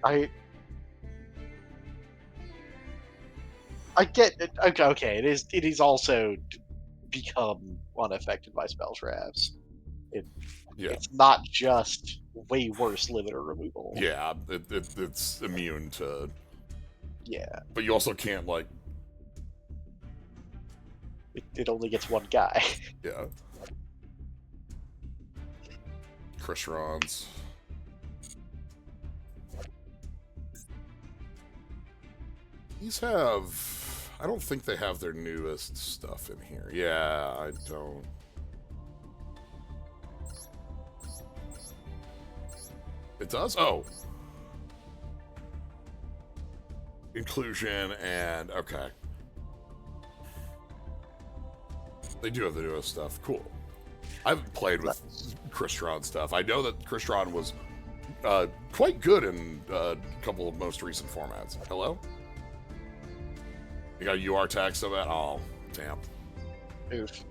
I get it. Okay, it is also become unaffected by spell traps. It's not just way worse limiter removal. Yeah, it's immune to. Yeah. But you also can't, like. It only gets one guy. Yeah. Crystons. These have... I don't think they have their newest stuff in here. Yeah, I don't... It does? Oh. Inclusion and... Okay. They do have the newest stuff. Cool. I haven't played with Crystron stuff. I know that Crystron was quite good in a couple of most recent formats. Hello? You got UR tag so bad? Oh, damn. Oof.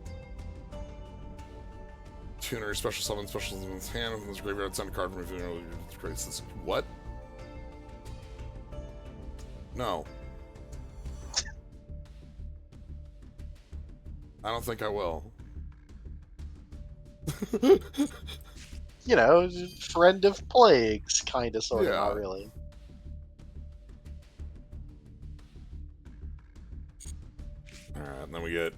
Tuner, special summons hand, opens the graveyard, send a card from your this. What? No. I don't think I will. You know, friend of plagues, kind of, sort of, not really. Alright, and then we get...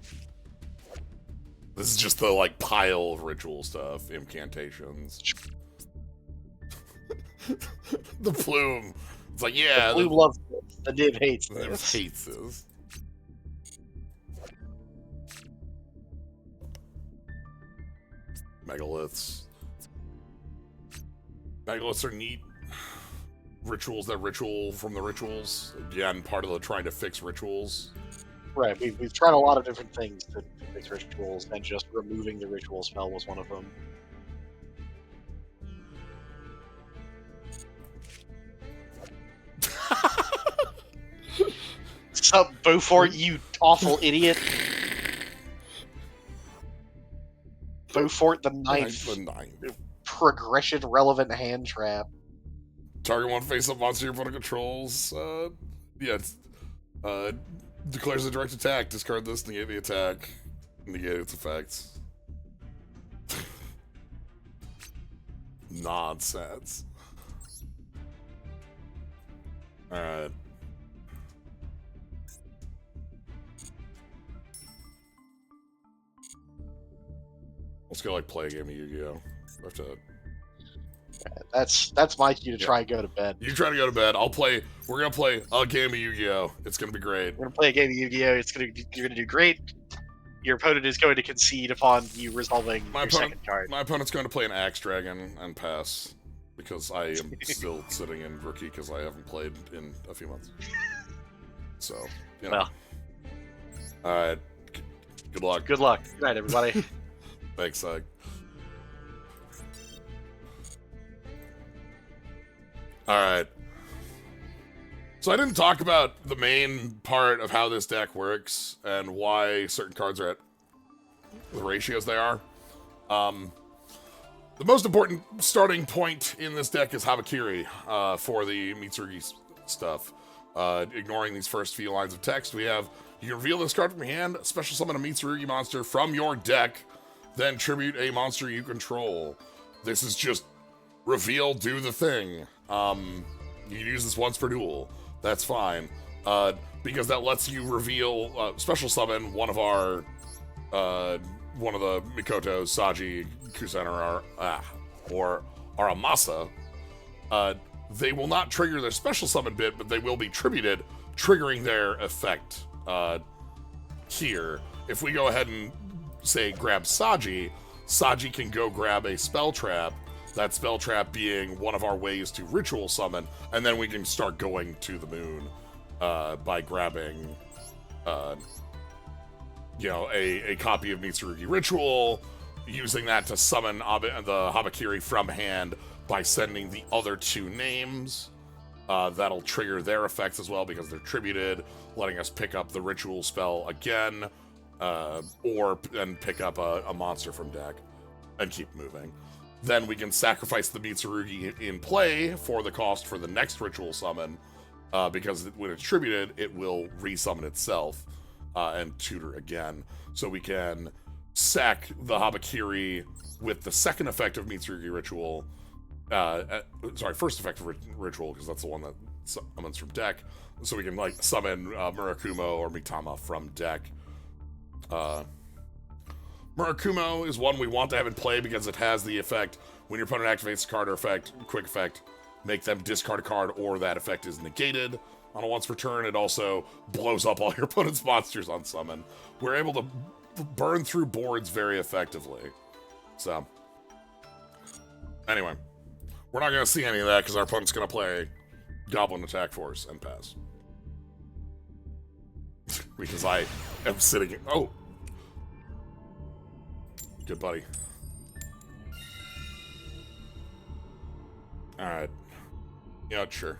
This is just the, like, pile of ritual stuff. Incantations. The plume. It's like, yeah. The plume loves this. The Niv hates this. The Niv hates this. Megaliths. Megaliths are neat. Rituals that ritual from the rituals. Again, part of the trying to fix rituals. Right, we've tried a lot of different things to fix rituals, and just removing the ritual spell was one of them. Sup, Beaufort, you awful idiot. Beaufort the ninth. Progression relevant hand trap. Target one face-up monster your opponent controls. Declares a direct attack. Discard this, negate the attack, negate its effects. nonsense. Alright. Let's go, like, play a game of Yu-Gi-Oh! I have to... That's my cue to try and go to bed. You try to go to bed. We're gonna play a game of Yu-Gi-Oh! It's gonna be great. We're gonna play a game of Yu-Gi-Oh! You're gonna do great. Your opponent is going to concede upon you resolving your second card. My opponent's going to play an Axe Dragon and pass. Because I am still sitting in Rookie because I haven't played in a few months. So, you know. Well. Alright. Good luck. Good luck. Good night, everybody. Thanks, Psyche. Alright. So I didn't talk about the main part of how this deck works and why certain cards are at the ratios they are. The most important starting point in this deck is Habakiri for the Mitsurugi stuff. Ignoring these first few lines of text, we have, you can reveal this card from your hand, special summon a Mitsurugi monster from your deck, then tribute a monster you control. This is just reveal, do the thing. You can use this once per duel. That's fine. Because that lets you reveal, special summon one of our, one of the Mikotos, Psyche, Kusen, or Aramasa. They will not trigger their special summon bit, but they will be tributed, triggering their effect here. If we go ahead and, say, grab Psyche, Psyche can go grab a spell trap, that spell trap being one of our ways to ritual summon, and then we can start going to the moon by grabbing, you know, a copy of Mitsurugi Ritual, using that to summon the Habakiri from hand by sending the other two names. That'll trigger their effects as well because they're tributed, letting us pick up the ritual spell again, and pick up a monster from deck and keep moving. Then we can sacrifice the Mitsurugi in play for the cost for the next ritual summon, because when it's tributed, it will resummon itself and tutor again. So we can sack the Habakiri with the second effect of Mitsurugi Ritual. First effect of Ritual, because that's the one that summons from deck. So we can, like, summon Murakumo or Mitama from deck. Murakumo is one we want to have in play because it has the effect, when your opponent activates a card or effect, quick effect, make them discard a card or that effect is negated. On a once per turn, it also blows up all your opponent's monsters on summon. We're able to burn through boards very effectively. So, anyway, we're not going to see any of that because our opponent's going to play Goblin Attack Force and pass. Because I am sitting... Oh! Good buddy. Alright. Yeah, sure.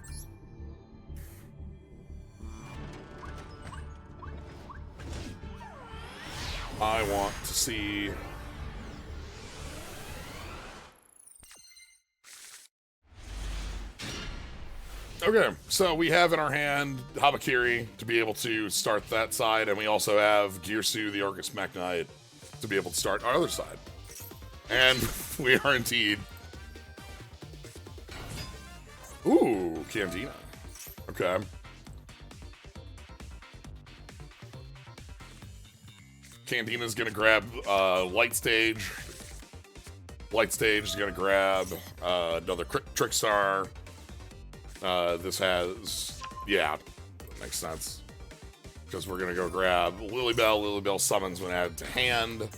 I want to see... Okay, so we have in our hand Habakiri to be able to start that side, and we also have Girsu, the Orcust Mech Knight, to be able to start our other side. And we are indeed... Ooh, Candina. Okay. Candina's gonna grab Light Stage. Light Stage is gonna grab another Trickstar. This has... Yeah, that makes sense. Because we're gonna go grab Lilybell. Lilybell summons when added to hand.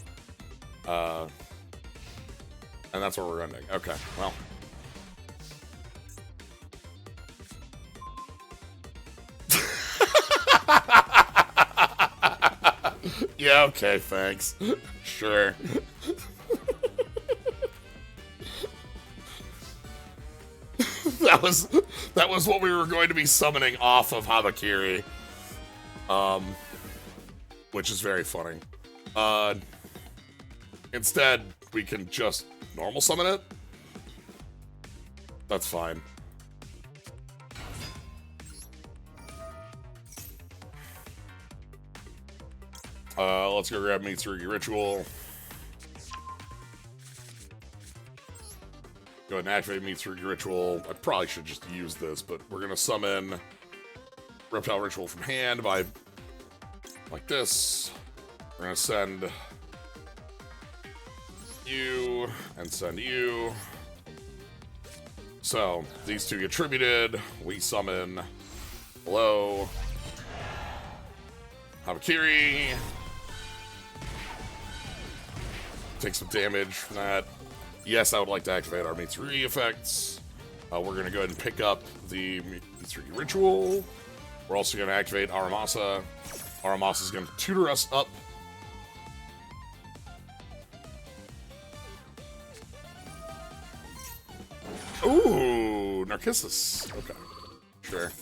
And that's where we're ending. Okay, well. Yeah, okay, thanks. Sure. That was what we were going to be summoning off of Habakiri. Which is very funny. Instead, we can just normal summon it. That's fine. Let's go grab Mitsurugi Ritual. Go ahead and activate Mitsurugi Ritual. I probably should just use this, but we're going to summon Reptile Ritual from hand by like this. We're going to send you and send you. So these two get tributed. We summon below Habakiri. Take some damage from that. Yes, I would like to activate our Mitsurugi effects. We're going to go ahead and pick up the Mitsurugi Ritual. We're also going to activate Aramasa. Aramasa is going to tutor us up. Ooh, Narcissus. Okay, sure.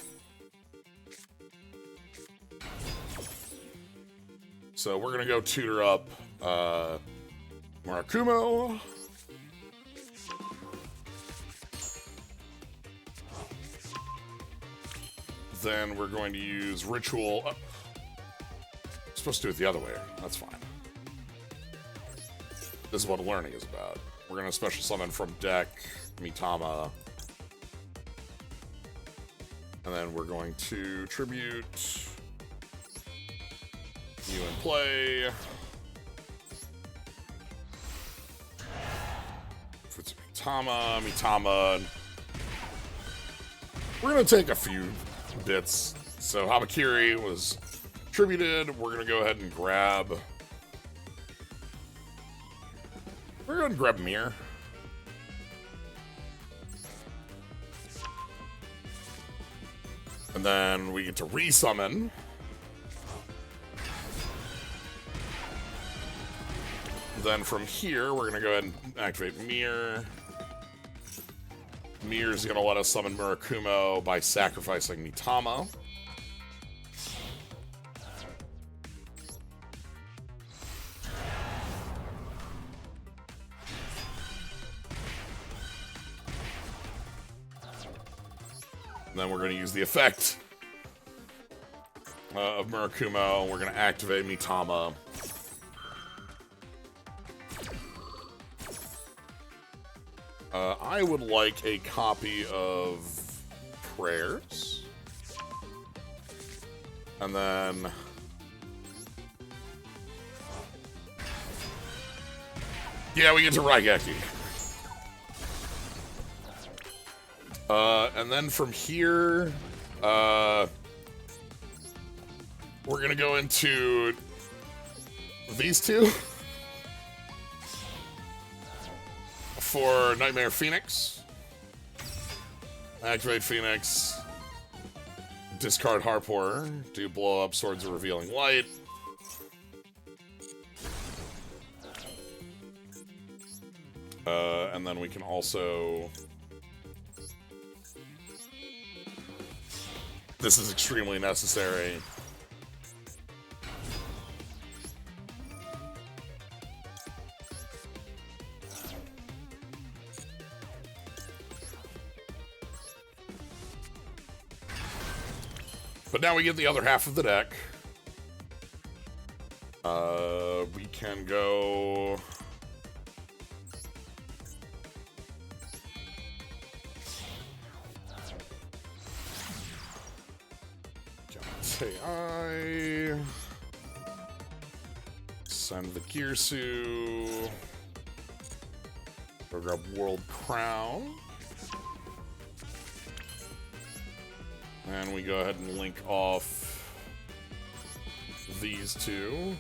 So we're going to go tutor up Murakumo. Then we're going to use Ritual. I'm supposed to do it the other way. That's fine. This is what learning is about. We're going to special summon from deck Mitama. And then we're going to tribute you in play. It's Mitama. We're going to take a few bits. So Habakiri was tributed. We're going to go ahead and grab... We're going to grab Mir. And then we get to resummon. Then from here, we're going to go ahead and activate Mir. Mir's going to let us summon Murakumo by sacrificing Mitama. And then we're going to use the effect of Murakumo. We're going to activate Mitama. I would like a copy of Prayers. And then... yeah, we get to Raigeki. And then from here, we're gonna go into these two for Nightmare Phoenix. Activate Phoenix. Discard Harpor. Do blow up Swords of Revealing Light. And then we can also... this is extremely necessary. But now we get the other half of the deck. We can go... I send the Girsu. Go grab World Crown. And we go ahead and link off these two.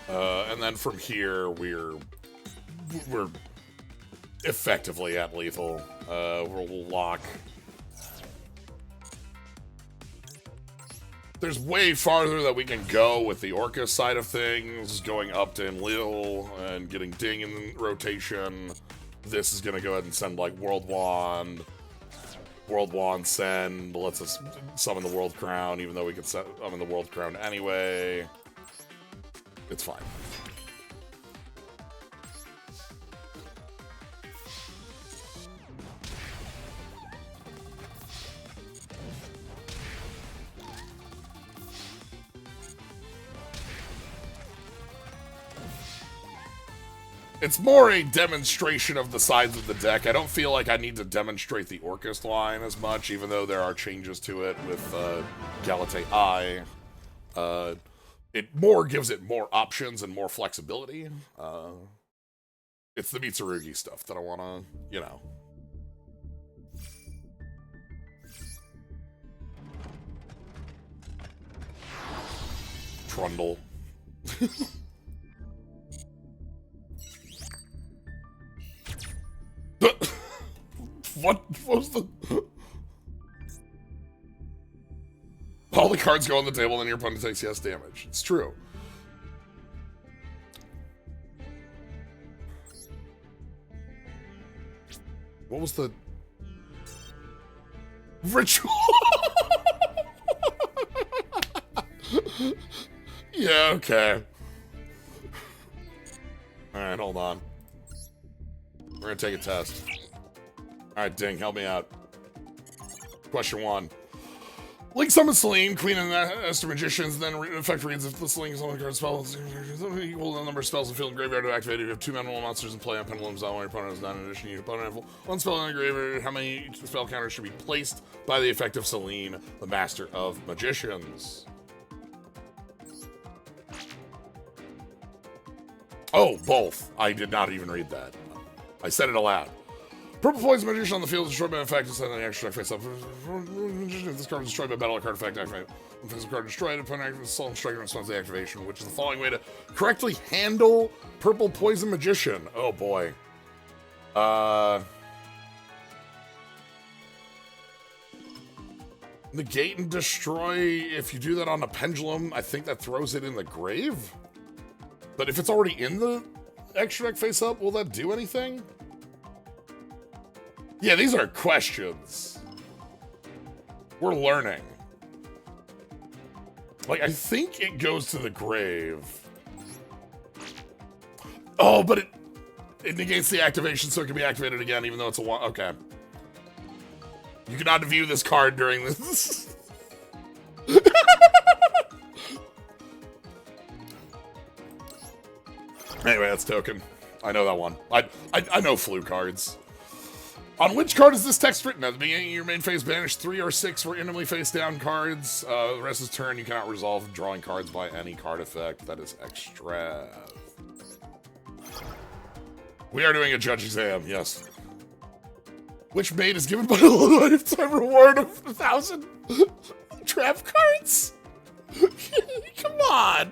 And then from here, we're effectively at lethal. We'll lock. There's way farther that we can go with the Orcust side of things, going up to Enlil and getting Ding in rotation. This is gonna go ahead and send like World Wand send, lets us summon the World Crown, even though we could summon the World Crown anyway. It's fine. It's more a demonstration of the sides of the deck. I don't feel like I need to demonstrate the Orcust line as much, even though there are changes to it with Galate I. It more gives it more options and more flexibility. It's the Mitsurugi stuff that I want to, you know. Trundle. What was the... All the cards go on the table and your opponent takes yes damage. It's true. What was the... Ritual? Yeah, okay. Alright, hold on. We're gonna take a test. Alright, Ding, help me out. Question 1. Link summons Selene, Queen and Esther Magicians, then effect reads if the Selene is only card spells equal to the number of spells in the field and graveyard to activate. If you have 2 manual monsters in play on pendulums on your opponent has 9 in addition. Your opponent has 1 spell in the graveyard. How many spell counters should be placed by the effect of Selene, the Master of Magicians? Oh, both. I did not even read that. I said it aloud. Purple Poison Magician on the field is destroyed by an effect, and then the extra deck face up. If this card is destroyed by battle, a card effect activate. If this card is destroyed, opponent activates Assault and Strike in response to the activation, which is the following way to correctly handle Purple Poison Magician. Oh boy. Negate and destroy. If you do that on a pendulum, I think that throws it in the grave. But if it's already in the extra deck face up, will that do anything? Yeah, these are questions. We're learning. Like, I think it goes to the grave. Oh, but it negates the activation, so it can be activated again, even though it's a one. Okay. You cannot view this card during this. Anyway, that's token. I know that one. I know flu cards. On which card is this text written? At the beginning of your main phase, banish 3 or 6 randomly face down cards. The rest of the turn, you cannot resolve drawing cards by any card effect. That is extra. We are doing a judge exam, yes. Which maid is given by a lifetime reward of 1,000 trap cards? Come on.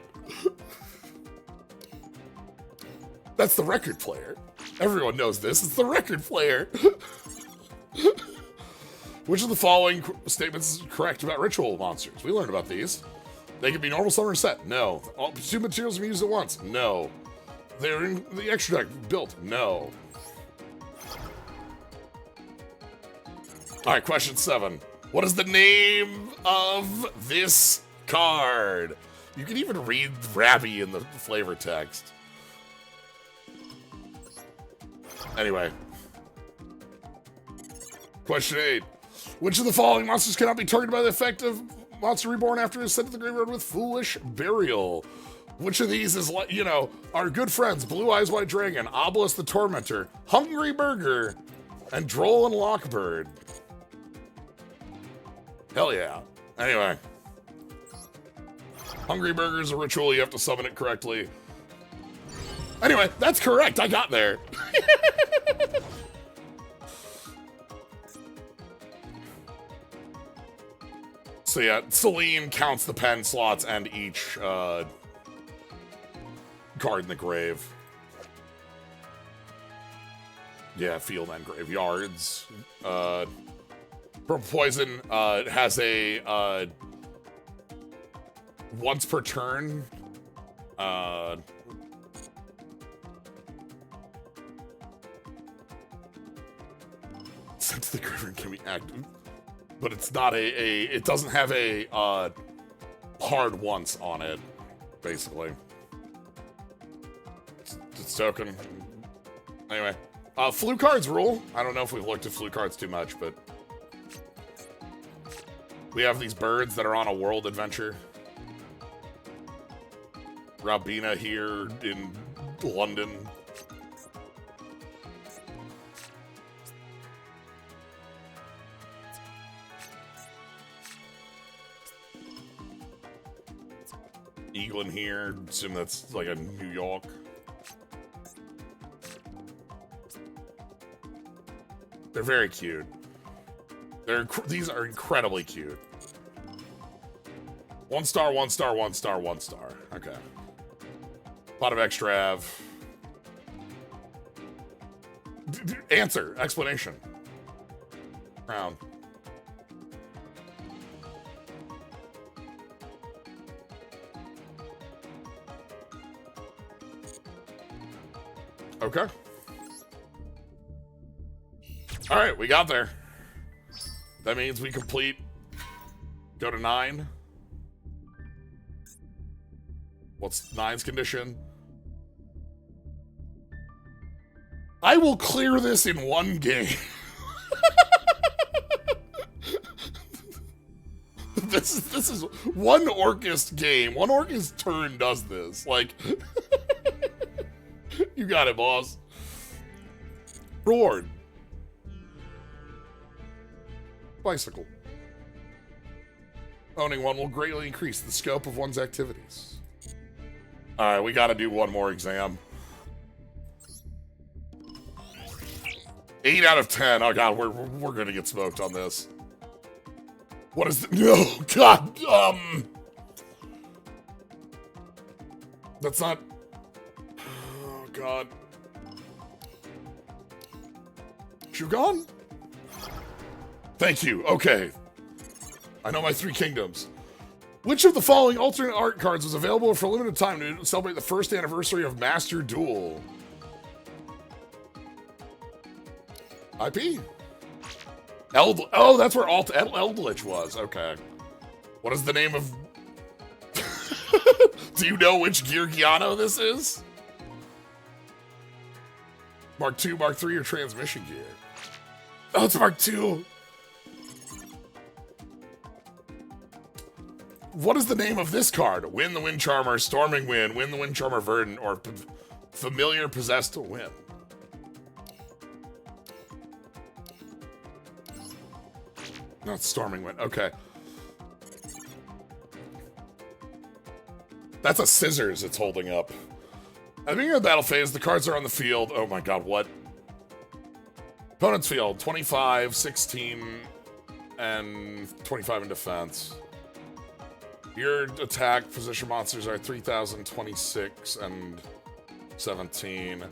That's the record player. Everyone knows this. It's the record player. Which of the following statements is correct about ritual monsters? We learned about these. They can be normal, summon, or set. No. All 2 materials can be used at once. No. They're in the extra deck built. No. Alright, question 7. What is the name of this card? You can even read Rabby in the flavor text. Anyway. Question 8. Which of the following monsters cannot be targeted by the effect of Monster Reborn after it is sent to the graveyard with Foolish Burial? Which of these is, like, you know, our good friends, Blue Eyes White Dragon, Obelisk the Tormentor, Hungry Burger, and Droll and Lockbird? Hell yeah. Anyway. Hungry Burger is a ritual, you have to summon it correctly. Anyway, that's correct, I got there. So yeah, Selene counts the pen slots and each card in the grave. Yeah, field and graveyards. Purple Poison has a once per turn. Since the graveyard can be active. But it's not it doesn't have a hard once on it, basically. It's token. Anyway, flu cards rule. I don't know if we've looked at flu cards too much, but we have these birds that are on a world adventure. Rabina here in London. eagle in here. Assume that's like a New York. They're very cute. These are incredibly cute. 1 star, 1 star, 1 star, 1 star. Okay. Pot of extra av. Answer. Explanation. Crown. Okay. All right, we got there. That means we complete. Go to 9. What's 9's condition? I will clear this in 1 game. This is one Orcust game. One Orcust turn does this. Like, you got it, boss. Reward. Bicycle. Owning one will greatly increase the scope of one's activities. Alright, we gotta do one more exam. 8 out of 10. Oh god, we're gonna get smoked on this. What is the— no, god, that's not— oh god. Shugon? Thank you, okay. I know my 3 kingdoms. Which of the following alternate art cards was available for a limited time to celebrate the 1st anniversary of Master Duel? IP? Oh, that's where Eldritch was. Okay. What is the name of... Do you know which Yugioh this is? Mark II, Mark III, or Transmission Gear? Oh, it's Mark II. What is the name of this card? Win the Wind Charmer, Storming Wind, Win the Wind Charmer Verdant, or Familiar Possessed to Win? No, it's Storming Wind. Okay. That's a scissors it's holding up. At the beginning of the battle phase, the cards are on the field. Oh my god, what? Opponent's field, 25, 16, and 25 in defense. Your attack position monsters are 3,000, 26, and 17.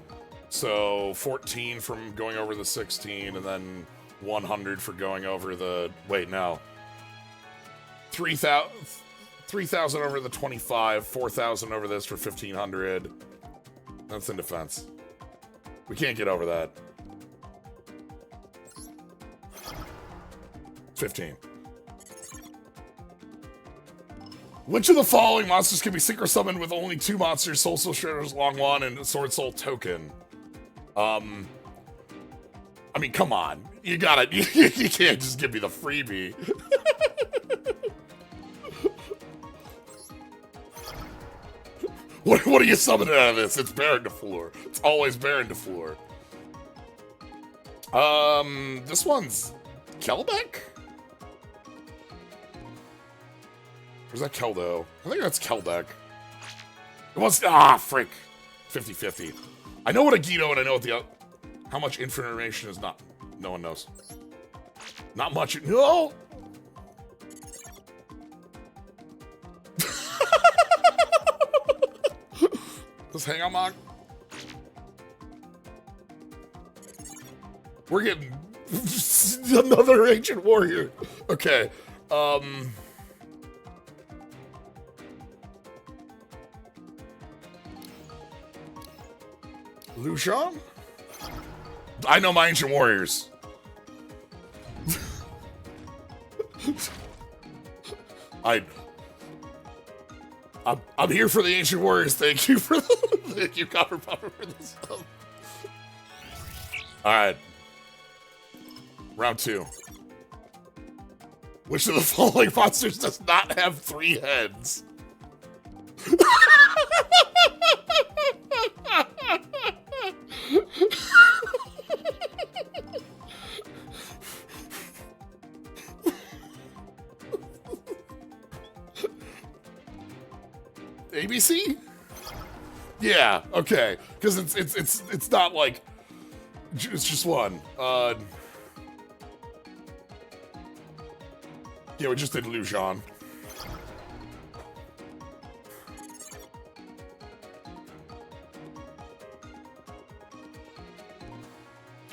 So 14 from going over the 16, and then 100 for going over the... Wait, no. 3,000 over the 25, 4,000 over this for 1,500. That's in defense. We can't get over that. 15. Which of the following monsters can be synchro summoned with only 2 monsters, Soul Shredder's Long One and Sword Soul Token? I mean, come on. You gotta, you can't just give me the freebie. What are you summoning out of this? It's Baron de Fleur. It's always Baron de Fleur. This one's Kelbeck? Or is that Keldo? I think that's Kelbeck. It was, frick. 50-50. I know what a Guido and I know what the, how much infinite information is not. No one knows. Not much. No! Let's hang on, Mog. We're getting another ancient warrior. Okay. Lucian? I know my ancient warriors. I'm here for the ancient warriors. Thank you for thank you, Copper Popper, for this. All right. Round 2. Which of the following monsters does not have 3 heads? ABC? Yeah, okay. Because it's not like it's just one. Yeah, we just did Lujan.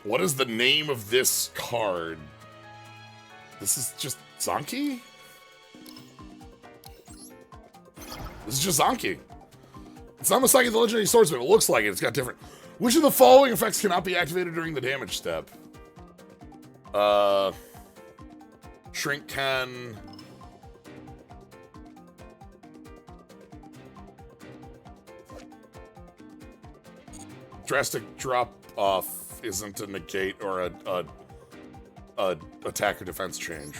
What is the name of this card? This is just Zanki? This is just Zanki. It's not Psyche the Legendary Swordsman. It looks like it. It's got different. Which of the following effects cannot be activated during the damage step? Shrink can. Drastic drop off isn't a negate or a attack or defense change.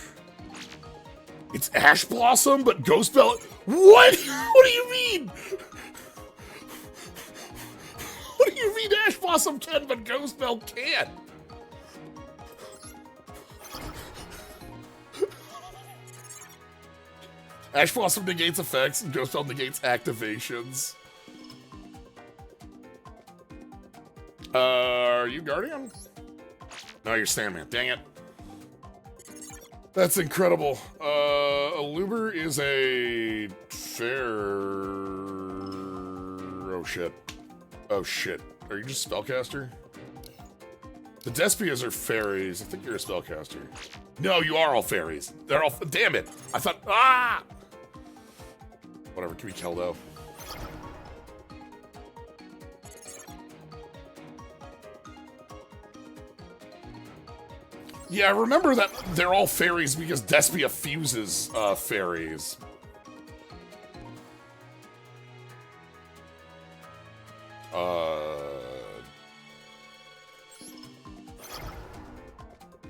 It's Ash Blossom, but Ghost Bell. What? What do you mean? What do you mean Ash Blossom can, but Ghost Bell can't? Ash Blossom negates effects, and Ghost Bell negates activations. Are you Guardian? No, you're Sandman. Dang it. That's incredible. Aluber is a fair... Oh, shit. Oh, shit. Are you just a spellcaster? The Despias are fairies. I think you're a spellcaster. No, you are all fairies. They're all... Damn it. I thought... Ah! Whatever. Give me Keldo. Yeah, I remember that they're all fairies because Despia fuses fairies.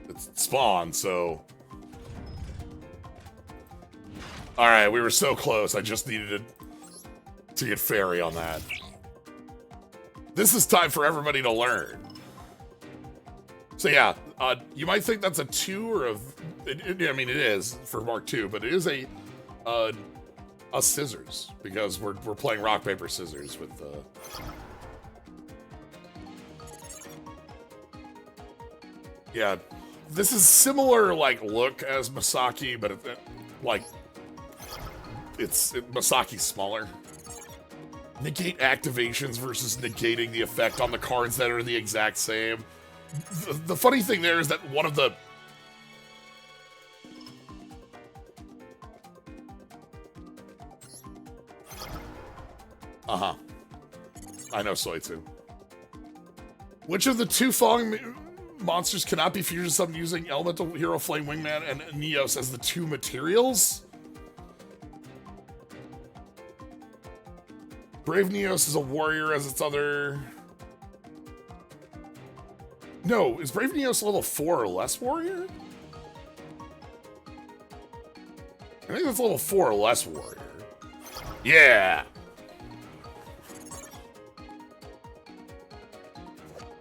It's Spawn, so... Alright, we were so close. I just needed to get fairy on that. This is time for everybody to learn. So yeah, you might think that's a 2 or a... I mean, it is for Mark II, but it is a scissors, because we're playing rock, paper, scissors with... Yeah, this is similar, like, look as Misaki, but like... Masaki's smaller. Negate activations versus negating the effect on the cards that are the exact same. The funny thing there is that one of the... Uh-huh. I know Soitsu. Which of the two following monsters cannot be fusion summoned using Elemental Hero Flame Wingman and Neos as the two materials? Brave Neos is a warrior as its other... No, is Brave Neos level 4 or less warrior? I think that's level 4 or less warrior. Yeah!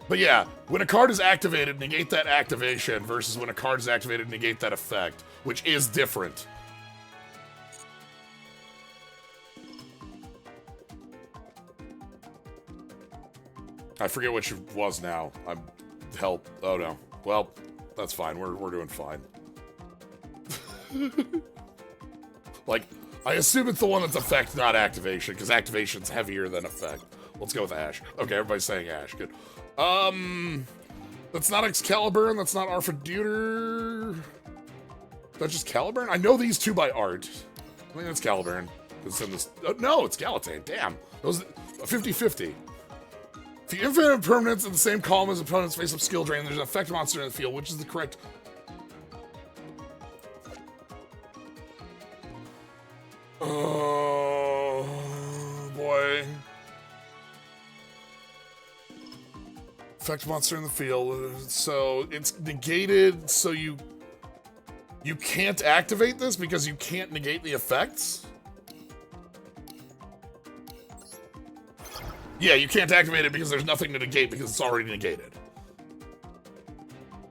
But yeah, when a card is activated, negate that activation versus when a card is activated, negate that effect, which is different. I forget which it was now. I'm... Help. Oh no. Well, that's fine. We're doing fine. Like, I assume it's the one that's effect, not activation, because activation's heavier than effect. Let's go with Ash. Okay, everybody's saying Ash. Good. That's not Excalibur, and that's not Arthur. That's just Caliburn? I know these two by art. I think that's Caliburn. It's in this... no, it's Galatane. Damn. Those 50-50. The infinite permanence in the same column as opponent's face-up skill drain, there's an effect monster in the field, which is the correct... Oh, boy. Effect monster in the field, so it's negated, so you can't activate this because you can't negate the effects? Yeah, you can't activate it because there's nothing to negate because it's already negated.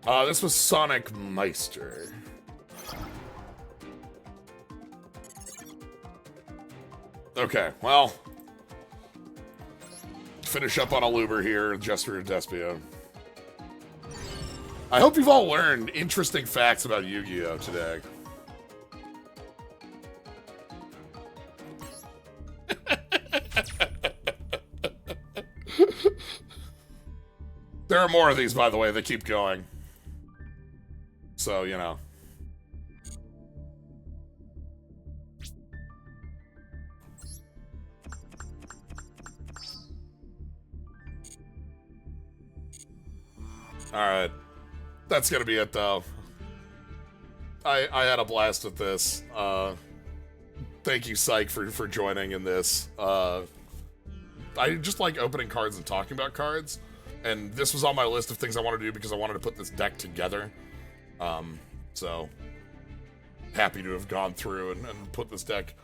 This was Sonic Meister. Okay, well, finish up on a Luber here, Jester and Despia. I hope you've all learned interesting facts about Yu-Gi-Oh! Today. There are more of these, by the way, that keep going. So, you know. Alright. That's gonna be it, though. I had a blast with this. Thank you, Psyche, for joining in this. I just like opening cards and talking about cards. And this was on my list of things I wanted to do because I wanted to put this deck together. So, happy to have gone through and put this deck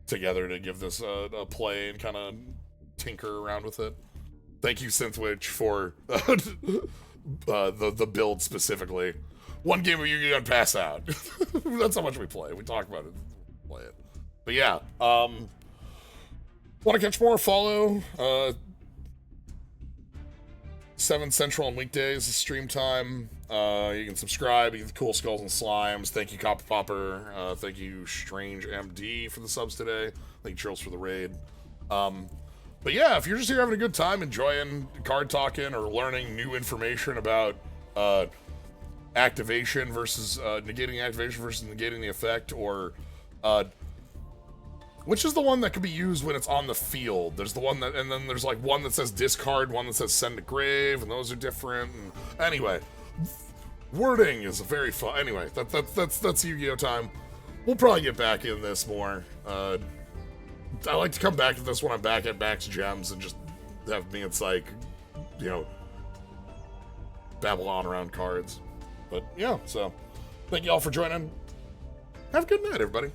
together to give this a play and kind of tinker around with it. Thank you, Synthwitch, for the build specifically. One game of Yu-Gi-Oh! And pass out. That's how much we play. We talk about it, play it. But yeah, want to catch more? Follow 7 Central on weekdays, stream time. You can subscribe, you get the cool skulls and slimes. Thank you, Copper Popper. Thank you, Strange MD, for the subs today. Thank you, Trills, for the raid. But yeah, if you're just here having a good time, enjoying card talking or learning new information about activation versus negating activation versus negating the effect, or which is the one that can be used when it's on the field? There's the one that, and then there's like one that says discard, one that says send to grave, and those are different. And anyway, wording is very fun. Anyway, that's Yu-Gi-Oh! Time. We'll probably get back in this more. I like to come back to this when I'm back at Max Gems and just have me and Psyche, you know, babble on around cards. But yeah, so thank you all for joining. Have a good night, everybody.